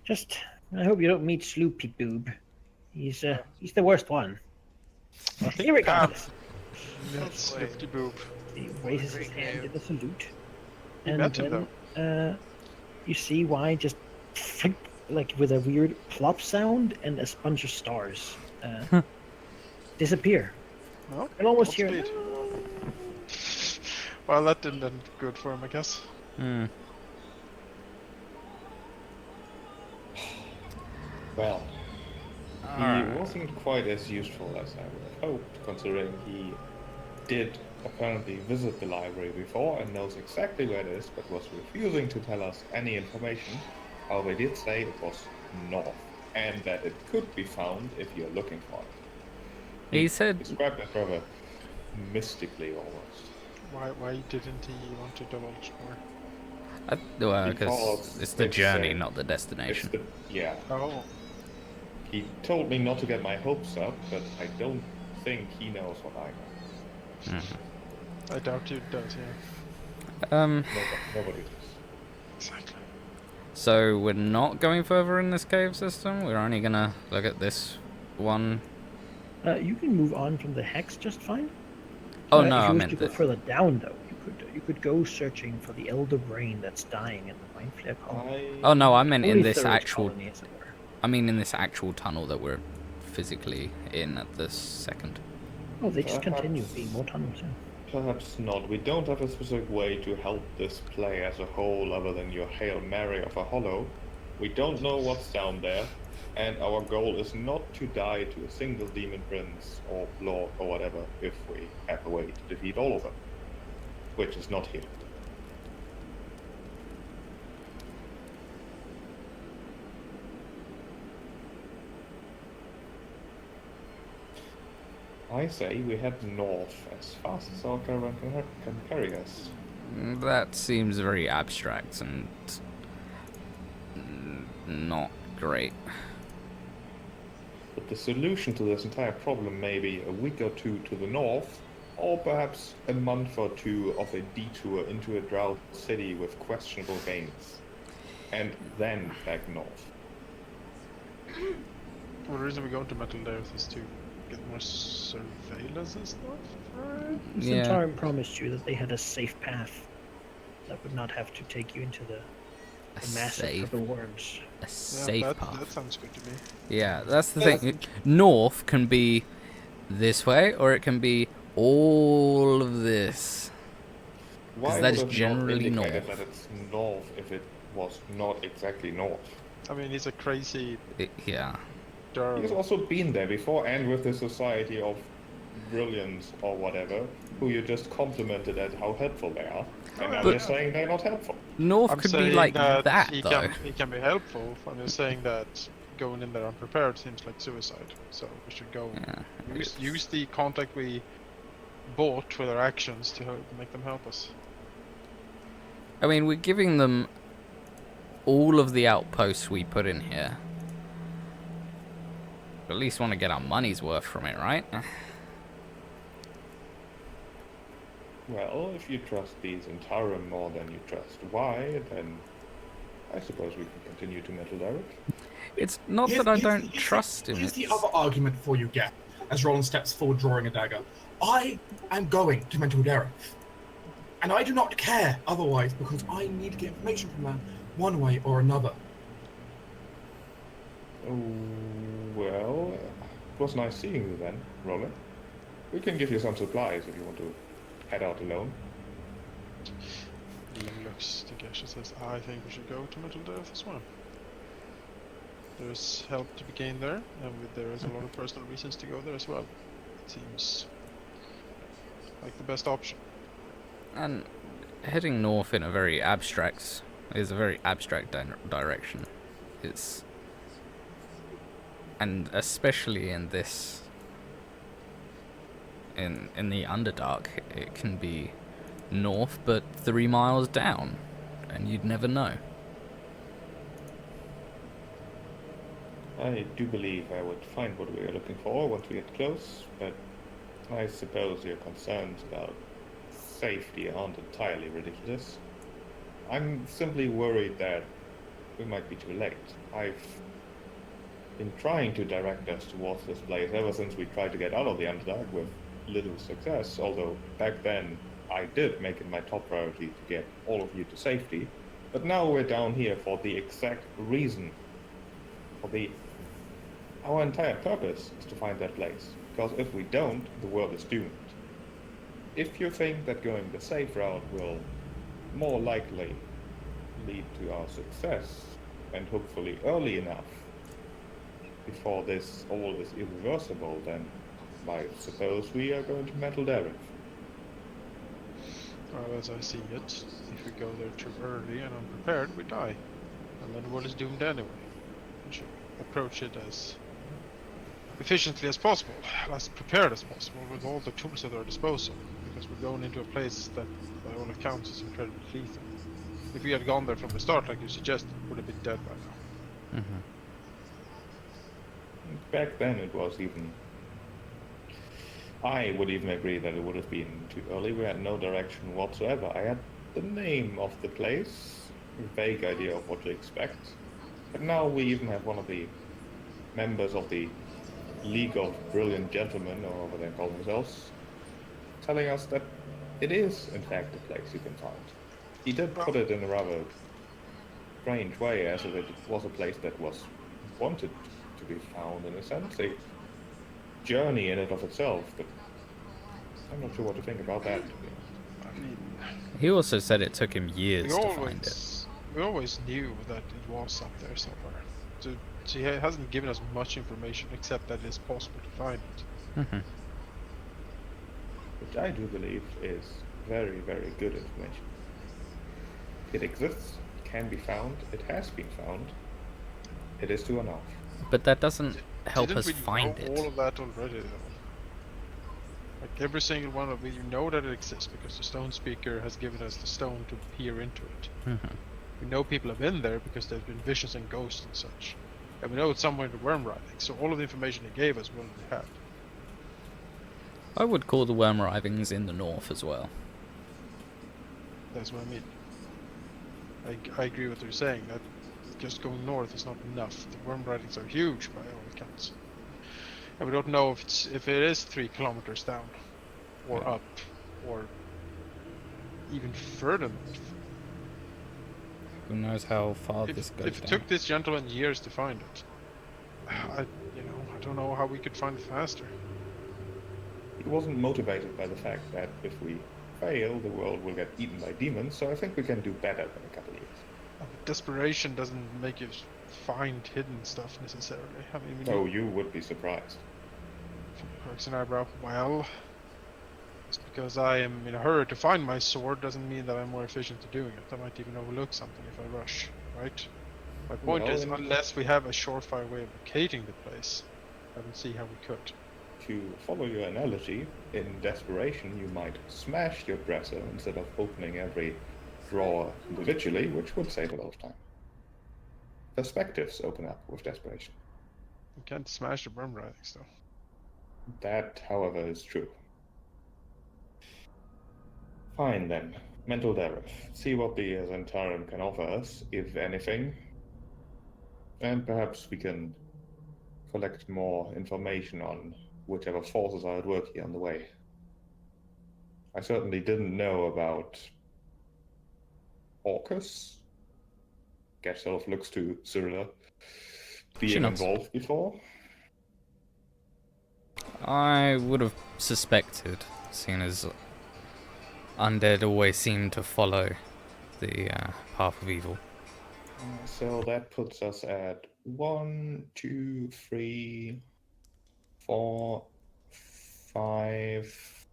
Just, I hope you don't meet Sloopy Boob. He's the worst one. Irregardless. That's Nifty Boob. He raises his hand in a salute. We And met him, then, though. you see why just like with a weird plop sound and a bunch of stars disappear. Well, And almost hear Godspeed. Well, that didn't end good for him, I guess. Well, he Alright. wasn't quite as useful as I would have hoped, considering he did apparently visit the library before and knows exactly where it is, but was refusing to tell us any information. However, he did say it was north, and that it could be found if you're looking for it. He said Described it rather mystically almost. Why didn't he want to divulge more? Well, because Because it's the it's, journey, uh, not the It's destination. the, yeah. Oh, He told me not to get my hopes up, but I don't think he knows what I know. I doubt you does. Yeah. Nobody does. Exactly. So we're not going further in this cave system. We're only gonna look at this one. You can move on from the hex just fine. Oh no, If I you wish meant to go that. further down, though, you could go searching for the elder brain that's dying in the mind flare colony. Oh no, I meant in Only this third actual. colony, as it were. I mean in this actual tunnel that we're physically in at this second. Oh, they just continue Perhaps- being more tunnels. Yeah. Perhaps not. We don't have a specific way to help this play as a whole other than your Hail Mary of a hollow. We don't know what's down there, and our goal is not to die to a single demon prince or lord or whatever if we have a way to defeat all of them. Which is not here. I say we head north as fast as our caravan can carry us. That seems very abstract and not great. But the solution to this entire problem may be a week or two to the north, or perhaps a month or two of a detour into a drought city with questionable gains. And then back north. Well, the reason we go to Metal Death is to get more surveillance and stuff, right? Yeah. Centaur promised you that they had a safe path that would not have to take you into the massive safe- purple worms. A safe that path. sounds good to me. Yeah, that's the thing. North can be this way, or it can be all of this. Why that is would it not generally indicate north. that it's north if it was not exactly north? I mean, he's a crazy Yeah. He's Darl. also been there before, and with the Society of Brilliance or whatever, who you just complimented at how helpful they are, and now But- you're saying they're not helpful. North I'm could be saying like that, that, he though. can be helpful. I'm just saying that going in there unprepared seems like suicide. So we should go Yeah. use the contact we bought with our actions to make them help us. I mean, we're giving them all of the outposts we put in here. At least want to get our money's worth from it, right? Well, if you trust these in Tarim more than you trust Wyatt, then I suppose we can continue to Metal Derek. It's not that I don't trust him. Here's the it's- other argument for you get, as Roland steps forward drawing a dagger. I am going to Mental Derek. And I do not care otherwise because I need to get information from them one way or another. Oh, well, it was nice seeing you then, Roland. We can give you some supplies if you want to head out alone. Liam looks to Gesh and says, I think we should go to Metal Death as well. There's help to be gained there, and there is a lot of personal reasons to go there as well. It seems like the best option. And heading north in a very abstract is a very abstract direction. It's and especially in this in the Underdark, it can be north but 3 miles down, and you'd never know. I do believe I would find what we are looking for once we get close, but I suppose your concerns about safety aren't entirely ridiculous. I'm simply worried that we might be too late. I've been trying to direct us towards this place ever since we tried to get out of the Underdark with little success, although back then I did make it my top priority to get all of you to safety. But now we're down here for the exact reason. Our entire purpose is to find that place, because if we don't, the world is doomed. If you think that going the safe route will more likely lead to our success, and hopefully early enough, before this all is irreversible, then I suppose we are going to Metal Derek. Well, as I see it, if we go there too early and unprepared, we die. And then the world is doomed anyway. We should approach it as efficiently as possible, as prepared as possible, with all the tools at our disposal. because we're going into a place that, by all accounts, is incredibly lethal. If we had gone there from the start, like you suggested, we would have been dead by now. Mm-hmm. Back then, it was even. I would even agree that it would have been too early. We had no direction whatsoever. I had the name of the place, a vague idea of what to expect. But now we even have one of the members of the League of Brilliant Gentlemen, or whatever they call themselves, telling us that it is, in fact, a place you can find. He did put it in a rather strange way, as if it was a place that was wanted to be found, in a sense. A journey in and of itself, but I'm not sure what to think about that, to be honest. I mean, He also said it took him years we to find it. we always knew that it was up there somewhere. So he hasn't given us much information except that it's possible to find it. Mm-hmm. Which I do believe is very, very good information. It exists, can be found, it has been found. It is to enough. But that doesn't help Didn't us we find know it. all of that already, though? Like every single one of it, you know that it exists because the stone speaker has given us the stone to peer into it. Mm-hmm. We know people have been there because there's been visions and ghosts and such. And we know it's somewhere in the worm riding, so all of the information he gave us we already had. I would call the worm writhings in the north as well. That's what I mean. I agree with what you're saying, that just going north is not enough. The worm ridings are huge by all accounts. And we don't know if it is 3 kilometers down, or up, or even further north. Who knows how far this goes If it down. took this gentleman years to find it, I don't know how we could find it faster. He wasn't motivated by the fact that if we fail, the world will get eaten by demons, so I think we can do better than a couple of years. Desperation doesn't make you find hidden stuff necessarily. I mean, we Oh, need you would be surprised. perks and eyebrow. Well, just because I am in a hurry to find my sword doesn't mean that I'm more efficient at doing it. I might even overlook something if I rush, right? My point Well, is, in- unless we have a surefire way of locating the place, I don't see how we could. To follow your analogy, in desperation you might smash your dresser instead of opening every drawer individually, which would save a lot of time. Perspectives open up with desperation. We can't smash the worm ridings though. That, however, is true. Fine then. Mental Dereth. See what the Zentarum can offer us, if anything. And perhaps we can collect more information on whichever forces are at work here on the way. I certainly didn't know about Orcus. Gerself looks to Cyrilla being nods. involved before. I would have suspected, seeing as undead always seem to follow the path of evil. So that puts us at 1, 2, 3, 4, 5.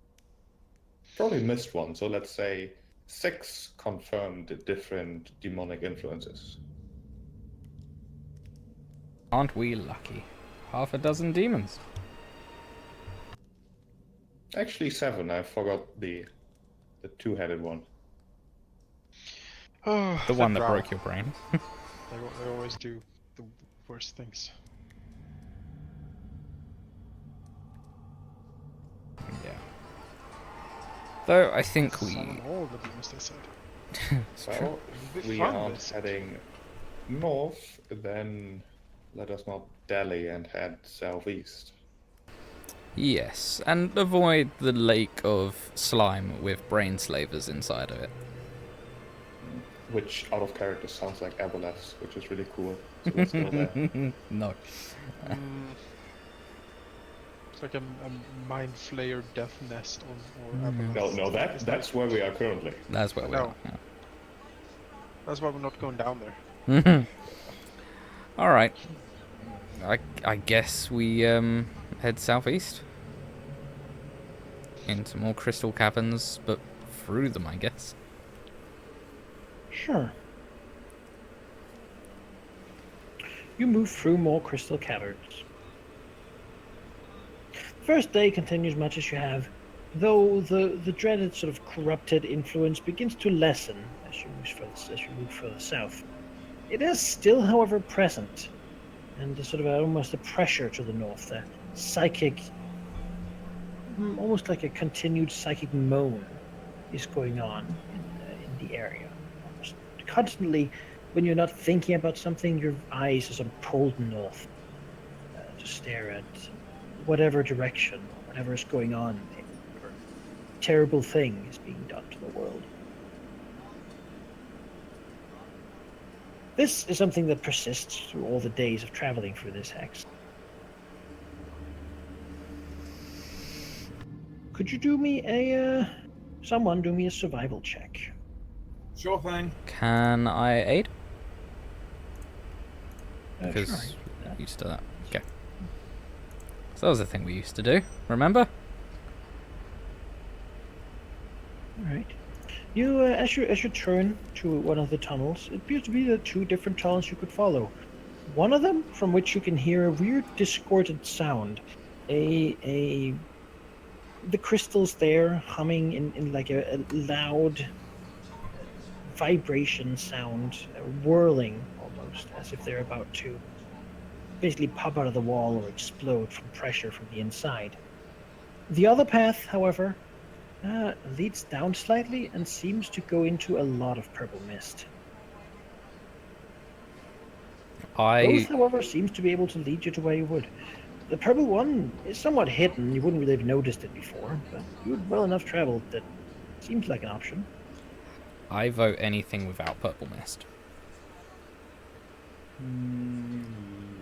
Probably missed one, so let's say 6 confirmed different demonic influences. Aren't we lucky? Half a dozen demons. Actually 7, I forgot the two-headed one. Oh, The one that Rahal. broke your brain. They always do the worst things. Yeah. Though I think we... Summon all the demons they said. Well, It'll be we fun, aren't this. heading north, then let us not dally and head southeast. Yes, and avoid the lake of slime with brain slavers inside of it. Which, out of character, sounds like Aboleths, which is really cool. So let's go there. No. It's like a mind flayer death nest or No, that's where we are currently. That's where we No. are. That's why we're not going down there. Yeah. Alright. I guess we head southeast. Into more crystal caverns, but through them, I guess. Sure. You move through more crystal caverns. The first day continues much as you have though the dreaded sort of corrupted influence begins to lessen as you move further south. It is still, however, present, and there's sort of almost a pressure to the north, a psychic, almost like a continued psychic moan is going on in the area. Almost constantly, when you're not thinking about something, your eyes are sort of pulled north to stare at whatever direction, whatever is going on. Whatever terrible thing is being done to the world. This is something that persists through all the days of traveling through this hex. Could you do me someone do me a survival check? Sure thing. Can I aid? Sure. Because you used to that. Okay. So that was a thing we used to do. Remember? All right. You, as you turn to one of the tunnels, it appears to be the two different tunnels you could follow. One of them, from which you can hear a weird, discordant sound, the crystals there humming in like a loud vibration sound, whirling almost, as if they're about to basically pop out of the wall or explode from pressure from the inside. The other path, however, leads down slightly and seems to go into a lot of purple mist. Both, however, seems to be able to lead you to where you would. The purple one is somewhat hidden. You wouldn't really have noticed it before, but you'd well enough traveled that seems like an option. I vote anything without purple mist.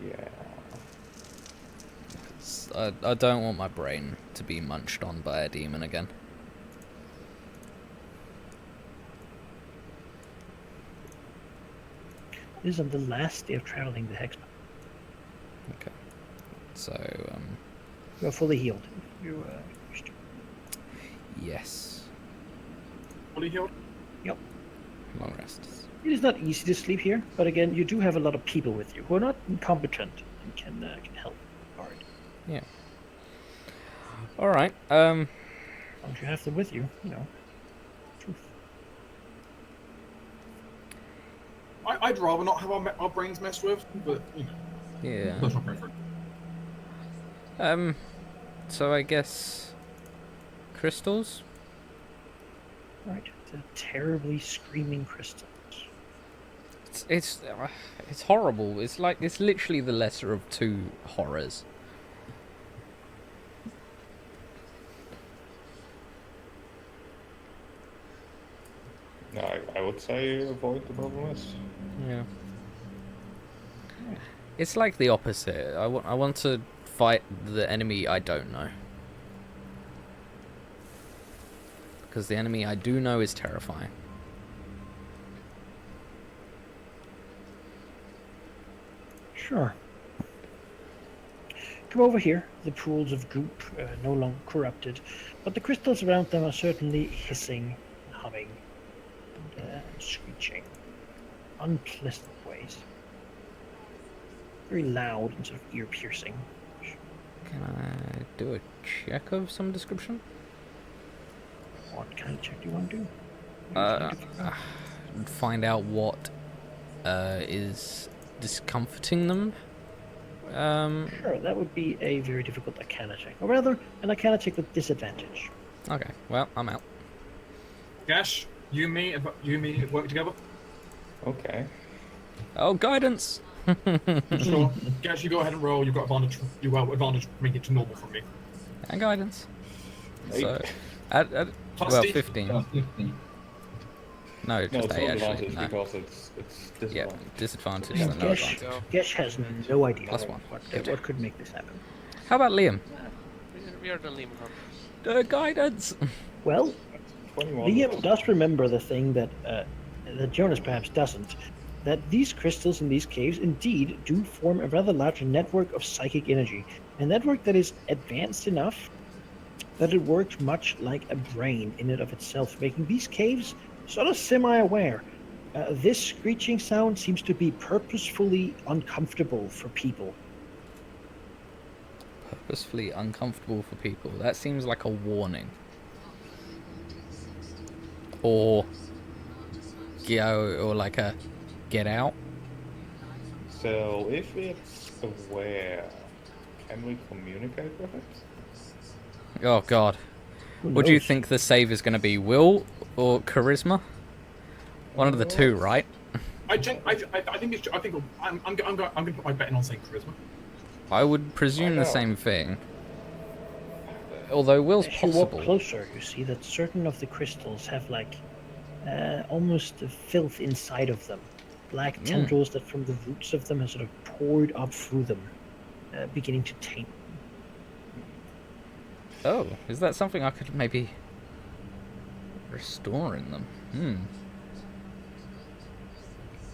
Yeah. I don't want my brain to be munched on by a demon again. This is on the last day of traveling the hex. Okay. So, You're fully healed. You wish to. yes. Fully healed? Yep. Long rests. It is not easy to sleep here, but again, you do have a lot of people with you who are not incompetent and can help guard. Yeah. Alright, Don't you have them with you, you know. Truth. I'd rather not have our brains messed with, but, you know, yeah. that's not preference. So I guess crystals? Right. The terribly screaming crystals. It's horrible. It's literally the lesser of two horrors. No, I would say avoid the purple mist. Yeah. It's like the opposite. I want to fight the enemy I don't know. Because the enemy I do know is terrifying. Sure. Come over here. The pools of goop no longer corrupted, but the crystals around them are certainly hissing, humming, and screeching. Unpleasant ways. Very loud and sort of ear-piercing. Can I do a check of some description? What kind of check do you want to do? Find out what is discomforting them. Sure, that would be a very difficult Arcana check. Or rather, an Arcana check with disadvantage. Okay, well, I'm out. Gash, you and me work together? Okay. Oh, guidance! Sure. Gash, you go ahead and roll. You've got advantage. You have advantage making it to normal from me. And guidance. Eight. So, add Plus well, Steve. 15. Plus 15. No, No, just it's 8 not actually. advantage No. because it's Yeah, disadvantage. disadvantage, so no Gesh, advantage. Gesh has no idea Plus 1. what could make this happen. How about Liam? We are the Lemur. Guidance! Well, 21. Liam does remember the thing that Jonas perhaps doesn't, that these crystals in these caves indeed do form a rather large network of psychic energy, a network that is advanced enough that it works much like a brain in and of itself, making these caves sort of semi-aware. This screeching sound seems to be purposefully uncomfortable for people. Purposefully uncomfortable for people. That seems like a warning. or go, or like a get out? So if it's aware, can we communicate with it? Oh God. Who What do you knows? think the save is going to be? Will or charisma? One of the two, right? I think I'm gonna put my bet in on saying charisma. I would presume the not? same thing. Although Will's As you walk possible. closer, you see that certain of the crystals have like almost filth inside of them, black tendrils that from the roots of them have sort of poured up through them, beginning to taint. Oh, is that something I could maybe restore in them?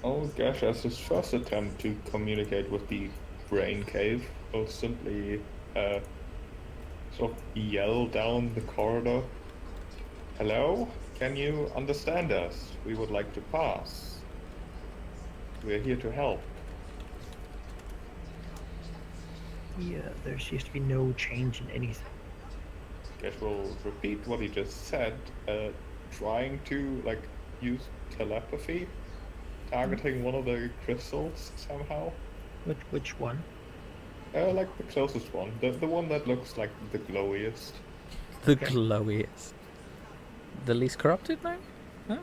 Oh gosh, as his first attempt to communicate with the brain cave, will simply sort of yell down the corridor. Hello? Can you understand us? We would like to pass. We're here to help. Yeah, there seems to be no change in anything. Guess we'll repeat what he just said, trying to, like, use telepathy, targeting one of the crystals somehow. Which one? Like the closest one, the one that looks like the glowiest. The glowiest. The least corrupted, maybe? Oh.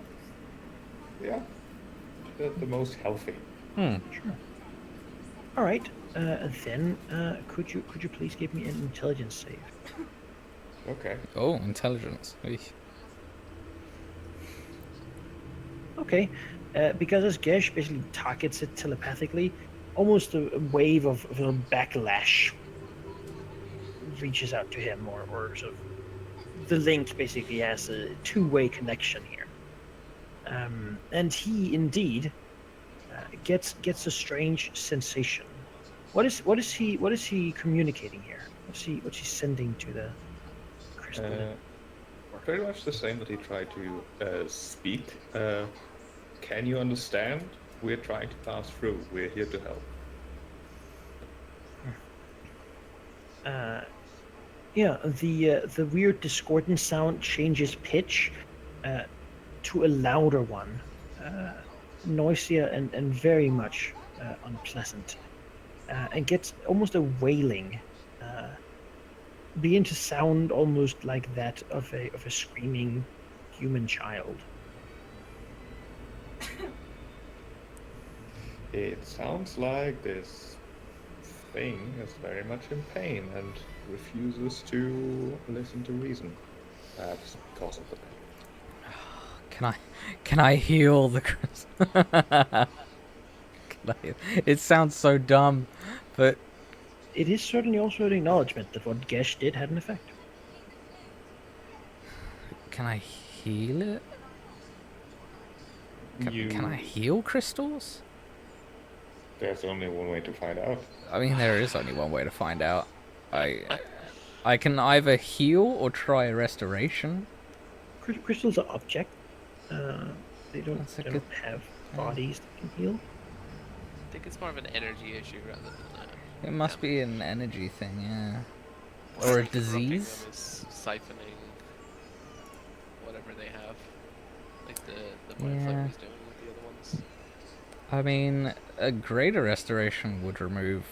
Yeah, the most healthy. Sure. All right. Then could you please give me an intelligence save? Okay. Oh, intelligence. Eesh. Okay. Because as Gesh basically targets it telepathically, almost a wave of a backlash reaches out to him, or sort of the link basically has a two-way connection here, and he indeed gets a strange sensation. What is he communicating here? What's he sending to the crystal? Pretty much the same that he tried to speak. Can you understand? We're trying to pass through. We're here to help. Yeah, the weird discordant sound changes pitch to a louder one, noisier and very much unpleasant, and gets almost a wailing, begin to sound almost like that of a screaming human child. It sounds like this thing is very much in pain and refuses to listen to reason. Perhaps because of the pain. Can I heal the crystal? It sounds so dumb, but It is certainly also an acknowledgement that what Gesh did had an effect. can I heal it? Can I heal crystals? There's only one way to find out. I mean, there is only one way to find out. I can either heal or try a restoration. Crystals are object. They don't have Mm. bodies that can heal. I think it's more of an energy issue rather than It must be an energy thing, yeah. Or a like the roughing disease. them is siphoning whatever they have, like the butterfly Yeah. was doing with the other ones. I mean, a greater restoration would remove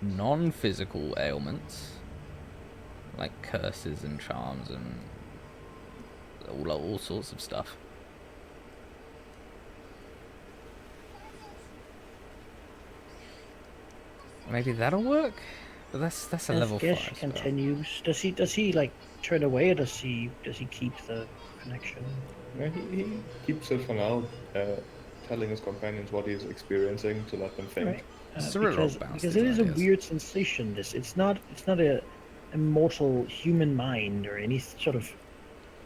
non-physical ailments, like curses and charms and all sorts of stuff. Maybe that'll work, but that's a As level 5 Gesh spell. continues, does he like turn away, or does he keep the connection? Yeah, he keeps it for now, telling his companions what he's experiencing to let them think. Right. It's a real Because bounce, it these is a ideas. weird sensation. It's not a mortal human mind or any sort of.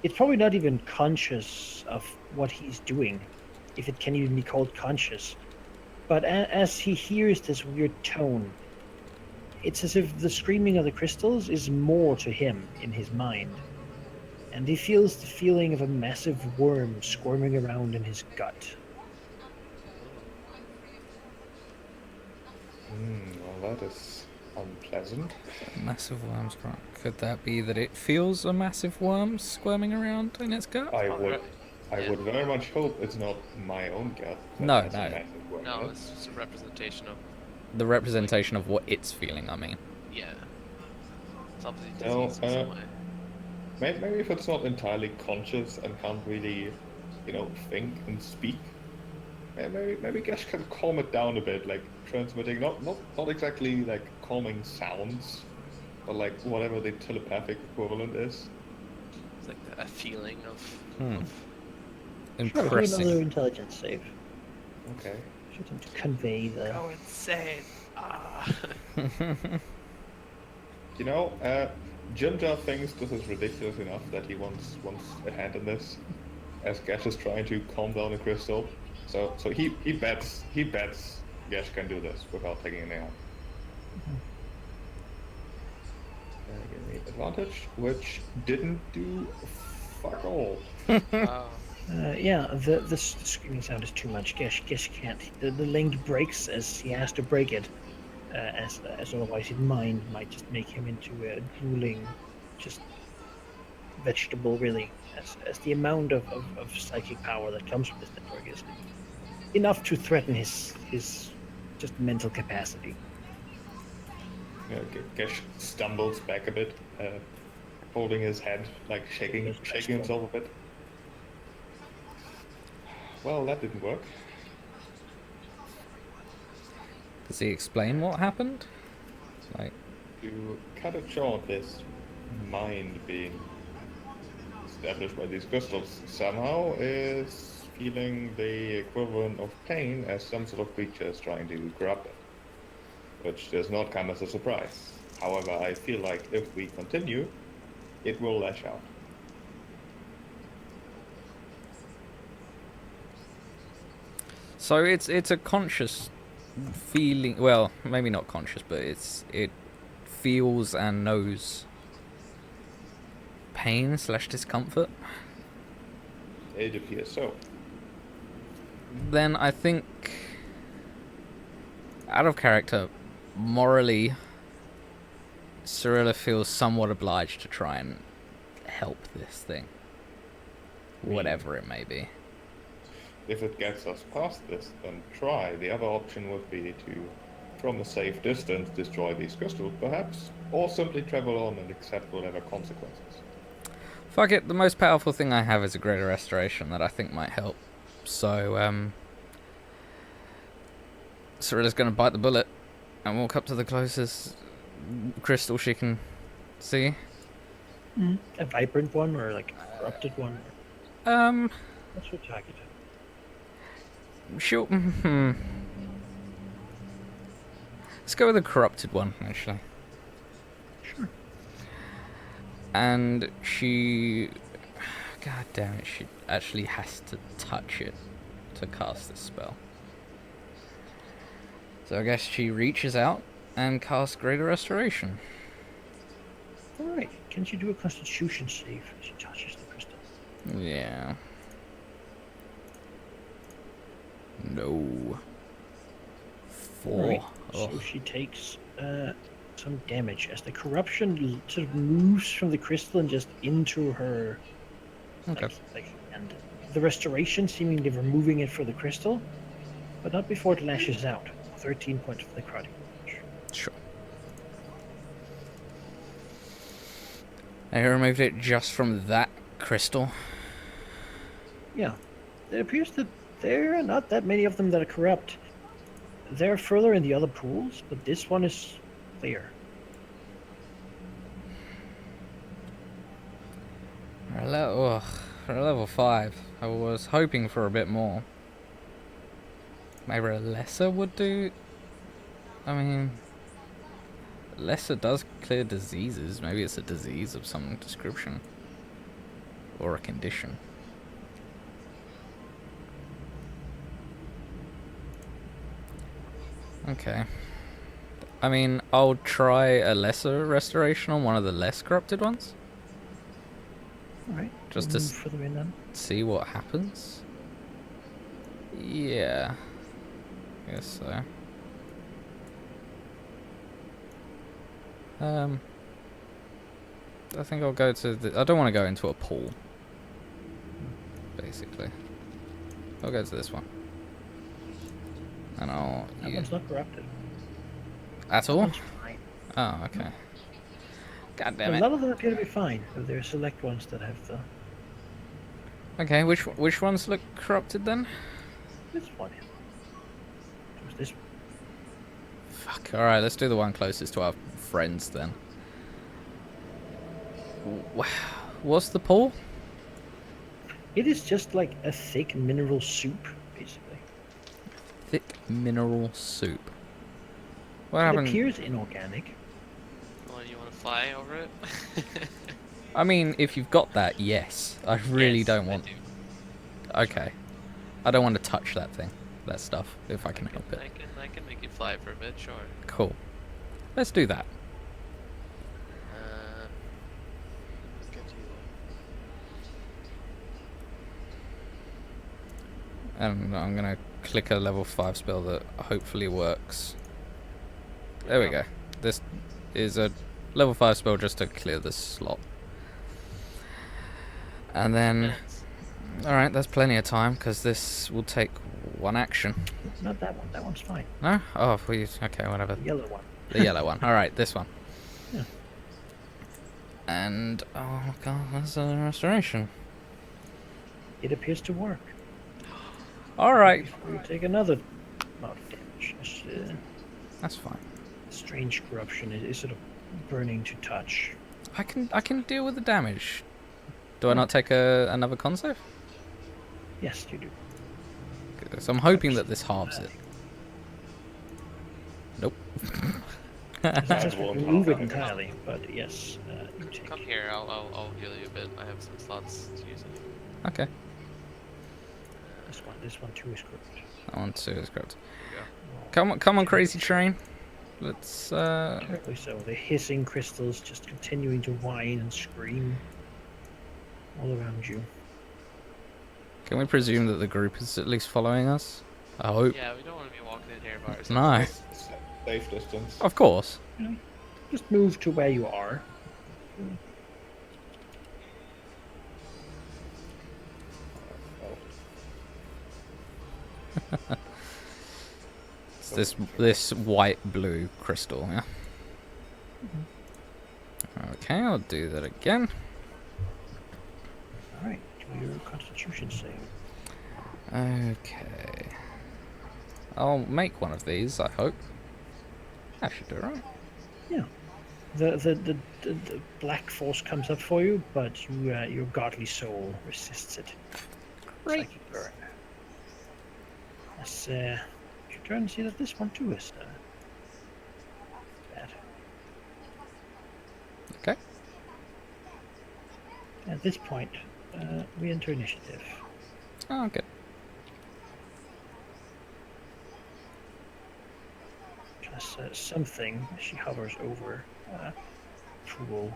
It's probably not even conscious of what he's doing, if it can even be called conscious. But as he hears this weird tone, it's as if the screaming of the crystals is more to him in his mind. And he feels the feeling of a massive worm squirming around in his gut. Well, that is unpleasant. Massive worms. Could that be that it feels a massive worm squirming around in its gut? I I would very much hope it's not my own gut. that No, has a no. massive weight No, in it. it's just a representation of, The representation of what it's feeling, I mean. yeah. It's obviously No, disease in some way. Maybe if it's not entirely conscious and can't really, think and speak, maybe Gesh can calm it down a bit, like transmitting not exactly like calming sounds, but like whatever the telepathic equivalent is. It's like a feeling of, Hmm. Sure, do another Impressing. intelligence save. Okay. Should to convey the. go insane. Ah. Jimja thinks this is ridiculous enough that he wants a hand in this, as Gesh is trying to calm down a crystal. So he bets Gesh can do this without taking any harm. Give me advantage, which didn't do fuck all. Wow. Yeah, the screaming sound is too much. Gish can't. The link breaks as he has to break it, as otherwise his mind might just make him into a drooling, just vegetable. Really, as the amount of psychic power that comes from this network is enough to threaten his just mental capacity. Gesh stumbles back a bit, holding his head, like shaking himself a bit. Well, that didn't work. Does he explain what happened? Like, To cut it short, this mind being established by these crystals somehow is feeling the equivalent of pain as some sort of creature is trying to corrupt it, which does not come as a surprise. However, I feel like if we continue, it will lash out. so it's a conscious feeling. Well, maybe not conscious, but it feels and knows pain / discomfort. It appears so. Then I think, out of character, morally, Cyrilla feels somewhat obliged to try and help this thing, whatever it may be. If it gets us past this, then try. The other option would be to, from a safe distance, destroy these crystals, perhaps, or simply travel on and accept whatever consequences. Fuck it, the most powerful thing I have is a greater restoration that I think might help. So, Cyrilla's gonna bite the bullet and walk up to the closest crystal she can see. A vibrant one or like a corrupted one? What's your target? Sure. Let's go with the corrupted one, actually. Sure. And she... God damn it, she actually has to touch it to cast this spell. So I guess she reaches out and casts Greater Restoration. Alright, can she do a constitution save as she touches the crystal? Yeah. No. 4. Alright, so she takes some damage as the corruption sort of moves from the crystal and just into her. Okay. And the restoration seemingly removing it from the crystal, but not before it lashes out. 13 points for the necrotic damage. Sure. I removed it just from that crystal. Yeah, it appears that there are not that many of them that are corrupt. They're further in the other pools, but this one is clear. For level 5, I was hoping for a bit more. Maybe a lesser would do. I mean, lesser does clear diseases. Maybe it's a disease of some description. Or a condition. Okay. I mean, I'll try a lesser restoration on one of the less corrupted ones. Alright, Just we'll to move further in then. see what happens. Yeah. Guess so. I think I'll go to the... I don't want to go into a pool. basically. I'll go to this one. And I'll... That one's not corrupted. At all? One's fine. Oh, okay. God damn A it. lot of them appear to be fine, but there are select ones that have the... Okay, which ones look corrupted then? This one. Who's this one? Fuck. Alright, let's do the one closest to our friends then. What's the pool? It is just like a thick mineral soup, basically. Thick mineral soup. What It happened? appears inorganic. Oh, you want to fly over it? I mean, if you've got that, yes. I really Yes, don't I want... do. Okay. I don't want to touch that thing. That stuff, if I can help it. I can make you fly for a bit, sure. Cool. Let's do that. Let's get you And I'm gonna click a level 5 spell that hopefully works. There we go. This is a level 5 spell just to clear this slot. And then... Alright, that's plenty of time, because this will take one action. Not that one. That one's fine. No? Oh, please. Okay, whatever. The yellow one. The yellow one. Alright, this one. Yeah. And... oh my god, that's a restoration. It appears to work. Alright. We take another amount of damage. This, That's fine. strange corruption is sort of burning to touch. I can deal with the damage. Do I not take another con save? Yes, you do. So I'm hoping that this halves it. Nope. It's not just won't remove it halve it. entirely, but yes, you take. Come here, I'll heal you a bit. I have some slots to use it. Okay. This one too is corrupt. That one too is correct. There Come on, crazy train. Let's Terribly so. The hissing crystals just continuing to whine and scream all around you. Can we presume that the group is at least following us? I you hope. go. Yeah, we don't want to be walking in here by ourselves. No. Safe distance. Of course. Just move to where you are. It's this white blue crystal, yeah. Okay, I'll do that again. All right, do your Constitution save. Okay. I'll make one of these, I hope. That should do right. Yeah. The black force comes up for you, but your godly soul resists it. Great. Psychic burn. Let's your turn to see that this one too is bad. Okay. At this point, we enter initiative. Oh, good. Plus something, she hovers over pool,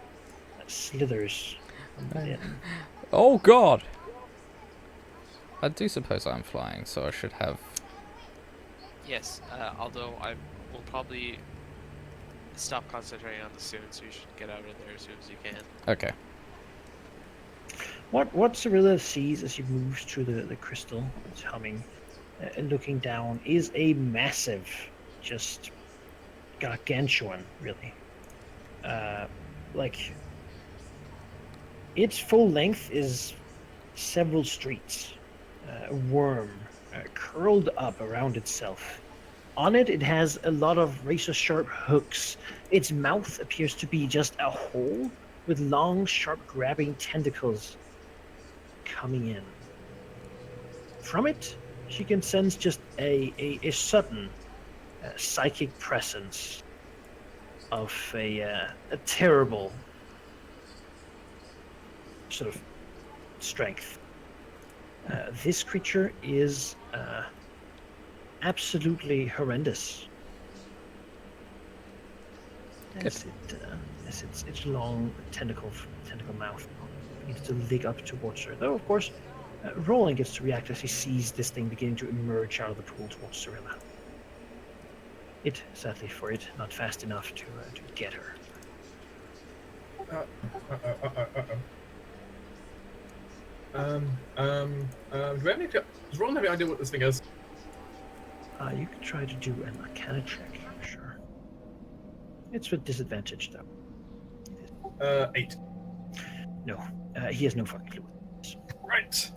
slithers from within. Oh god! I do suppose I'm flying, so I should have... Yes, although I will probably stop concentrating on this soon, so you should get out of there as soon as you can. Okay. What Cyrilla sees as she moves through the crystal, it's humming, and looking down, is a massive, just gargantuan, really. Like, its full length is several streets. A worm curled up around itself. On it, it has a lot of razor-sharp hooks. Its mouth appears to be just a hole with long, sharp, grabbing tentacles coming in. From it, she can sense just a sudden psychic presence of a terrible sort of strength. This creature is absolutely horrendous. As its long tentacle mouth begins to lig up towards her. Though, of course, Roland gets to react as he sees this thing beginning to emerge out of the pool towards Cyrilla. It, sadly for it, not fast enough to get her. Do we have any? Does Ron have any idea what this thing is? You could try to do an Arcana check. Sure. It's with disadvantage though. 8. No, he has no fucking clue. Right.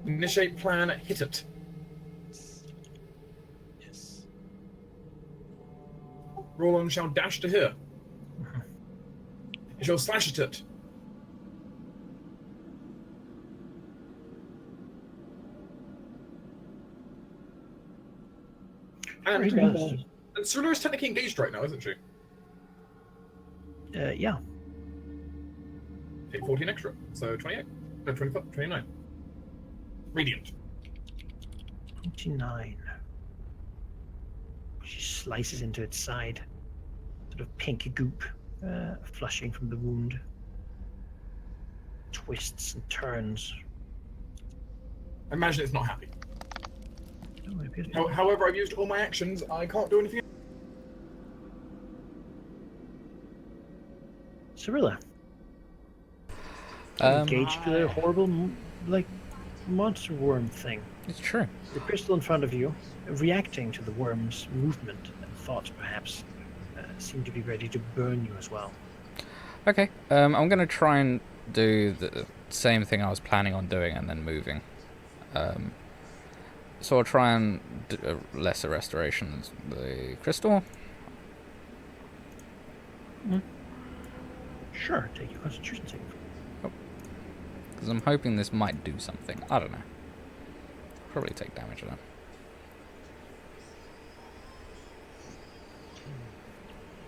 Initiate plan. Hit it. Yes. Roland shall dash to here. He shall slash at it. And, He does. and Sula is technically engaged right now, isn't she? Yeah. Take 14 extra, so 28. No, 25, 29. Radiant. 29. She slices into its side. Sort of pink goop flushing from the wound. Twists and turns. I imagine it's not happy. Oh, it appears to be- However, I've used all my actions. I can't do anything. Cyrilla. Um, Engaged with a horrible, like, monster worm thing. it's true. The crystal in front of you, reacting to the worm's movement and thoughts, perhaps, seem to be ready to burn you as well. Okay. I'm gonna try and do the same thing I was planning on doing and then moving. So I'll try and do a lesser restoration as the crystal. Sure, take your constitution save. Because I'm hoping this might do something. I don't know. Probably take damage though.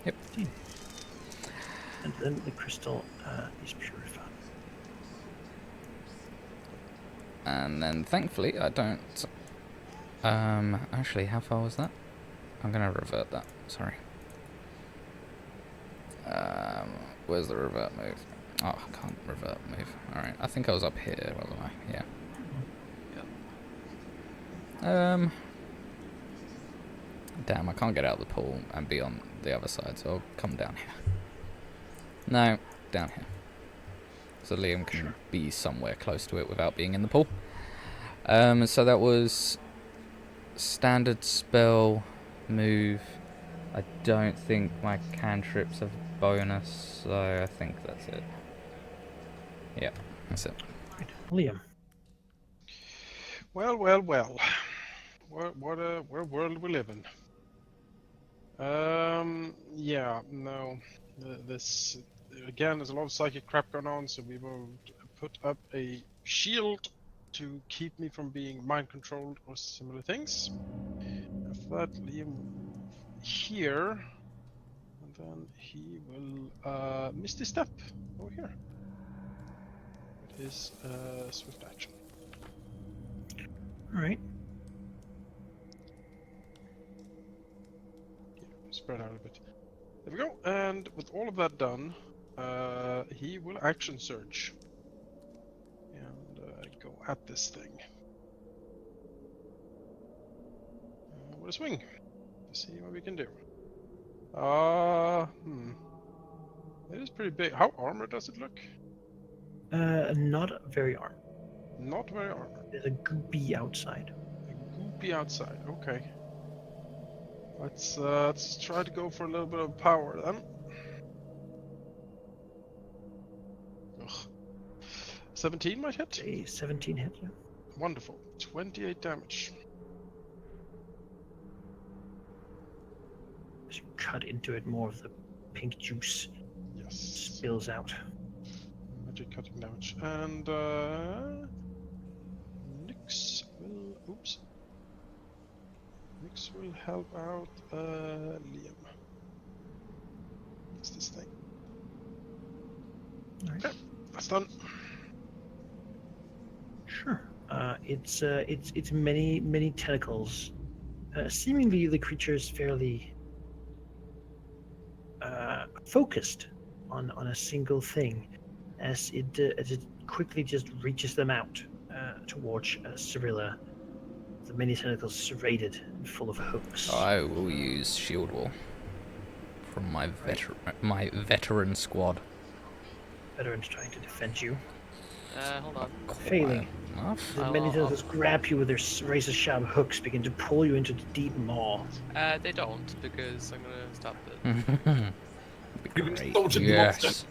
Yep. And then the crystal is purified. And then thankfully I don't... actually, how far was that? I'm gonna revert that. Sorry. Where's the revert move? Oh, I can't revert move. Alright, I think I was up here, wasn't I? Yeah. Damn, I can't get out of the pool and be on the other side, so I'll come down here. No, down here. So Liam can be somewhere close to it without being in the pool. So that was standard spell move. I don't think my cantrips have bonus, so I think that's it. Yeah, that's it. Right. Liam. Well, well, well. What a world we live in. Yeah, no. This again, there's a lot of psychic crap going on, so we will put up a shield to keep me from being mind controlled or similar things. After that, Liam here, and then he will Misty Step over here. It is swift action. All right. Spread out a bit. There we go. And with all of that done, he will action surge and go at this thing with a swing to see what we can do. It is pretty big. How armored does it look? Not very armed. Not very armored. There's a goopy outside. A goopy outside. Okay. Let's try to go for a little bit of power then. Ugh. 17 might hit. A 17 hit, yeah. Wonderful. 28 damage. As you cut into it, more of the pink juice Yes. spills out. Magic cutting damage. And Nyx will Nyx will help out Liam. What's this thing? All right. Okay, that's done. Sure. It's many tentacles. Seemingly the creature is fairly focused on a single thing, as it quickly just reaches them out towards Cyrilla. The many tentacles serrated and full of hooks. I will use shield wall from my veteran squad. Veterans trying to defend you. Hold on. Failing. Enough. The I'll- many I'll- tentacles grab you with their razor-sharp hooks, begin to pull you into the deep maw. They don't, because I'm gonna stop it. You've Great. insulted the monster. Yes.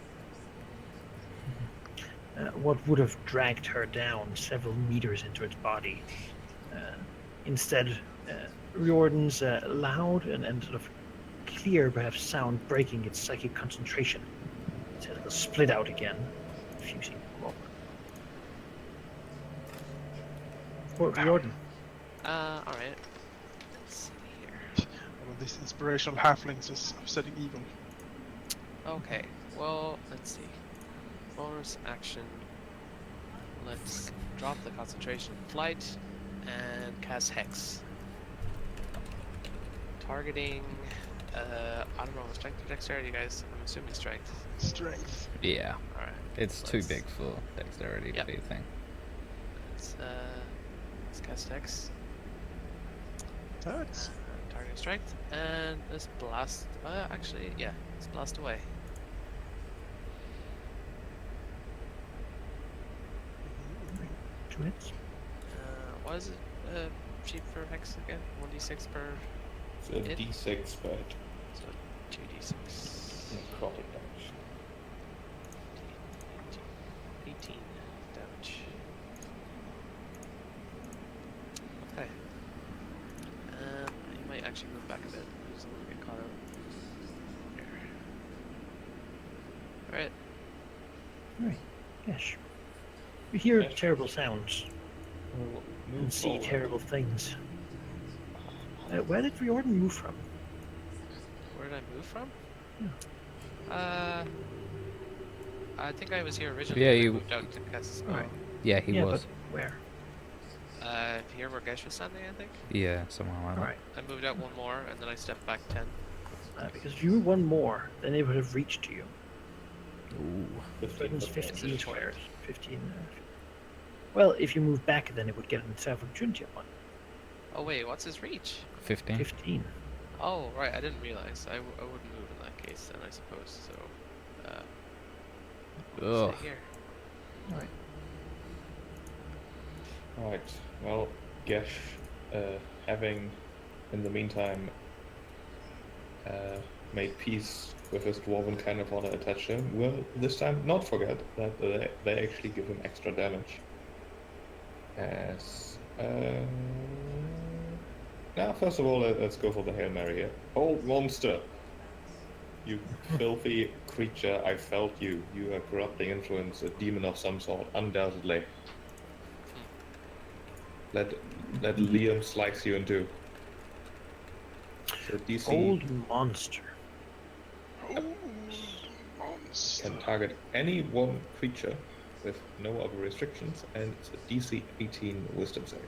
What would have dragged her down several meters into its body. Instead, Riordan's loud and sort of clear, perhaps, sound breaking its psychic concentration. Its tentacles split out again, fusing more. Riordan. Alright. Let's see here. One of these inspirational halflings is upsetting evil. Okay, well, let's see. Bonus action. Let's drop the concentration flight and cast Hex. Targeting, I don't know, strength or dexterity, guys? I'm assuming strength. Strength. Yeah. Alright. It's too Let's- big for dexterity Yep. to be a thing. Let's cast Hex. That's Targeting strength, and let's blast. Actually, yeah, let's blast away. Two hits. What is it? Cheap for Hex again? 1d6 per. It's a It- D6, but So 2d6. necrotic damage. 18 damage. Okay. You might actually move back a bit. Just don't get caught out. Here. Alright. Alright. Yes. You hear Yes. terrible sounds We'll and move see forward. terrible things. Where did Riordan move from? Where did I move from? Yeah. I think I was here originally. Yeah, when I you- moved out to cast. Oh. Yeah, he yeah, was. but where? Here where Gesh was standing, I think. Yeah, somewhere like that. Alright. I moved out one more, and then I stepped back 10. Because if you moved one more, then it would have reached you. Ooh. Riordan's 15. 15 squares. 15. Well, if you move back, then it would get itself opportunity at one. Oh wait, what's his reach? 15. 15. Oh right, I didn't realize. I wouldn't move in that case then, I suppose. So, I'll Ugh. stay here. Alright. Right. Well, Gesh, having in the meantime made peace with his dwarven kind of want to attach him, will this time not forget that they actually give him extra damage. As now, first of all, let's go for the Hail Mary here. Old monster, you filthy creature! I felt you. You are corrupting influence, a demon of some sort, undoubtedly. Let Liam slice you in two. So DC Old monster. Oh, monster. can target any one creature with no other restrictions, and it's a DC 18 Wisdom save.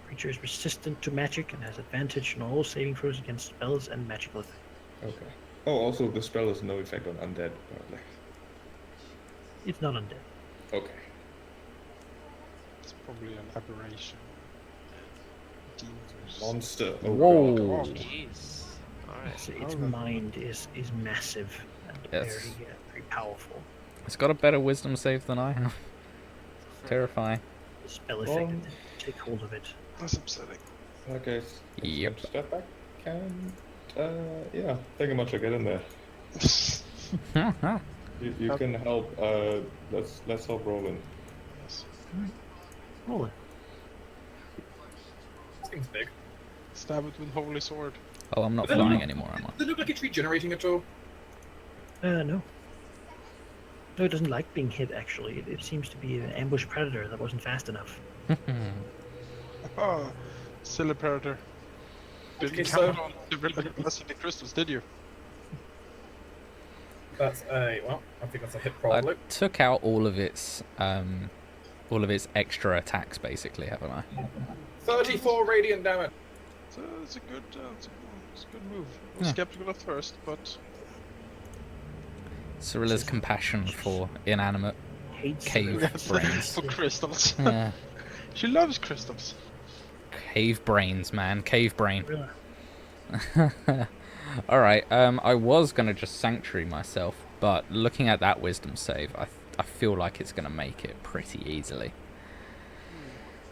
Creature is resistant to magic and has advantage on all saving throws against spells and magical effects. Okay. Oh, also the spell has no effect on undead, apparently. It's not undead. Okay. It's probably an aberration. Demons. Monster. Oh Whoa. god. Jeez. Alright. So its Alright. mind is massive and Yes. very powerful. It's got a better wisdom save than I have. Terrifying. The spell effect that take hold of it. That's upsetting. Okay. Yep. Step back. Can. Yeah. Thank you much. I get in there. You can help. Let's help Roland. Yes. Roll it. Seems big. Stab it with holy sword. Oh, I'm not Does it flying look- anymore, am Does it look like it's regenerating at all? No. No, it doesn't like being hit, actually. It seems to be an ambush predator that wasn't fast enough. I? Oh, silly predator. Didn't Okay, count so- on the velocity crystals, did you? That's a well. I think that's a hit I probably. took out all of its extra attacks, basically, haven't I? 34 radiant damage. So it's a good move. I was Yeah. skeptical at first, but Cirilla's compassion for inanimate Hates cave brains. for crystals. Yeah. She loves crystals. Cave brains, man. Cave brain. Really. Alright, I was going to just sanctuary myself, but looking at that wisdom save, I feel like it's going to make it pretty easily.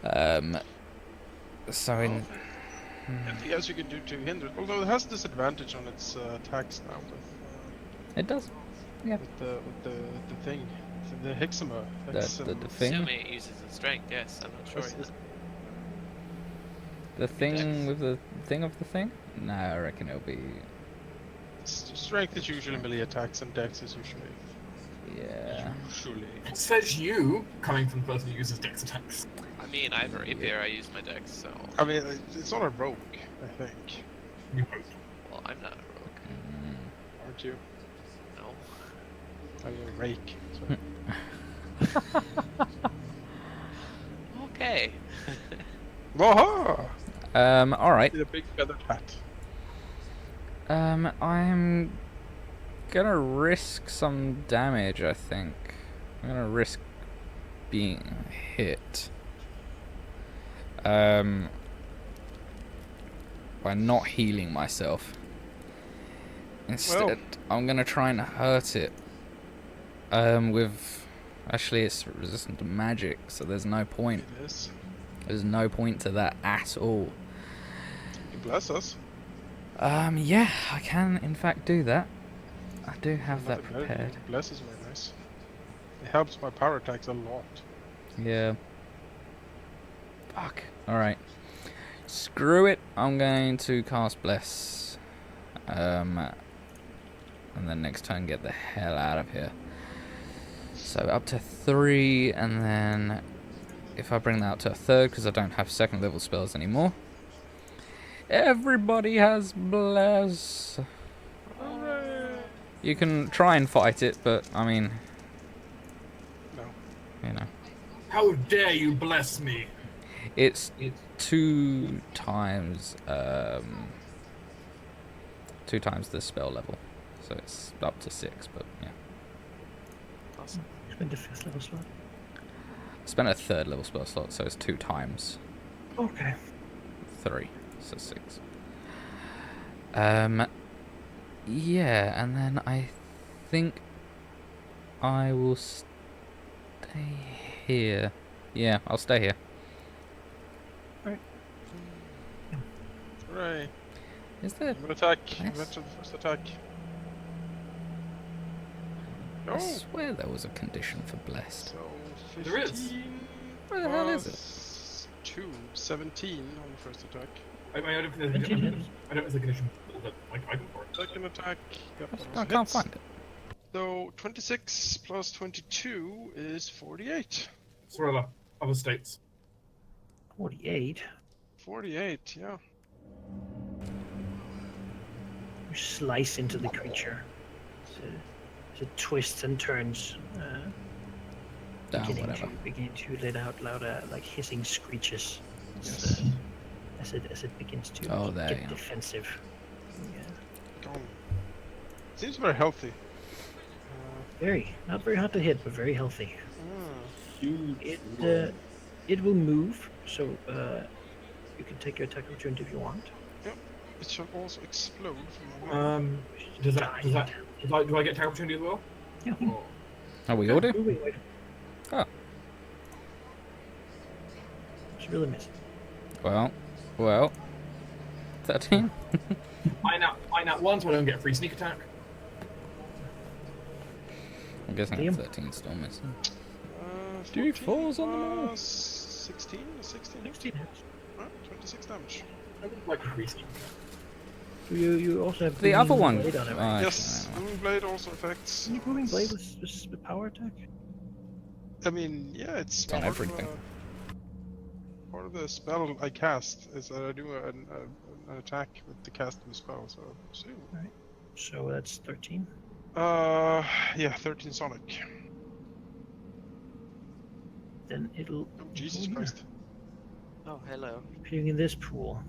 So in... Anything else you can do to hinder it? Although it has disadvantage on its attacks now It does. Yeah. with the thing, the hexamer. The thing? Assuming it uses its strength, yes. I'm not sure. Yes. The thing Dex. with the thing of the thing? No, I reckon it'll be... Strength is usually melee attacks, and Dex is usually. Yeah. Usually. It says you, coming from the person who uses dex attacks. I mean, I have a rapier, I use my dex, so... I mean, it's not a rogue, I think. You hope. Well, I'm not a rogue. Aren't you? No. Are you a rake? Okay. Waha! Alright. With a big feathered hat. I'm gonna risk some damage, I think. I'm gonna risk being hit. By not healing myself. Instead, I'm gonna try and hurt it. With... Actually, it's resistant to magic, so there's no point. It is. There's no point to that at all. You bless us. Yeah, I can in fact do that. I do have that Nothing better. prepared. Bless is very nice. It helps my power attacks a lot. Yeah. Fuck. Alright. Screw it. I'm going to cast Bless. And then next turn get the hell out of here. So up to 3, and then if I bring that up to a 3rd, because I don't have 2nd level spells anymore. Everybody has Bless. You can try and fight it, but I mean, No. you know, How dare you bless me? it's 2 times 2 times the spell level, so it's up to 6. But yeah, Awesome. Spend a 5th level slot. I spent a 3rd level spell slot, so it's 2 times Okay. 3, so 6. Yeah, and then I think I will stay here. Yeah, I'll stay here. Hooray. Is there? I'm gonna attack. Nice. Mention the first attack. No! I swear there was a condition for blessed. So, 15 There is. Where the hell is it? plus 2, 17 on the first attack. I don't think there's a condition that like I can for it. Second attack. Yep, that I was a can't hit. find it. So 26 plus 22 is 48. Thriller, other states. 48. 48, yeah. You slice into the creature. As it twists and turns, Whatever. beginning to let out louder, like hissing screeches. Yes. As it begins to Oh, there, get yeah. defensive. Yeah. Gone. Seems very healthy. Very, not very hard to hit, but very healthy. Huge. It will move, so you can take your attack opportunity if you want. It shall also explode from my mouth. Do I get attack opportunity as well? Yeah. Or- Oh, we all do? Wait. Oh, It's really missing. well. 13? I nat 1, so I don't get a free sneak attack. I'm guessing Liam? 13 still missing. 14 falls on the wall. plus 16? 16? 16 hits. 26 damage. I would like a free sneak attack. You also have The other booming one. blade on it, Oh, right? Yes, Booming Blade also affects. Your booming blade was the power attack. I mean, yeah, it's on part everything. Part of the spell I cast is that I do an attack with the cast of the spell, so soon. So that's 13. Yeah, 13 Sonic. Then it'll Oh, Jesus yeah, Christ. Oh, hello. appearing in this pool.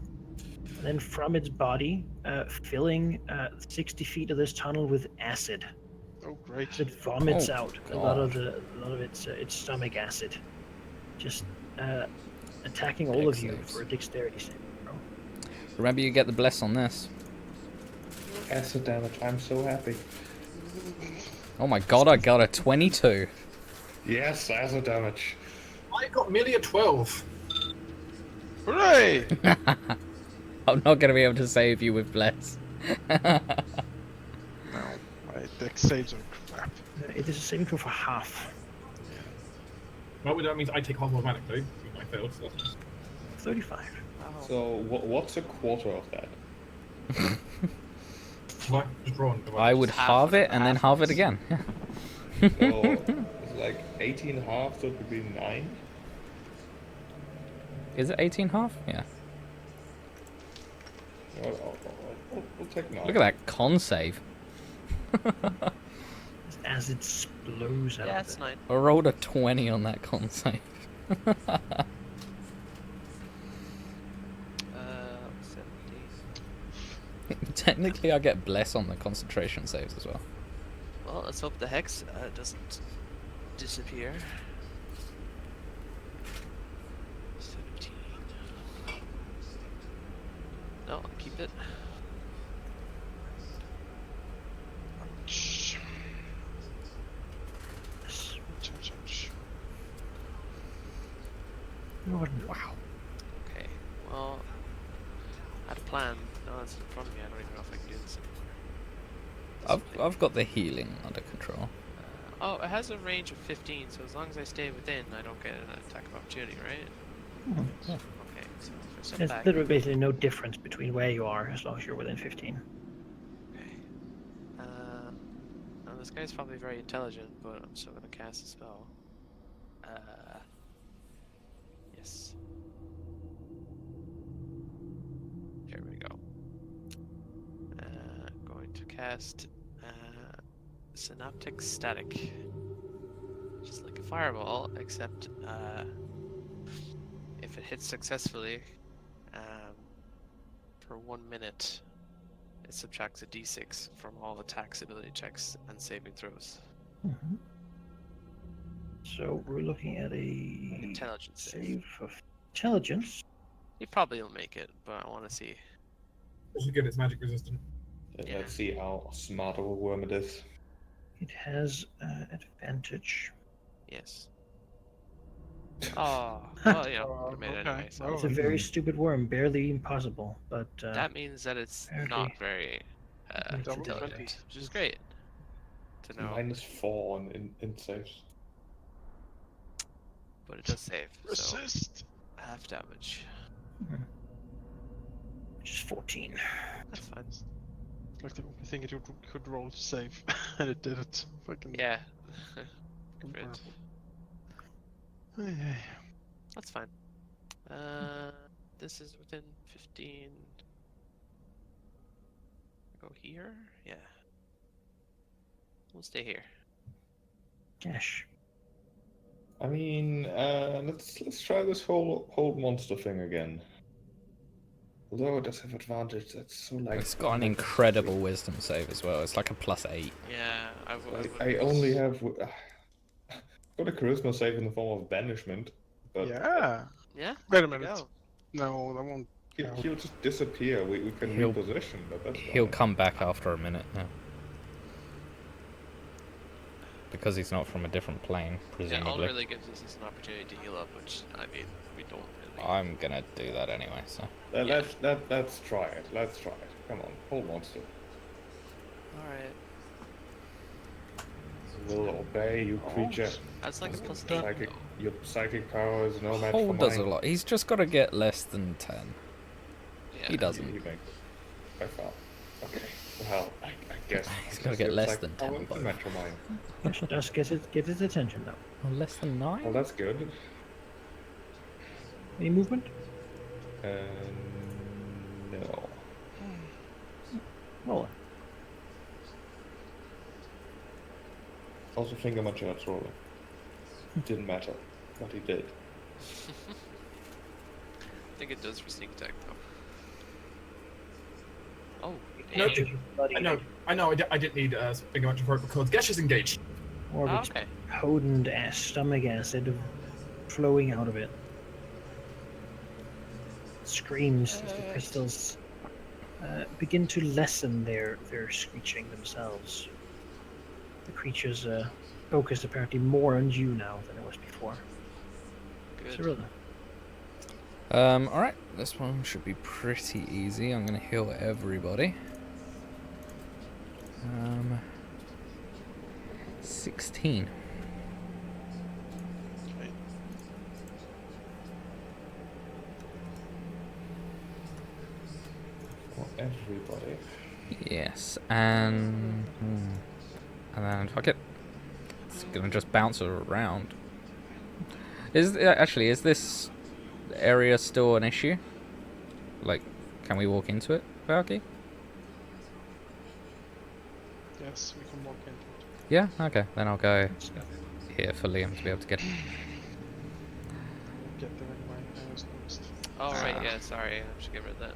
And then from its body, filling 60 feet of this tunnel with acid. Oh, great. As it vomits Oh, out a lot of its stomach acid, just attacking all of you Excellent. for a dexterity save. Remember, you get the bless on this. Acid damage. I'm so happy. Oh my god, I got a 22. Yes, as a damage. I got merely a 12. Hooray! I'm not gonna be able to save you with bless. No, my deck saves are crap. It is a saving throw for half. Well, that means I take half automatically. I failed. So that's 35. Wow. So what's a quarter of that? just drawn. I would halve it and then halve it again. So it's like 18 half, so it would be 9. Is it 18 half? Yeah. We'll take 9. Look at that con save. As it explodes out Yeah, of it's it. 9. I rolled a 20 on that con save. 70. Technically, I get bless on the concentration saves as well. Well, let's hope the hex doesn't disappear. 17. No, I'll keep it. Ouch. Ouch, ouch, ouch. Wow. Okay, well, I had a plan. No, it's in front of me. I don't even know if I can do this anymore. I've got the healing under control. Oh, it has a range of 15, so as long as I stay within, I don't get an attack of opportunity, right? Mhm. Okay, so for some There's back. literally basically no difference between where you are as long as you're within 15. Okay. Now this guy's probably very intelligent, but I'm still gonna cast a spell. Yes. Here we go. Going to cast Synaptic Static. Just like a fireball, except if it hits successfully, for 1 minute, it subtracts a d6 from all attacks, ability checks, and saving throws. Mhm. So we're looking at a Intelligence save. save of intelligence. He probably will make it, but I want to see. also good. It's magic resistant. Yeah. Let's see how smart of a worm it is. It has advantage. Yes. Oh, well, you know, would have made it Okay. anyway. So Oh. It's a very stupid worm, barely impossible, but that means that it's apparently- not very It's double intelligent, 20. which is great to know. -4 on in saves. But it does save, so Resist! half damage. which is 14. That's fine. Like the only thing it could roll to save, and it did it. Fucking Yeah. comparable. Great. Ay, ay. That's fine. This is within 15. Go here? Yeah. We'll stay here. Gosh. I mean, let's try this whole monster thing again. Although it does have advantage, that's so like. It's got an incredible wisdom save as well. It's like a +8. Yeah, I would. I only have got a charisma save in the form of banishment, but Yeah. Yeah? Wait a there you minute. go. No, that won't. he'll just disappear. We can He'll- reposition, but that's He'll fine. come back after a minute now. Because he's not from a different plane, Yeah, all it presumably. really gives us is an opportunity to heal up, which, I mean, we don't really. I'm gonna do that anyway, so. Let's try it. Let's try it. Come on, whole monster. Alright. Will obey you, creature. That's like a +8. Psychic, though. your psychic power is no match for Hold does a mine. lot. He's just gotta get less than 10. Yeah. He doesn't. He makes it by far. Okay. Well, I guess He's gotta get your less psychic than power 10 is no both. match for mine. Which does get his attention though. Oh, less than Well, 9? that's good. Any movement? No. Roll. Also, finger my charge rolling. Didn't matter, but he did. I think it does for sneak attack, though. Oh, No, damn. I know. I didn't need big amount of work because Gesh is engaged. More of Oh, its okay. potent stomach acid flowing out of it. Screams as the crystals begin to lessen their screeching themselves. The creature's focused apparently more on you now than it was before. Good. Cyrilla. Alright, this one should be pretty easy. I'm gonna heal everybody. 16. Okay. For everybody. Yes, and then fuck it. It's gonna just bounce around. Is this area still an issue? Like, can we walk into it, Valky? Yes, we can walk into it. Yeah. Okay, then I'll go here for Liam to be able to get. We'll get there anyway. I was noticed. Oh, right, yeah, sorry. I should get rid of that.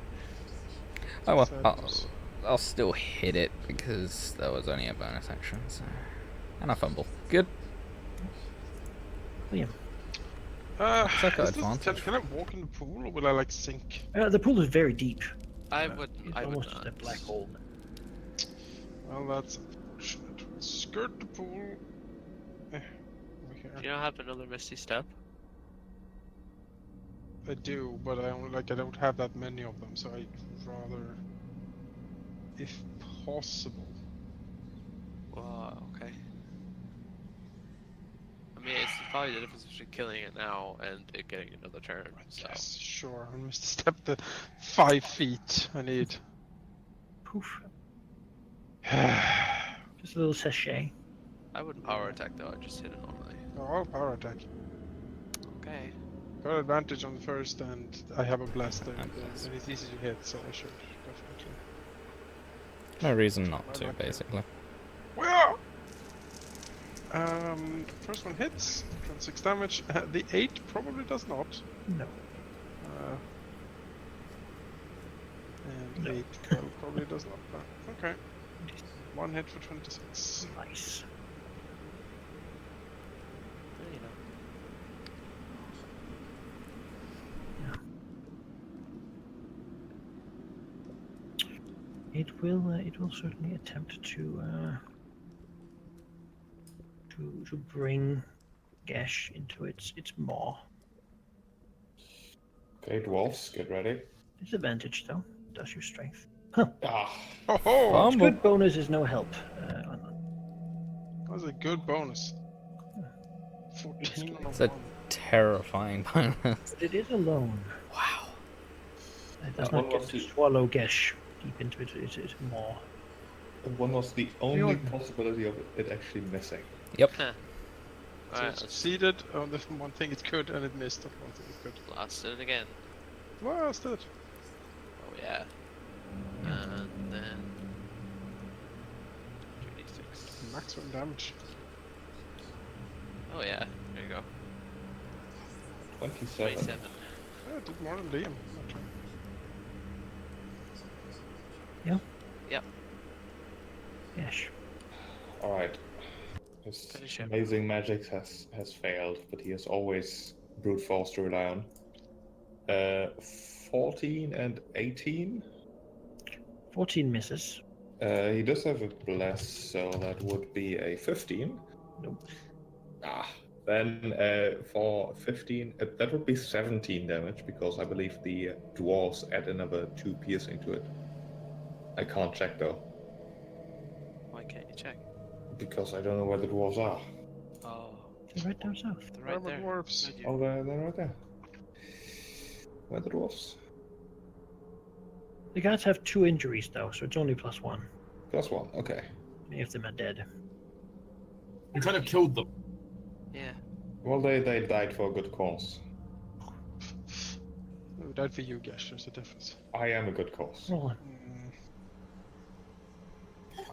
Oh well, So I'll still hit it because that was only a bonus action. So, and I fumble. Good. Liam. It's like an is this- advantage. can I walk in the pool or will I like sink? The pool is very deep. I It's would almost not. a black hole. Well, that's unfortunate. We'll skirt the pool. Over here. Do you not have another Misty Step? I do, but I don't have that many of them, so I'd rather, if possible. Well, okay. I mean, it's probably the difference between killing it now and it getting another turn, so... Yes, sure. I must step the 5 feet I need. Poof. Just a little sachet. I wouldn't power attack though, I'd just hit it normally. Oh, power attack. Okay. Got advantage on the first, and I have a blaster, And blaster. and it's easy to hit, so I should definitely. No reason not to, basically. Well, first one hits, 26 damage. The 8 probably does not. No. And No. 8, 12 probably does not. Okay. One hit for 26. Nice. Well, you know. It will certainly attempt to bring Gash into its maw. Okay, dwarves, get ready. Disadvantage though. Does your strength. Ah, Oh ho! Fumble. Good bonus is no help. That was a good bonus. 14 on It's a one. terrifying bonus. But it is alone. Wow. It does One not get was to the- swallow Gash deep into its maw. that one was the only Bjorn. possibility of it actually missing. Yep. So Alright, it let's succeeded on the one thing it could, and it missed on one thing it could. blast it again. Blast it! Oh yeah. And then... 2d6. Maximum damage. Oh yeah, there you go. 27. 27. Yeah, it did more than Liam. Actually. Gash. Alright. His Finish him. amazing magic has failed, but he has always brute force to rely on. 14 and 18. 14 misses. He does have a bless, so that would be a 15. Nope. Then for 15, that would be 17 damage, because I believe the dwarves add another 2 piercing to it. I can't check though, Why can't you check? because I don't know where the dwarves are. Oh, They're right down south. they're right there. Armor dwarves. Beside you. Oh, they're right there. Where are the dwarves? The guards have 2 injuries though, so it's only +1. +1, okay. Many of them are dead. You kind of killed them. Yeah. Well, they died for a good cause. We died for you, Gash. There's a difference. I am a good cause. Roll on.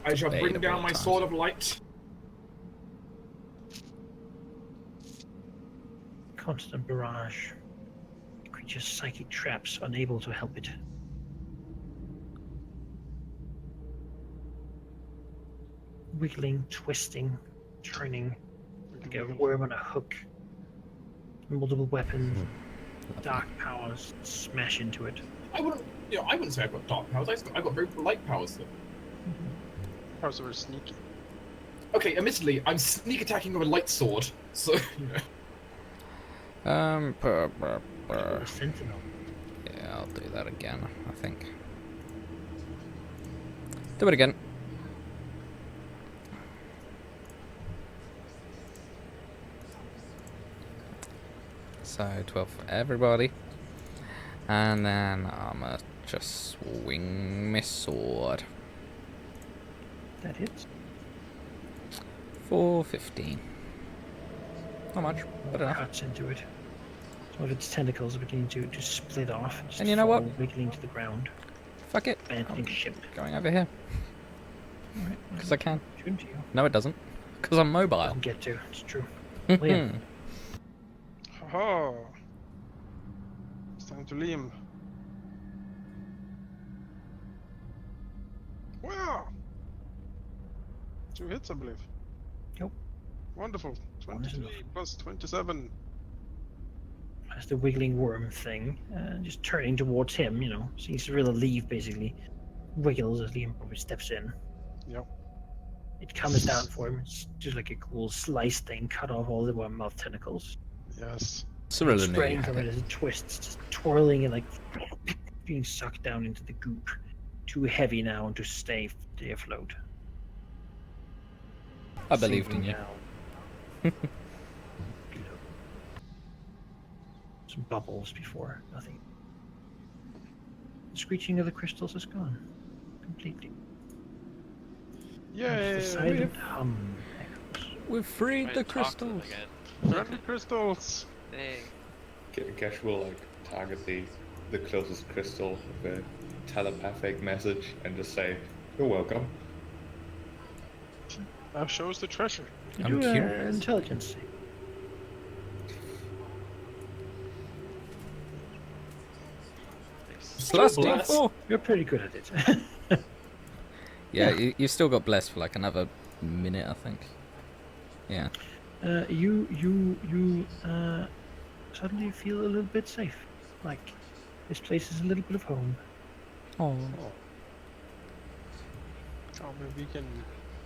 I shall bring Debatable down my times. sword of light. Constant barrage. Creature's psychic traps unable to help it. Wiggling, twisting, turning like a worm on a hook. Multiple weapons, dark powers smash into it. I wouldn't say I've got dark powers. I've got very light powers. Though. Powers are sneaky. Okay, admittedly, I'm sneak attacking with a light sword, so you know. The sentinel. Yeah, I'll do that again, I think. Do it again. So 12 for everybody. And then I'm gonna just swing my sword. That hits. For 15. Not much, but enough. Cuts into it. Some of its tentacles are beginning to split off and just And you know what? fall wiggling to the ground. Fuck it. Abandoning ship. Going over here. Alright. Because I can. Shouldn't you? No, it doesn't. Because I'm mobile. Doesn't get to. It's true. Well, yeah. Haha. It's time to leave. Wow. 2 hits, I believe. Yep. Wonderful. One is 23 plus 27. As the wiggling worm thing, just turning towards him, you know, seems to really leave basically. Wiggles as Liam probably steps in. Yep. It comes down for him. It's just like a cool slice thing, cut off all the worm mouth tentacles. Yes. Cyrilla knew you Spraying had from it it. as it twists, just twirling and like being sucked down into the goop. Too heavy now to stay afloat. I believed in Sinking you. down. Below. Some bubbles before nothing. The screeching of the crystals is gone completely. Yay! The silent hum echoes. We've freed Try the and talk to them crystals. again. Friendly crystals! Dang. Cash will like target the closest crystal with a telepathic message and just say, "You're welcome." Now shows the treasure. You I'm do curious. intelligence save. Plus Bless. D4. You're pretty good at it. Yeah, you've still got blessed for like another minute, I think. Yeah. You suddenly feel a little bit safe. Like this place is a little bit of home. Oh. Oh, maybe we can.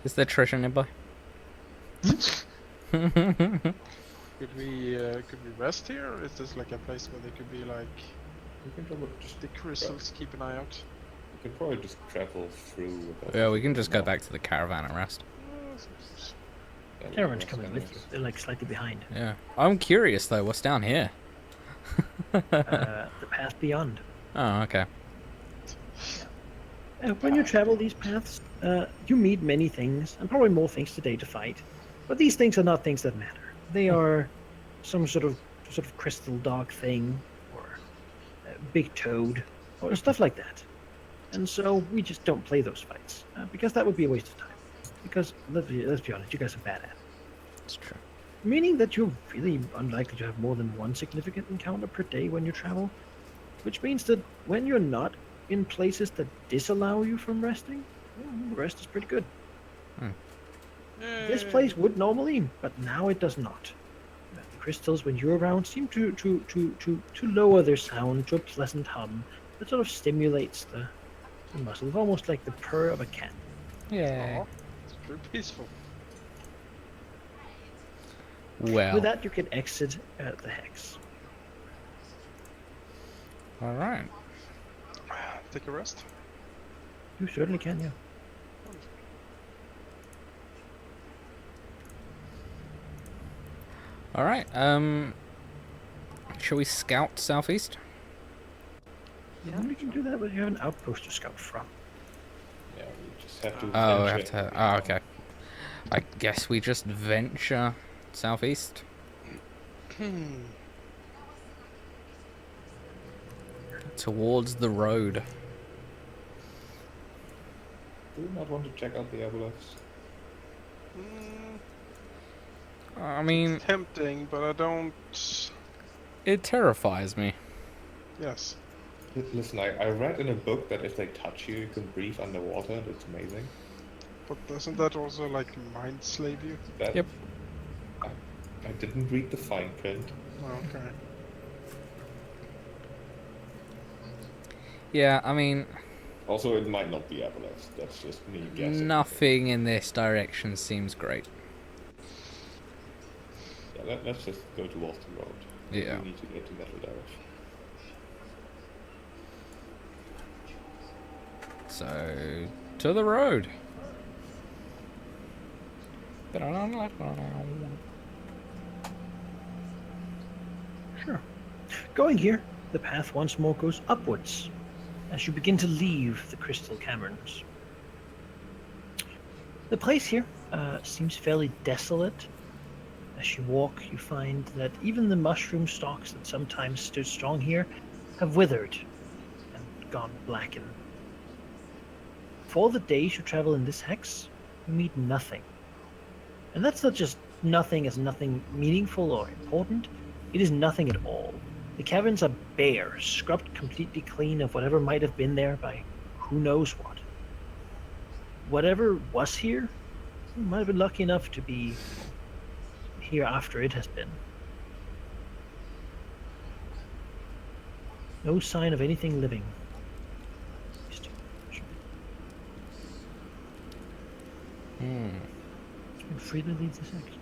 Is there treasure nearby? Could we rest here, or is this like a place where there could be like You can probably just the crystals keep an eye out? you can probably just travel through. Without Yeah, we can just go back to the caravan and rest. Everyone's coming with you. They're like slightly behind. Yeah. I'm curious though, what's down here? The path beyond. Oh, okay. When you travel these paths, you meet many things, and probably more things today to fight. But these things are not things that matter. They are some sort of crystal dog thing, or a big toad, or stuff like that. And so we just don't play those fights because that would be a waste of time. Because let's be honest, you guys are bad at it. It's true. Meaning that you're really unlikely to have more than one significant encounter per day when you travel, which means that when you're not in places that disallow you from resting, well, the rest is pretty good. This place would normally, but now it does not. The crystals, when you're around, seem to lower their sound to a pleasant hum that sort of stimulates the muscles, almost like the purr of a cat. Yeah. Oh, it's very peaceful. Well. With that, you can exit the hex. Alright. Take a rest. You certainly can, yeah. Alright, shall we scout southeast? Yeah, we can do that, but you have an outpost to scout from. Yeah, we just have to. Oh, we have venture. to. Oh, okay. I guess we just venture southeast. Towards the road. Do you not want to check out the aboleths? I mean, Tempting, but I don't. it terrifies me. Yes. Listen, I read in a book that if they touch you, you can breathe underwater. And it's amazing. But doesn't that also like mind slave you? That, Yep. I didn't read the fine print. Oh, okay. Yeah, I mean, Also, it might not be Avalanche. That's just me guessing. Nothing in this direction seems great. Yeah, let's just go towards the road. Yeah. We need to get to Underdark. So, to the road. Sure. Going here, the path once more goes upwards as you begin to leave the crystal caverns. The place here seems fairly desolate. As you walk, you find that even the mushroom stalks that sometimes stood strong here have withered and gone blackened. For all the days you travel in this hex, you meet nothing. And that's not just nothing as nothing meaningful or important, it is nothing at all. The caverns are bare, scrubbed completely clean of whatever might have been there by who knows what. Whatever was here, you might have been lucky enough to be here after it has been. No sign of anything living. You can freely leave this section.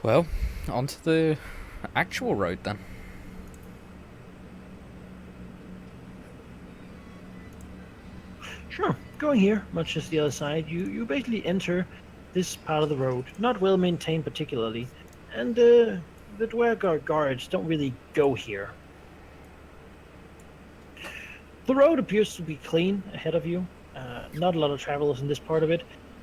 Well, onto the actual road then. Sure. Going here, much as the other side, you basically enter this part of the road, not well maintained particularly, and the Dwargar guards don't really go here. The road appears to be clean ahead of you. Not a lot of travelers in this part of it,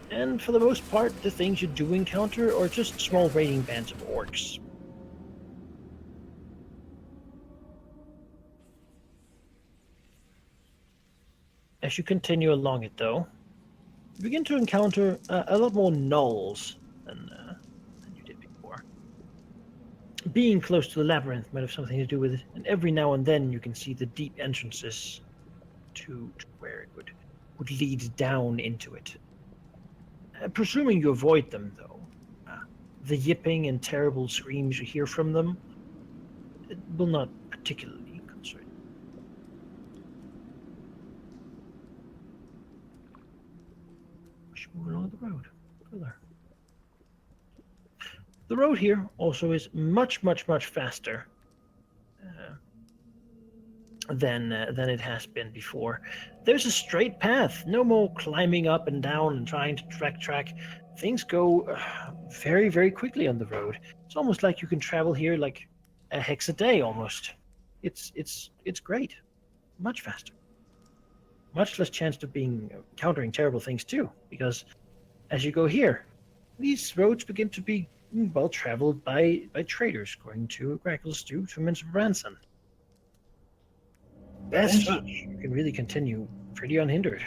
and for the most part, the things you do encounter are just small raiding bands of orcs. As you continue along it, though, you begin to encounter a lot more gnolls than you did before. Being close to the labyrinth might have something to do with it, and every now and then you can see the deep entrances to where it would lead down into it. Presuming you avoid them, though, the yipping and terrible screams you hear from them it will not particularly concern you. We should move along the road further. The road here also is much, much, much faster than it has been before. There's a straight path, no more climbing up and down and trying to track. Things go very, very quickly on the road. It's almost like you can travel here like a hex a day almost. It's great, much faster, much less chance of encountering terrible things too. Because as you go here, these roads begin to be well traveled by traders going to Grackle Stew to Mince of Ransom. As such, you can really continue pretty unhindered.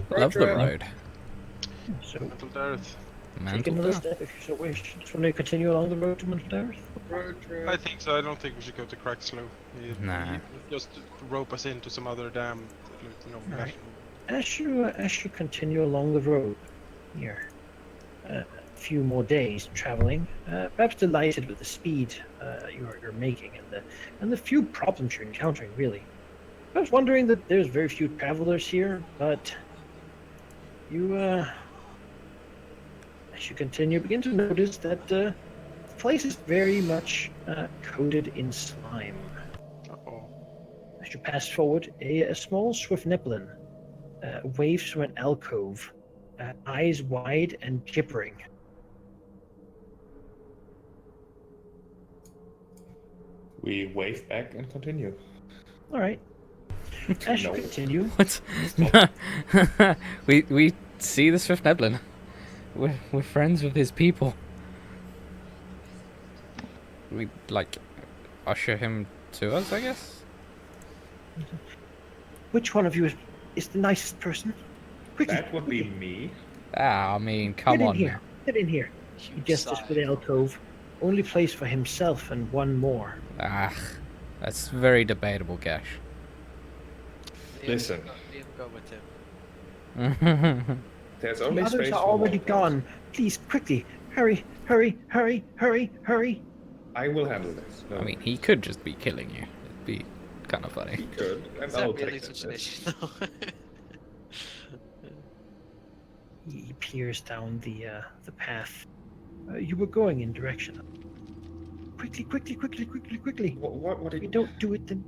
Love the road. So, Mantled Earth. take another step if you so wish. Just want to continue along the road to Mantled Earth? I think so. I don't think we should go to Crackslow. Nah. Just rope us into some other dam. All right. As you continue along the road here, a few more days traveling, perhaps delighted with the speed you're making and the few problems you're encountering, really. I was wondering that there's very few travelers here, but you, as you continue, begin to notice that the place is very much coated in slime. Uh-oh. As you pass forward, a small swift niblin waves from an alcove, eyes wide and gibbering. We wave back and continue. All right. As you No. continue, What? No. we see the Swift Neblin. We're friends with his people. We like usher him to us, I guess. which one of you is the nicest person? Quickly, That would be me. Ah, I mean, come get in on. here. Get in here. He gestures for the alcove. Only place for himself and one more. Ah, that's very debatable, Gash. Listen. Liam, go with him. There's The only others space are for one already of us. gone. Please, quickly, hurry, hurry, hurry, hurry, hurry. I will handle this. No, I mean, he could just be killing you. It'd be kind of he funny. could, and Is I'll that really take such an this. issue? though? He peers down the path. You were going in direction. Quickly, quickly, quickly, quickly, quickly. What If did we don't do it, then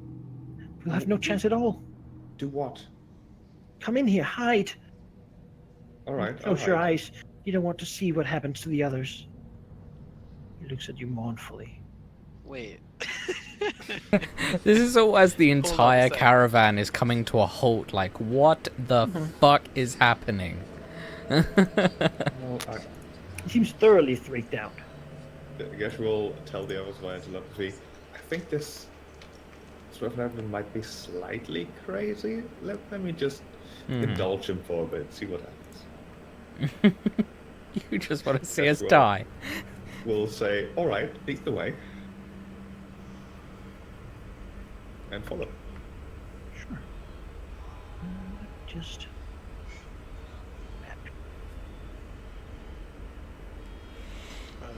we'll have no chance at all. do? What? Come in here, hide. All right. Close I'll your hide. eyes. You don't want to see what happens to the others. He looks at you mournfully. Wait. This is all as the Hold on a entire sec. caravan is coming to a halt. Like, what the fuck is happening? Well, He seems thoroughly freaked out. I guess we'll tell the others via telepathy. I think this weapon might be slightly crazy. Let me just indulge him for a bit, see what happens. You just want to see Yes, us well. die. We'll say, all right, lead the way, and follow. Sure. Just.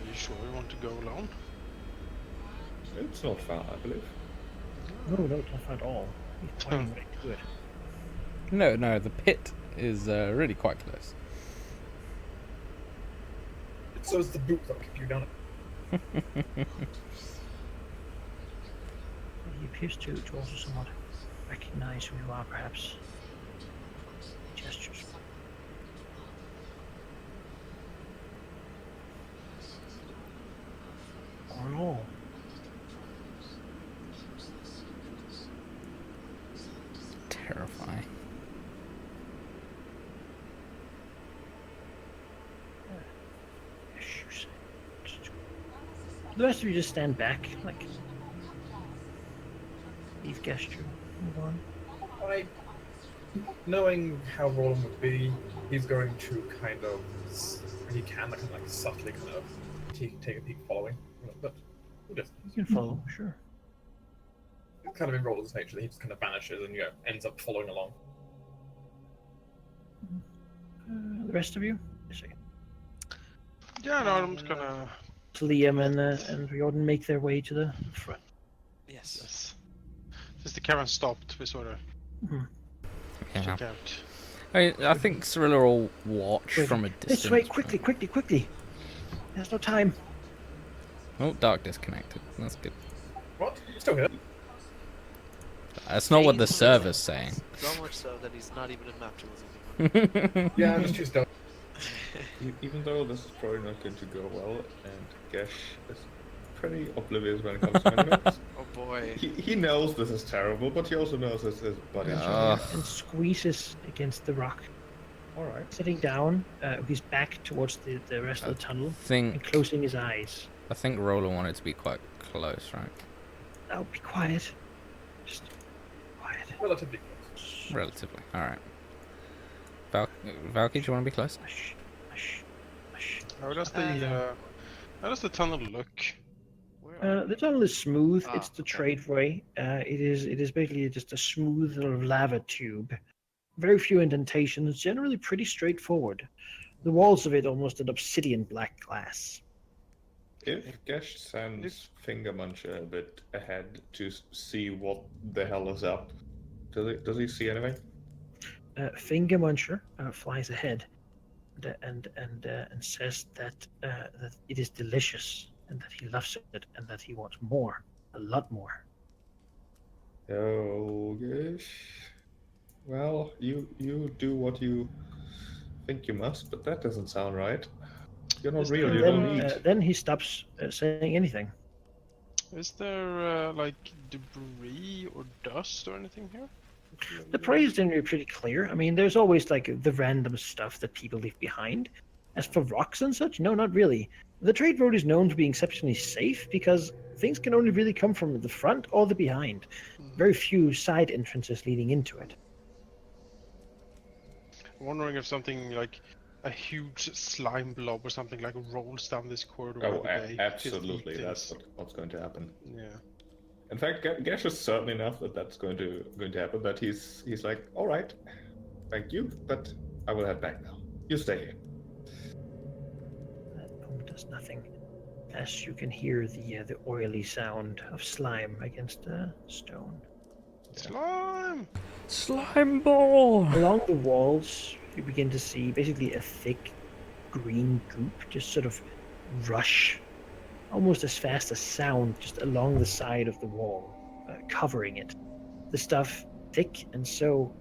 You sure you want to go alone? It's not far, I believe. No, not at all. He's pointing right to it. No, the pit is really quite close. So is the boot that'll keep you down. He appears to also somewhat recognize who you are, perhaps. Gestures. Or all. Terrifying. Yes, you say. The rest of you just stand back, like. Leave gesture. Move on. Knowing how Roland would be, he's going to kind of, when he can, like subtly kind of take a peek following. But we'll just, You can follow, sure. it's kind of in Roland's nature that he just kind of vanishes and ends up following along. The rest of you? Yes, Yeah, no, I'm just gonna. Liam and Riordan make their way to the front. Yes. Yes. Since the caravan stopped, we sort of Yeah. check out. I think Cirilla will watch from a distance. This way, quickly, quickly, quickly. There's no time. Oh, Dark disconnected. That's good. What? Still here? That's not what the server's saying. So much so that he's not even in map tools anymore. Yeah, I'm just too stuck. Even though this is probably not going to go well, and Gesh is pretty oblivious when it comes to maps. Oh boy. He knows this is terrible, but he also knows this is buddy. And squeezes against the rock. Alright. Sitting down, his back towards the rest of the tunnel, and think closing his eyes. I think Roland wanted to be quite close, right? Oh, be quiet. Just quiet. Relatively close. Relatively. All right. Valky, do you want to be close? Hush, hush, hush. How does the tunnel look? Where are The tunnel is smooth. Ah, It's the okay. tradeway. It is basically just a smooth little lava tube. Very few indentations. Generally pretty straightforward. The walls of it almost an obsidian black glass. If Gesh sends Finger Muncher a bit ahead to see what the hell is up, does he see anything? Finger Muncher flies ahead and says that that it is delicious and that he loves it and that he wants more, a lot more. Oh, Gesh. Well, you do what you think you must, but that doesn't sound right. You're not Is real. there- You don't Then, eat. then he stops saying anything. Is there like debris or dust or anything here? The prey is generally pretty clear. I mean, there's always like the random stuff that people leave behind. As for rocks and such, no, not really. The trade road is known for being exceptionally safe because things can only really come from the front or the behind. Very few side entrances leading into it. I'm wondering if something like a huge slime blob or something like rolls down this corridor Oh, every day. just eat absolutely. things. That's what's going to happen. Yeah. In fact, Gesh is certain enough that that's going to happen that he's like, all right, thank you, but I will head back now. You stay here. That boom does nothing. as you can hear the oily sound of slime against the stone. Slime! Slime ball! Along the walls, you begin to see basically a thick green goop just sort of rush almost as fast as sound just along the side of the wall, covering it. The stuff thick and so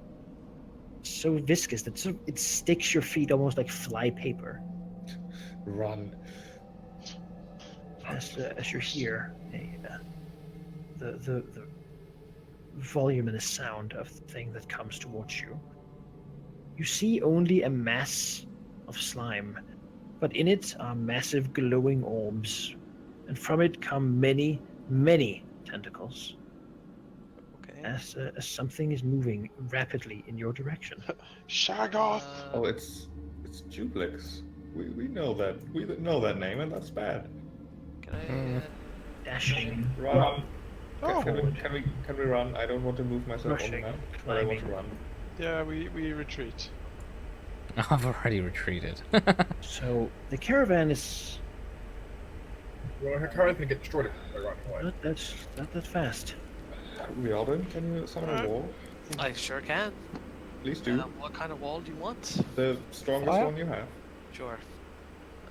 viscous that it sticks your feet almost like fly paper. Run. As you hear the voluminous sound of the thing that comes towards you. You see only a mass of slime, but in it are massive glowing orbs, and from it come many, many tentacles. Okay. As something is moving rapidly in your direction. Shaggoth! Oh, it's Duplex. We know that. We know that name, and that's bad. Can I? Dashing, Run. Oh, Can we run? I don't want to move myself on the rushing, map, but I want to climbing. run. yeah, we retreat. I've already retreated. So the caravan is Well, her car's gonna get destroyed if I run away. not that fast. Riordan, can you summon a wall? I sure can. Please do. What kind of wall do you want? The strongest Fire? one you have. Sure.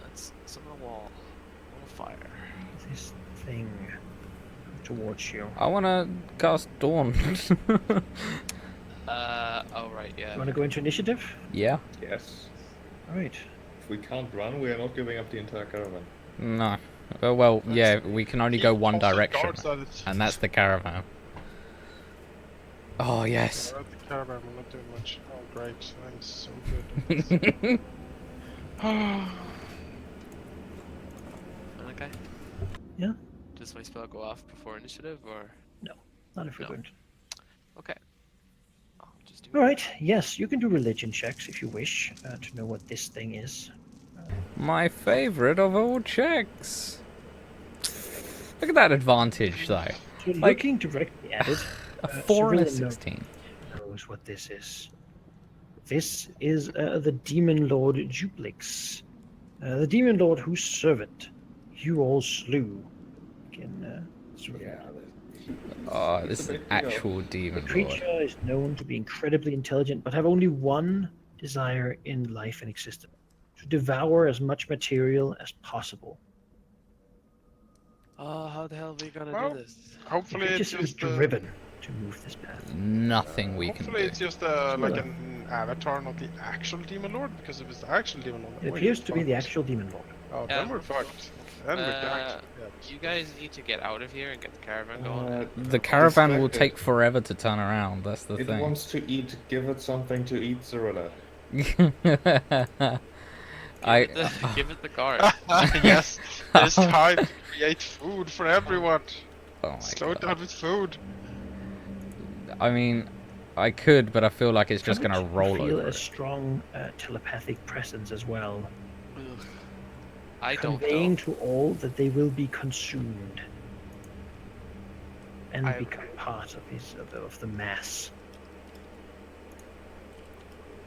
Let's summon a wall. Wall of fire. This thing towards you. I want to cast Dawn. Oh right, yeah. You want to go into initiative? Yeah? Yes. All right. If we can't run, we are not giving up the entire caravan. No. Well, yeah, we can only go one Also direction, guards that it's- and that's the caravan. Oh, yes. The caravan will not do much. Oh, great. I'm so good. Okay. Yeah. Does my spell go off before initiative or? Not if you're No. going to. Okay. I'll just do. All right. Yes, you can do religion checks if you wish to know what this thing is. My favorite of all checks. Look at that advantage, though. So Like- looking directly at it, A 4 and a Civilian 16. knows what this is. This is the demon lord Duplix, the demon lord whose servant you all slew. Again, sort of Oh, this is a an big deal. actual The demon lord. creature is known to be incredibly intelligent, but have only one desire in life and existence: to devour as much material as possible. Oh, how the hell are we gonna Well, do this? The Hopefully creature it's seems just driven to move this path. Nothing we can hopefully do. it's just like an avatar, not the actual demon lord. Because if it's the actual demon lord, It we're appears to be the fucked. actual demon lord. Oh, Yeah. then we're fucked. Then we're jacked. You guys need to get out of here and get the caravan going. The caravan will distracted. take forever to turn around, that's the It thing. wants to eat. Give it something to eat, Cyrilla. Give it the guard. Yes, there's time to create food for everyone. Oh my Slow it God. down with food. I mean, I could, but I feel like it's just How gonna much you roll feel over a it. strong telepathic presence as well, Ugh. I don't conveying know. to all that they will be consumed and I- become part of the mass.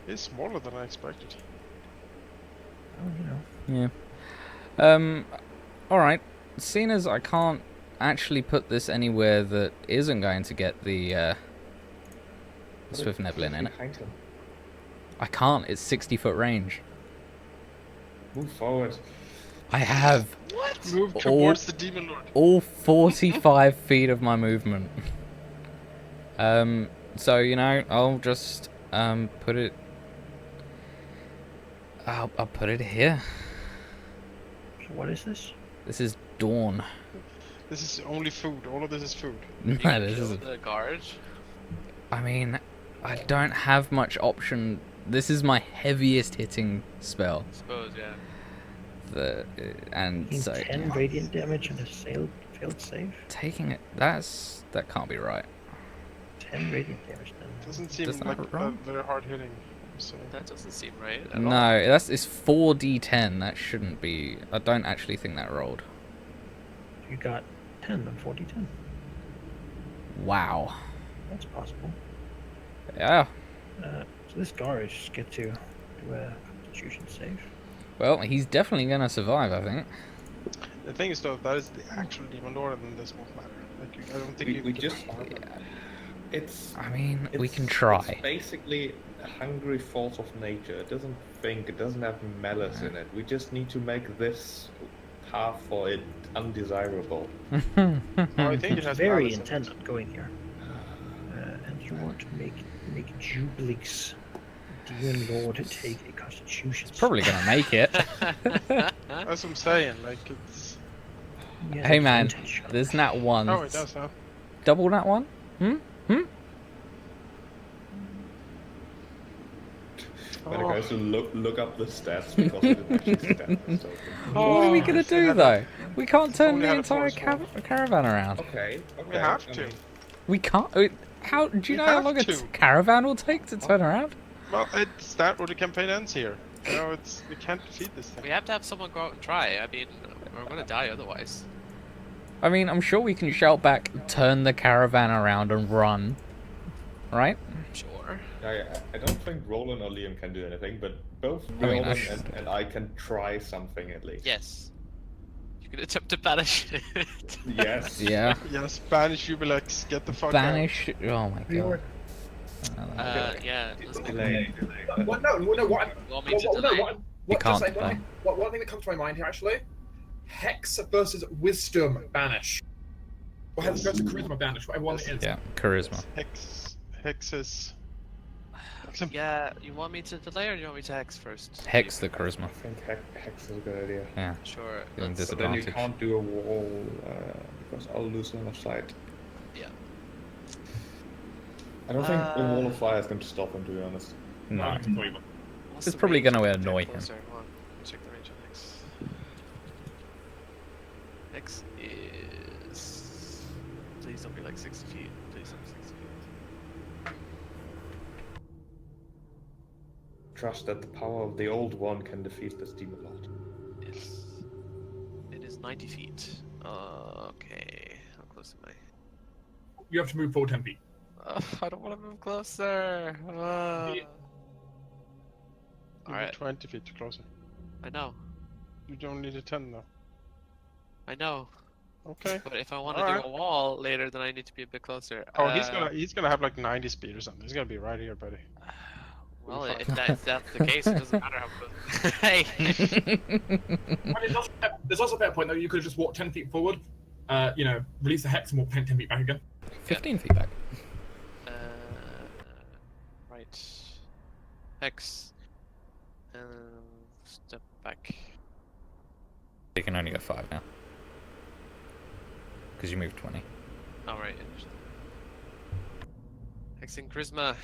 It's smaller than I expected. Oh, you know. Yeah. Alright. Seeing as I can't actually put this anywhere that isn't going to get the Swift Neblin in it. Behind him. I can't, it's 60-foot range. Move forward. I have Move All- towards the demon lord. all 45 feet of my movement. So, you know, I'll just put it... I'll put it here. So what is this? This is Dawn. This is only food. All of this is food. You No, can this kill is... the guard. I mean, I don't have much option. This is my heaviest hitting spell. Suppose, yeah. And Taking so 10 radiant damage and a failed save? taking it, that can't be right. 10 radiant damage then. Doesn't seem Does that like wrong? very hard hitting. So That doesn't seem right at all. No, it's 4d10. That shouldn't be. I don't actually think that rolled. You got 10 on 40-10. Wow. That's possible. Yeah. So this guard just get to do a constitution save. Well, he's definitely gonna survive, I think. The thing is though, that is the actual demon lord, and this won't matter. Like, I don't think you We can just. harm him. It's. I mean, we it's- can try. It's basically a hungry force of nature. It doesn't think. It doesn't have malice in it. We just need to make this path for it undesirable. Oh, I think it It's has very malice in intent it. on going here. And you want to make Jublix Demon Lord take a constitution. Probably gonna make it. That's what I'm saying. Like it's. He has Hey man, advantage on there's that. nat one. Oh, it does, huh? Double nat one? But it has to look up the stats because it didn't actually stat. So. What are we gonna if they do had though? We can't turn only the had a entire force caravan around. Okay. We have to. We can't. How do you We know how have long a to. caravan will take to turn around? Well, it's that or the campaign ends here. You know, it's we can't defeat this thing. We have to have someone go out and try. I mean, we're gonna die otherwise. I mean, I'm sure we can shout back, turn the caravan around and run. Right? Sure. I don't think Roland or Liam can do anything, but both I mean, Roland I and I can try something at least. Yes. You can attempt to banish it. Yes. Yeah. Yes, banish Jubilex, get the fuck Banish. Oh my Reorg. god. Yeah. Let's go. Delay. What? No, what? You want me to No, delay? what, can't just like, delay. one thing that comes to my mind here actually, Hex versus Wisdom banish, or Hex versus Charisma banish, whatever one it is. Yeah, charisma. Hexes. Yeah, you want me to delay or do you want me to hex first? Hex the charisma. I think Hex is a good idea. Yeah. Sure. Give him let's- But then you disadvantage. can't do a wall because I'll lose line of sight. Yeah. I don't think a wall of fire is going to stop him, to be honest. No. What's It's the probably range? gonna Get annoy him. closer. Hold on. Check the range on Hex. Hex is. Please don't be like 60 feet. Please don't be 60 feet. Trust that the power of the old one can defeat this demon lord. It is 90 feet. Okay. How close am I? You have to move forward 10 feet. I don't want to move closer. Alright. 20 feet closer. I know. You don't need a 10 though. I know. Okay. But if I want to Alright. do a wall later, then I need to be a bit closer. Oh, he's gonna have like 90 speed or something. He's gonna be right here, buddy. Well, Fuck. if that's the case, it doesn't matter how close. Hey! I mean, there's also a fair point though. You could have just walked 10 feet forward, release the Hex and walk 10 feet back again. 15 feet back. Right. Hex. Step back. You can only go 5 now. Because you moved 20. Alright. Hexing Charisma.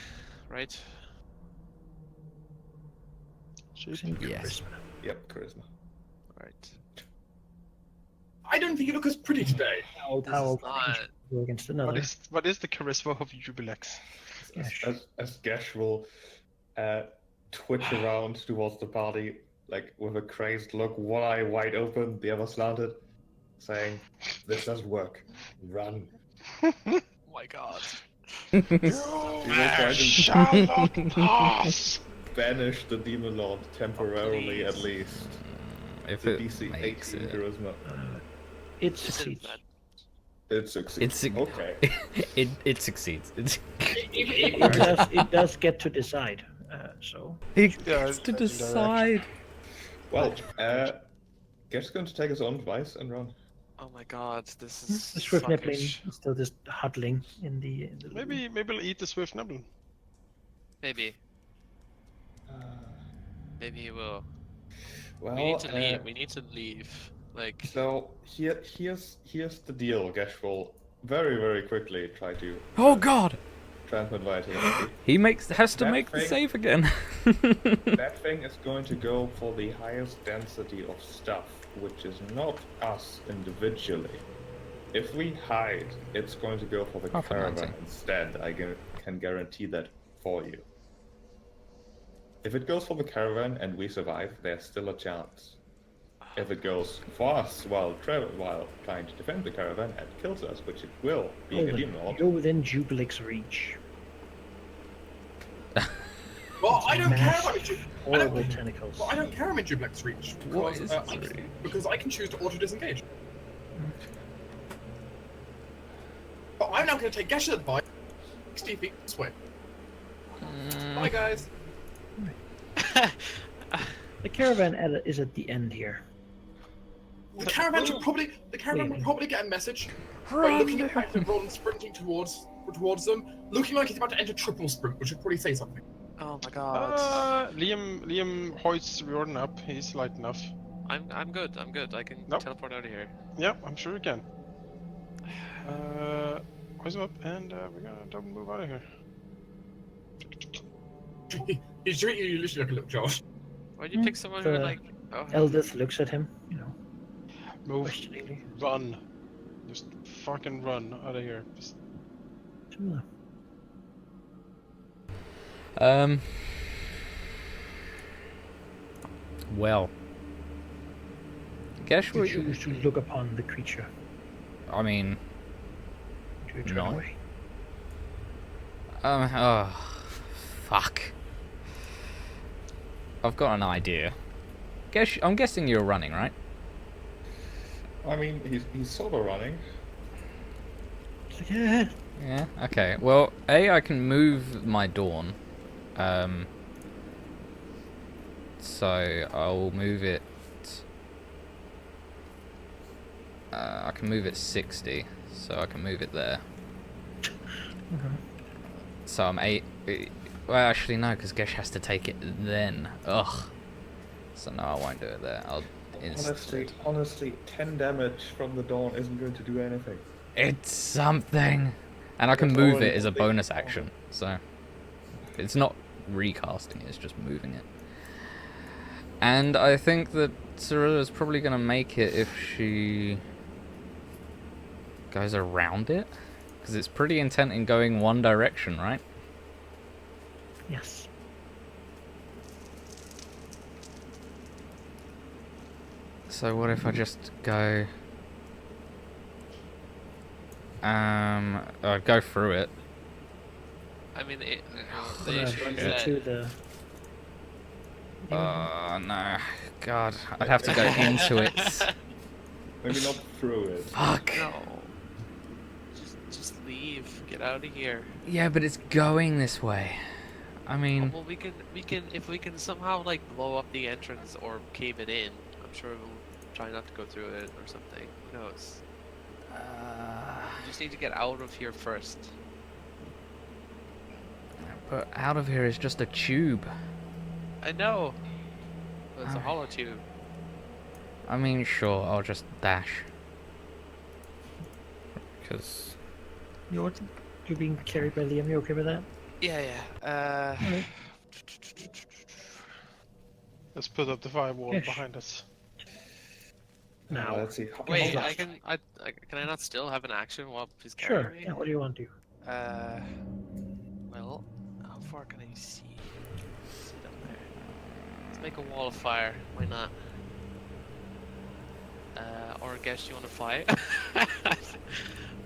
Right? Yes. Yep, charisma. Alright. I don't think you look as pretty today. How This is old not. go against another? What is the charisma of Jubilex? As Gesh will twitch around towards the party, like with a crazed look, one eye wide open, the other slanted, saying, "This doesn't work. Run." Oh my god. He will try to Shall not pass! banish the demon lord temporarily, please. at least. If The it DC makes 18 it. charisma. It This is succeeds. bad. It succeeds. Okay. It succeeds. It does get to decide. So It Yeah, gets to it's decide. Well, Gesh's going to take his own advice and run. Oh my god, this is. the Swift Nibbling fuckish. is still just huddling in the. Maybe he'll eat the Swift Nibble. Maybe. Maybe he will. Well, We need to leave. We need to leave. Like. So here's the deal. Gesh will very, very quickly try to Oh god! transmit vitality. He has to That make the thing- save again. That thing is going to go for the highest density of stuff, which is not us individually. If we hide, it's going to go for the Half a caravan 90. instead. I can guarantee that for you. If it goes for the caravan and we survive, there's still a chance. If it goes for us while trying to defend the caravan and kills us, which it will, being a demon lord, You're within Jubilix reach. Well, I don't care Mass. about you. horrible tentacles. Well, I don't care I'm in duplex reach What because, is this reach? because I can choose to auto disengage. But I'm now going to take Gesh's advice 60 feet this way. Bye, guys. The caravan is at the end here. The caravan will probably get a message by looking at Pact and Ron sprinting towards them, looking like he's about to enter triple sprint, which would probably say something. Oh my god. Liam hoists Riordan up. He's light enough. I'm good. I can Nope. teleport out of here. Yep, I'm sure you can. Hoist him up, and we're gonna double move out of here. He's treating you literally like a little Josh. Why'd you pick someone who The like? Oh, Eldith looks at him, you know, Move. questioningly. Run. Just fucking run out of here. Just... Well. Guess You we. choose to look upon the creature. I mean. To turn No. away. Oh. Fuck. I've got an idea. I'm guessing you're running, right? I mean, he's sort of running. Yeah. Yeah. Okay. Well, I can move my dawn. So I'll move it. I can move it 60, so I can move it there. Okay. So I'm 8. Well, actually no, because Gesh has to take it then. Ugh. So no, I won't do it there. I'll Honestly, 10 damage from the dawn isn't going to do anything. It's something. And I can It's move already it as a something. bonus action. So it's not recasting it, it's just moving it. And I think that Cirilla's probably going to make it if she goes around it. Because it's pretty intent in going one direction, right? Yes. So what if I just go... I'd go through it. I mean, the Yeah, issue run is that to the. No. God, I'd have to go into it. Maybe not through it. Fuck. no. Just leave. Get out of here. Yeah, but it's going this way. I mean... Well, we can if we can somehow like blow up the entrance or cave it in. I'm sure we'll try not to go through it or something. Who knows? We just need to get out of here first. But out of here is just a tube. I know. But it's a Alright. hollow tube. I mean, sure, I'll just dash. Because... You're being carried by Liam. You okay with that? Yeah. Alright. Let's put up the firewall Yes. behind us. Now. Let's see. Wait, Hold on. can I not still have an action while he's Sure. carrying me? Yeah. What do you want to do? Well, how far can I see? See down there. Let's make a wall of fire. Why not? Or I guess you want to fight?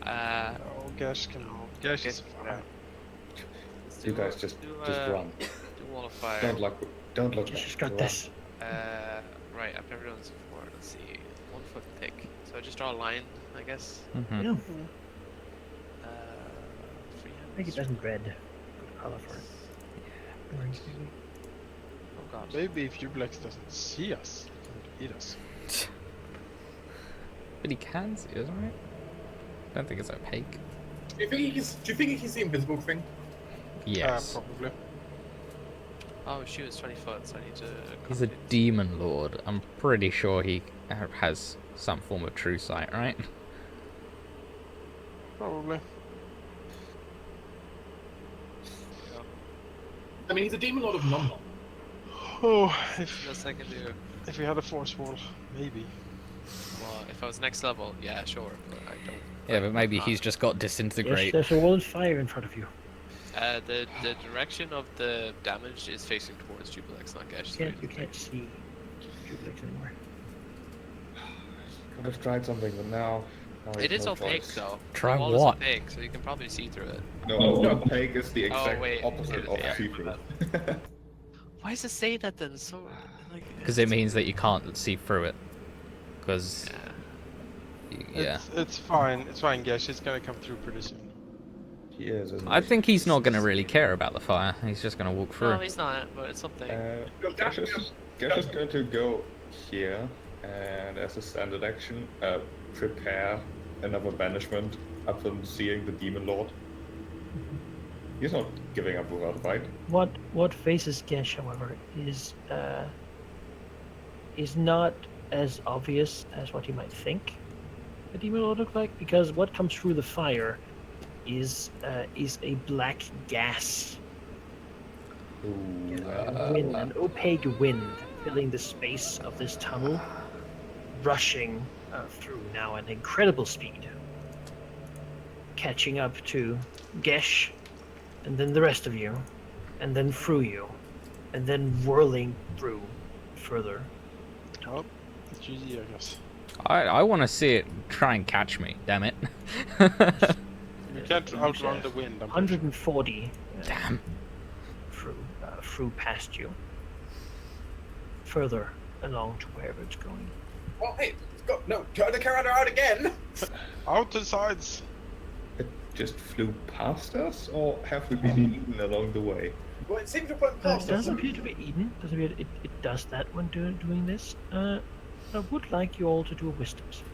Oh, Gash can. Gash is fine. Let's You do guys a- just do run. Do wall of fire. Don't look Just back. got Run. this. Right, I've never done this before. Let's see. 1 foot thick. So I just draw a line, I guess. Mhm. Yeah. Freehand. Make it doesn't red. Good color for it. Orange maybe. Oh god. Maybe if Ublex doesn't see us, he can eat us. But he can see, isn't it? I don't think it's opaque. Do you think he's the invisible thing? Yes. Probably. Oh shoot, it's 20 foot, so I need to... He's a accommodate. demon lord. I'm pretty sure he has some form of true sight, right? Probably. I mean, he's a demon lord of non. Oh, Best I can do. if we had a force wall, maybe. Well, if I was next level, yeah, sure, but I don't. Yeah, but maybe not. he's just got Yes, disintegrate. there's a wall of fire in front of you. The direction of the damage is facing towards Jubilex, not Gash. You can't see Jublex anymore. Could have tried something, but now It is no opaque choice. though. Try the wall what? Is opaque, so you can probably see through it. No, opaque is the exact wait. opposite of Yeah. see-through. Why Why does it say that then? So like. Because it means that you can't see through it. Because yeah, It's fine. It's fine, Gesh. It's gonna come through pretty soon. He is, isn't I he? think he's not going to really care about the fire. He's just going to walk through. No, he's not. But it's something. Gash is going to go here, and as a standard action, prepare another banishment upon seeing the Demon Lord. He's not giving up without a fight. What faces Gesh, however, is not as obvious as what you might think a demon will look like, because what comes through the fire is a black gas, an opaque wind filling the space of this tunnel, rushing through now at incredible speed, catching up to Gesh, and then the rest of you, and then through you, and then whirling through further. Well, it's GG, I guess. I want to see it try and catch me. Damn it! You can't outrun the wind. I'm pretty 140 Damn. through past you, further along to wherever it's going. Oh, hey, go, no, turn the character out again! sure. Out to the sides. It just flew past us, or have we been eaten along the way? Well, it seems to put It past us. doesn't appear to be Eden. It does that when doing this. I would like you all to do a wisdoms.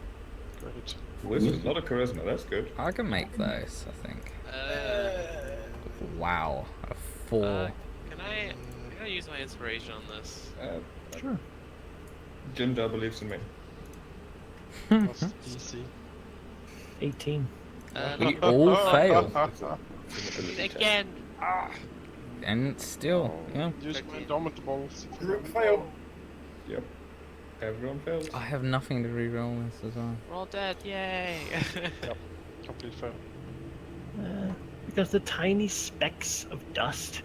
Great. Wisdom, not a charisma, that's good. I can make those. I think. Wow, a 4. Can I use my inspiration on this? Sure. Jinder believes in me. That's easy. 18. We all fail, Again. and still, yeah. Use my indomitables. Group fail. Yep. Everyone fails. I have nothing to reroll this as well. We're all dead. Yay. Complete fail. Because the tiny specks of dust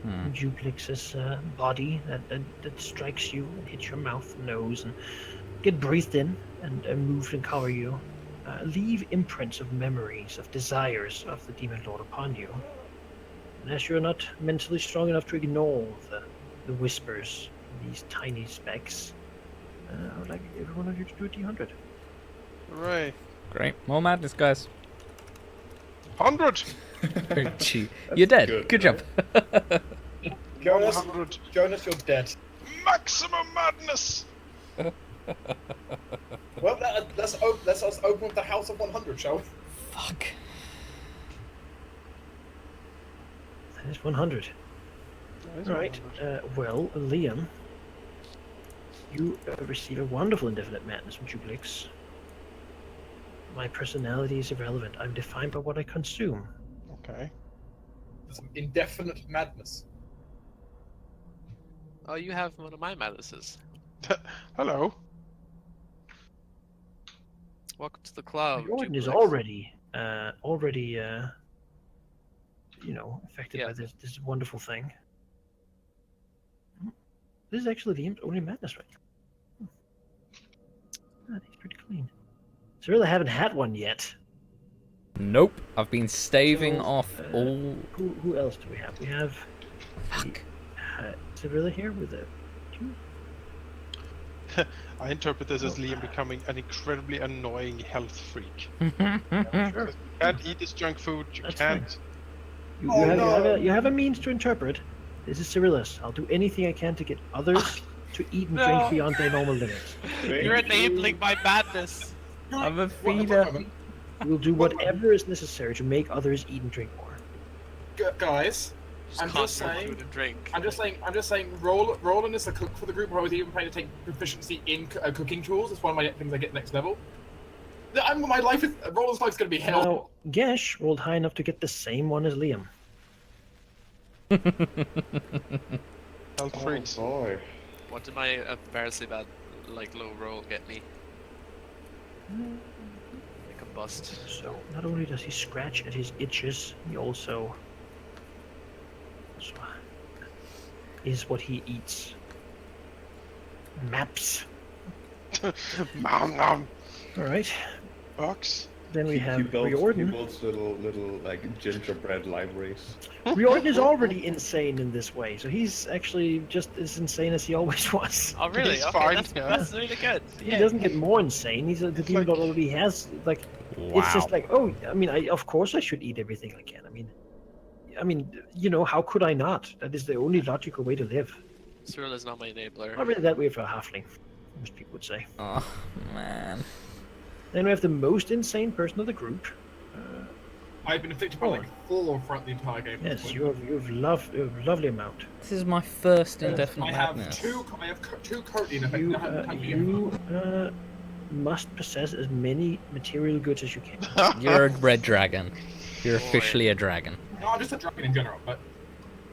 in Duplex's body that strikes you and hits your mouth and nose and get breathed in and moved and cover you, leave imprints of memories, of desires of the Demon Lord upon you. And as you're not mentally strong enough to ignore the whispers, these tiny specks, I would like every one of you to do a D100. Hooray. Great, more madness, guys. 100! Gee, you're dead. Good job. Jonas, 100. Jonas, you're dead. Maximum madness! Well, let's us open with the House of 100, shall we? Fuck. That is 100. That is Right. 100. Well, Liam, you receive a wonderful indefinite madness from Duplex. My personality is irrelevant. I'm defined by what I consume. Okay. Some indefinite madness. Oh, you have one of my madnesses. Hello. Welcome to the club. Jordan is Duplex. already affected Yeah. by this wonderful thing. This is actually the only madness right now. He's pretty clean. So really haven't had one yet. Nope, I've been staving So, off all. Who else do we have? We have Fuck. Cyrilla here with a I interpret this as Liam becoming an incredibly annoying health freak. Sure. You can't eat this junk food, you That's can't. You have a means to interpret. This is Cyrilus. I'll do anything I can to get others to eat and drink beyond their normal limits. You're enabling my madness. I'm a One feeder. moment. We'll do whatever is necessary to make others eat and drink more. Guys, I'm just constant saying. food and drink. I'm just saying. Roland is a cook for the group. I was even planning to take proficiency in cooking tools. It's one of my things I get next level. My life is Roland's life's gonna be hell. Now, Gesh rolled high enough to get the same one as Liam. Health freaks. Oh boy. What did my embarrassingly bad, low roll get me? Like a bust. So not only does he scratch at his itches, he also is what he eats. Maps. Nom nom. All right. Box. Then we have he builds Riordan. little like gingerbread libraries. Riordan is already insane in this way, so he's actually just as insane as he always was. Oh really? He's Okay, fine, that's, yeah. that's really good. He doesn't get more insane. He's the demon like- lord already has like. Wow. It's just like, oh, I mean, of course I should eat everything I can. I mean, you know, how could I not? That is the only logical way to live. Cyril is not my enabler. Not really that way for a halfling, most people would say. Oh man. Then we have the most insane person of the group. I've been afflicted by like 4 throughout the entire game. at this Yes, point. you have a lovely amount. This is my first indefinite I have madness. two currently in effect. You, that haven't come yet. must possess as many material goods as you can. You're a red dragon. You're Boy. officially a dragon. No, I'm just a dragon in general, but...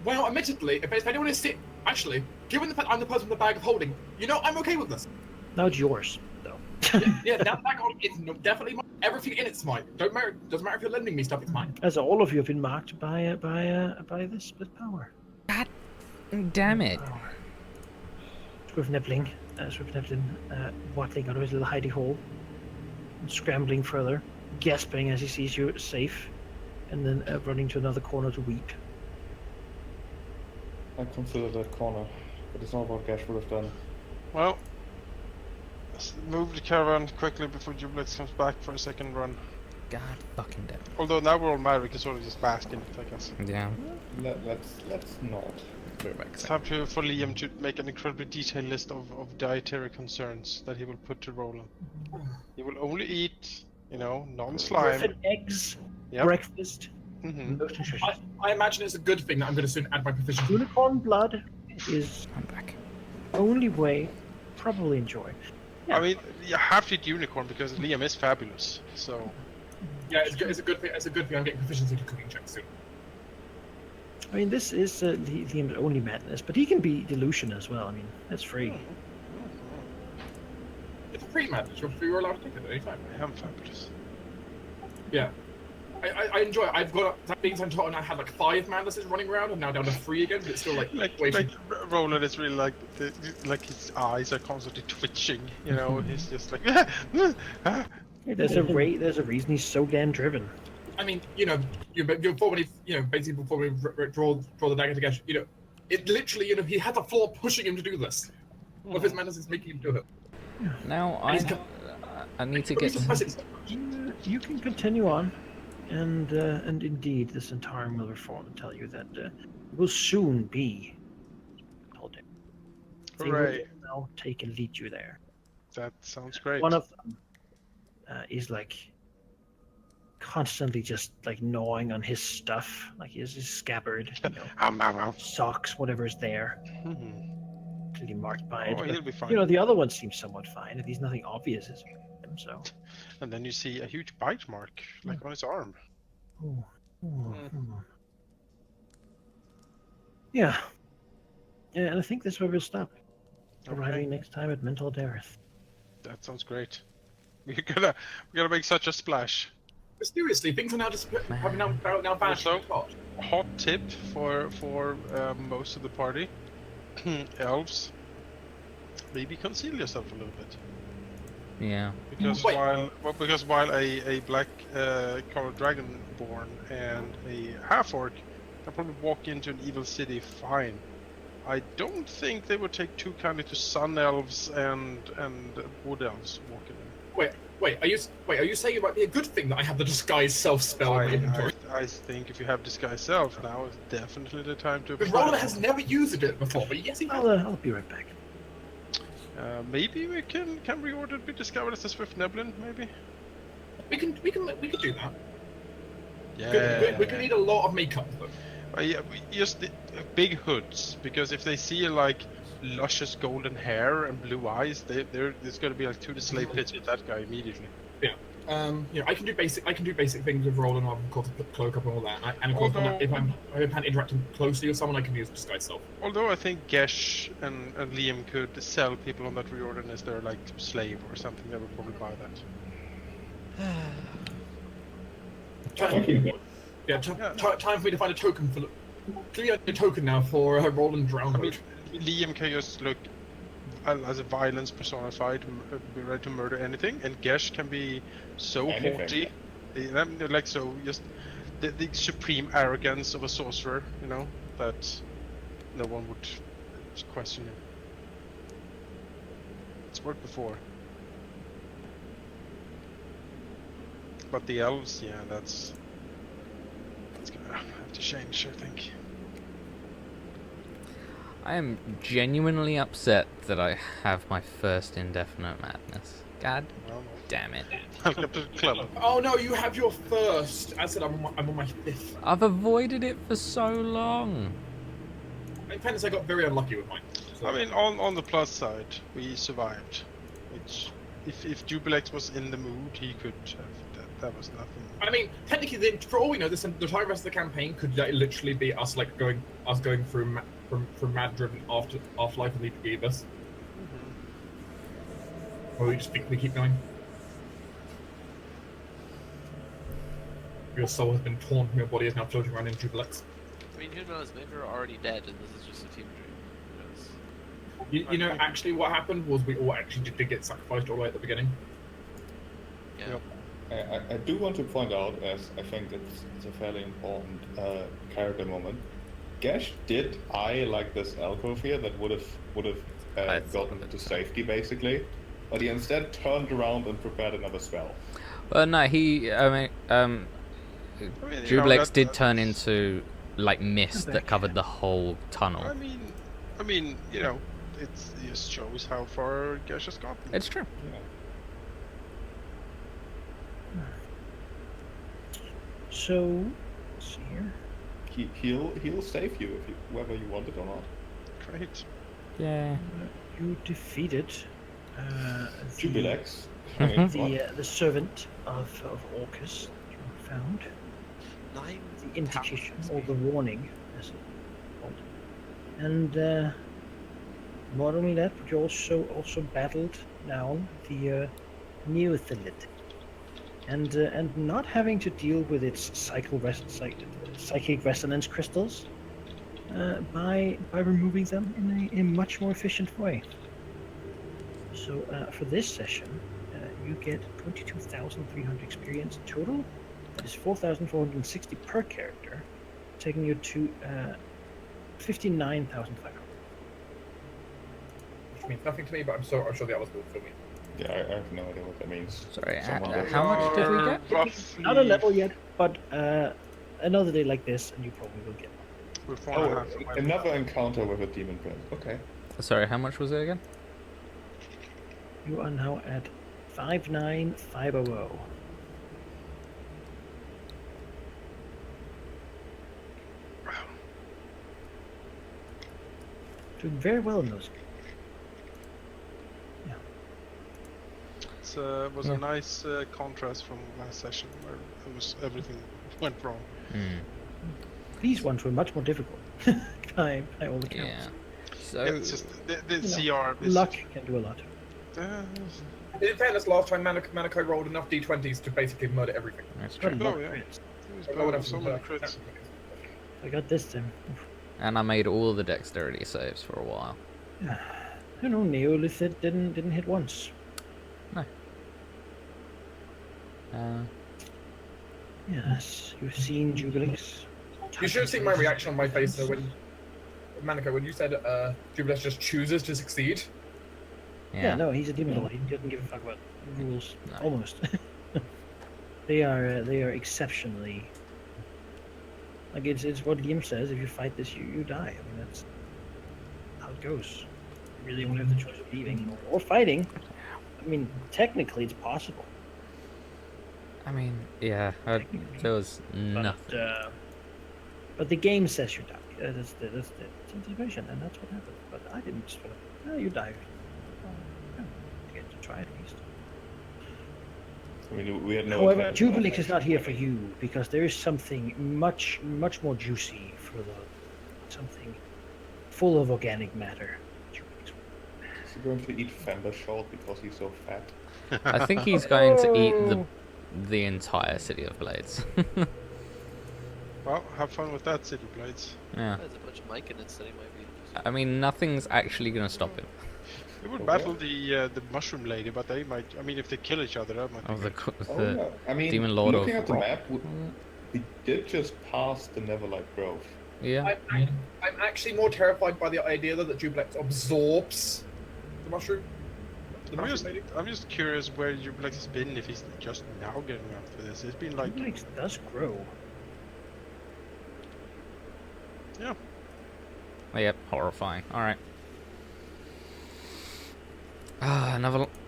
Well, admittedly, if anyone is sick... Actually, given the fact I'm the person with the bag of holding, you know, I'm okay with this. Now it's yours, though. Yeah, that bag of holding is definitely mine. Everything in it's mine. Doesn't matter if you're lending me stuff, it's mine. As all of you have been marked by this split power. Damn it. Swift-Nibbling, waddling out of his little hidey hole, and scrambling further, gasping as he sees you safe, and then running to another corner to weep. I consider that corner, but it's not what Gash would have done. Well, let's move the caravan quickly before Jubilex comes back for a second run. God fucking damn. Although now we're all mad, we can sort of just bask in it, I guess. Yeah. Let's not. It's time for Liam to make an incredibly detailed list of dietary concerns that he will put to Roland. He will only eat, you know, non-slime. Griffin eggs, Yep. breakfast, Mm-hmm. most nutritious. I imagine it's a good thing that I'm going to soon add my proficiency. Unicorn blood is I'm back. the only way probably enjoy. Yeah. I mean, you have to eat unicorn because Liam is fabulous. So Yeah, it's a good thing. It's a good thing I'm getting proficiency to cooking checks soon. I mean, this is Liam's only madness, but he can be delusion as well. I mean, that's free. It's free madness. You're allowed to take it at any time. I am fabulous. Yeah. I enjoy it. I've got that being said, and I had like 5 madnesses running around, and now down to 3 again. But it's still like waiting. Roland is really like his eyes are constantly twitching. You know, he's just like. Hey, there's a reason he's so damn driven. I mean, you know, before when he, you know, basically before we draw the dagger to Gash, you know, it literally, you know, he had the floor pushing him to do this. One of his madness is making him do it. Now And he's I need to get. You can continue on, and indeed, this entire will reform and tell you that it will soon be. They will Hooray! now take and lead you there. That sounds great. One of them is like constantly just like gnawing on his stuff, like his scabbard, you know, socks, whatever's there, clearly marked by it. Oh, But, he'll be fine. you know, the other one seems somewhat fine. At least nothing obvious is him. So. And then you see a huge bite mark, like on his arm. Ooh, ooh, ooh. Yeah. Yeah, and I think this is where we'll stop. Arriving next time at Mental Dareth. That sounds great. We're gonna make such a splash. Mysteriously, things are now just have now vanished Also- from the plot. Hot tip for most of the party, elves. Maybe conceal yourself a little bit. Yeah. Because Wait. while a black colored dragonborn and a half orc can probably walk into an evil city fine, I don't think they would take too kindly to sun elves and wood elves walking in. Wait, are you saying it might be a good thing that I have the disguise self spell in my inventory? I think if you have disguise self, now is definitely the time to Because apply Roland it. has never used it before, but yes, he has. I'll be right back. Maybe we can reorder be discovered as a swift neblin, maybe? We can do that. Yeah. We can need a lot of makeup though. Yeah, just the big hoods, because if they see like luscious golden hair and blue eyes, there's going to be like 2 to slay pits with that guy immediately. Yeah. You know, I can do basic things with Roland, of course, put cloak up and all that. And of course, if I'm interacting closely with someone, I can use disguise self. Although I think Gesh and Liam could sell people on that reorder as their like slave or something, they would probably buy that. Time for me to find a token for. Clearly, a token now for Roland Drown. I mean, Liam can just look as a violence personified, be ready to murder anything, and Gesh can be so Anything. haughty Like so, just the supreme arrogance of a sorcerer, you know, that no one would question him. It's worked before. But the elves, yeah, that's gonna have to change, I think. I am genuinely upset that I have my first indefinite madness. God Well, damn it. welcome to the club. Oh no, you have your first. I said I'm on my fifth. I've avoided it for so long. In fairness, I got very unlucky with mine. So. I mean, on the plus side, we survived. Which, if Jubilex was in the mood, he could have. That was nothing. I mean, technically, for all we know, the entire rest of the campaign could literally be us like going through from mad driven afterlife and leave gave us. Or we just we keep going. Your soul has been torn from your body, is now floating around in Jubilex. I mean, who knows? Maybe we're already dead, and this is just a fever dream. Who knows? You know, actually, what happened was we all actually did get sacrificed all the way at the beginning. Yeah. Yep. I do want to point out, as I think it's a fairly important character moment. Gash did eye like this alcove here that would have gotten to safety basically, but he instead turned around and prepared another spell. Well, no, he. I mean, Jubilex did turn that's- into like mist that covered the whole tunnel. I mean, you know, it just shows how far Gash has gotten. It's true. Yeah. So, let's see here. He'll save you whether you want it or not. Great. Yeah. You defeated Jubilex. I mean, what? the servant of Orcus you found. 9 The indication or the warning, as it's called. And not only that, but you also battled down the Neothelid. And not having to deal with its psychic resonance crystals by removing them in a much more efficient way. So for this session, you get 22,300 experience total. That is 4,460 per character, taking you to 59,500. Which means nothing to me, but I'm sure the others will for me. Yeah, I have no idea what that means. Sorry, Someone does. how much did we get? Roughly, Not a level yet, but another day like this, and you probably will get one. We're 4.5 Oh, away. another encounter with a demon prince. Okay. Sorry, how much was it again? You are now at 59500. Doing very well in those. Yeah. It was a nice contrast from last session where everything went wrong. These ones were much more difficult by all accounts. Yeah. So Yeah, it's just the You know, CR is luck can do a lot. In fairness, last time Manako rolled enough d20s to basically murder everything. that's Got a true. lot Oh, of yeah. crits. It was So blown enough so to many hurt. crits. I got this time. And I made all the dexterity saves for a while. You know, Neolithid didn't hit once. Yes, you've seen Jubilex. You should have seen my reaction on my face though when Manako, when you said Jubilex just chooses to succeed. Yeah, no, he's a demon lord. He doesn't give a fuck about rules. No. Almost. They are exceptionally. Like it's what Gim says. If you fight this, you die. I mean that's how it goes. You really only have the choice of leaving or fighting. I mean, technically, it's possible. I mean, yeah, there was nothing. But the game says you die. That's the situation, and that's what happened. But I didn't just feel like, you die. You get to try at least. I mean, we had no. However, advantage on Jubilex that. is not here for you because there is something much more juicy for something full of organic matter. Is he going to eat Fender short because he's so fat? I think he's going to eat the entire City of Blades. Well, have fun with that, City Blades. Yeah. There's a bunch of mic in it, so he might be interested. I mean, nothing's actually going to stop him. We would So battle where? the mushroom lady, but they might. I mean, if they kill each other, that might be Oh, the, good. Oh the yeah. I mean, Demon Lord looking of at the Rock. map, we did just pass the Neverlight Grove. Yeah. I'm actually more terrified by the idea that the Duplex absorbs the mushroom. The mushroom lady. I'm just curious where Jublex has been if he's just now getting up for this. It's been like, Duplex does grow. yeah. Yep, horrifying. Alright. Ah,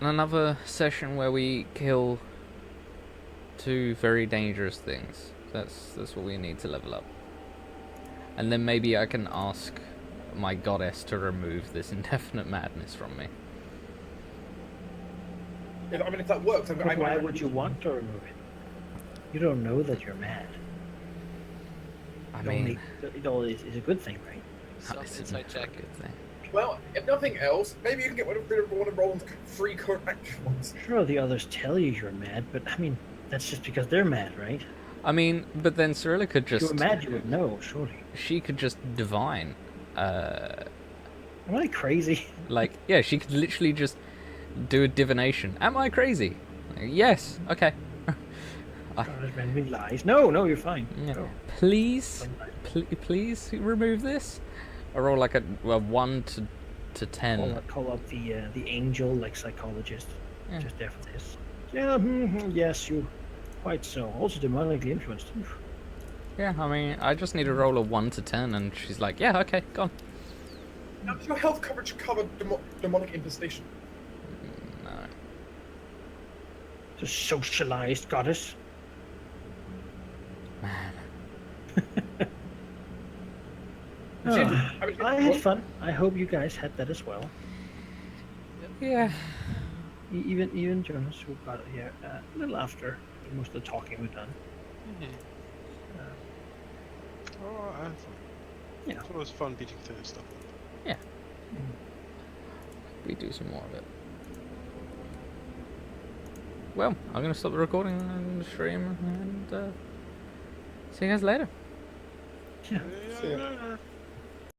another session where we kill 2 very dangerous things. That's what we need to level up. And then maybe I can ask my goddess to remove this indefinite madness from me. I mean, if that works, But why would you want to remove it? You don't know that you're mad. I It mean, only is a good thing, right? it's Insight never a check. good thing. Well, if nothing else, maybe you can get rid of one of Roland's free current actions. Sure, the others tell you you're mad, but I mean, that's just because they're mad, right? I mean, but then Cyrilla could If you just... were mad, you would know, surely. She could just divine. Am I crazy? Like, yeah, she could literally just do a divination. Am I crazy? Yes. Okay. God has made me lies. No, you're fine. Yeah. No. Please, please remove this. I roll like a 1 to 10. Call up the angel, like psychologist, Yeah. just there for this. Yeah, yes, you. Quite so. Also demonically influenced. Oof. Yeah, I mean, I just need to roll a 1 to 10, and she's like, yeah, okay, gone. Now, does your health coverage cover demonic infestation? No. The socialized goddess. Man. I had fun. I hope you guys had that as well. Yeah. Even Jonas, who got here a little after most of the talking we've done. Oh, I had fun. Yeah. It was fun beating through this stuff. Yeah. We do some more of it. Well, I'm going to stop the recording and the stream, and see you guys later. Yeah. See ya.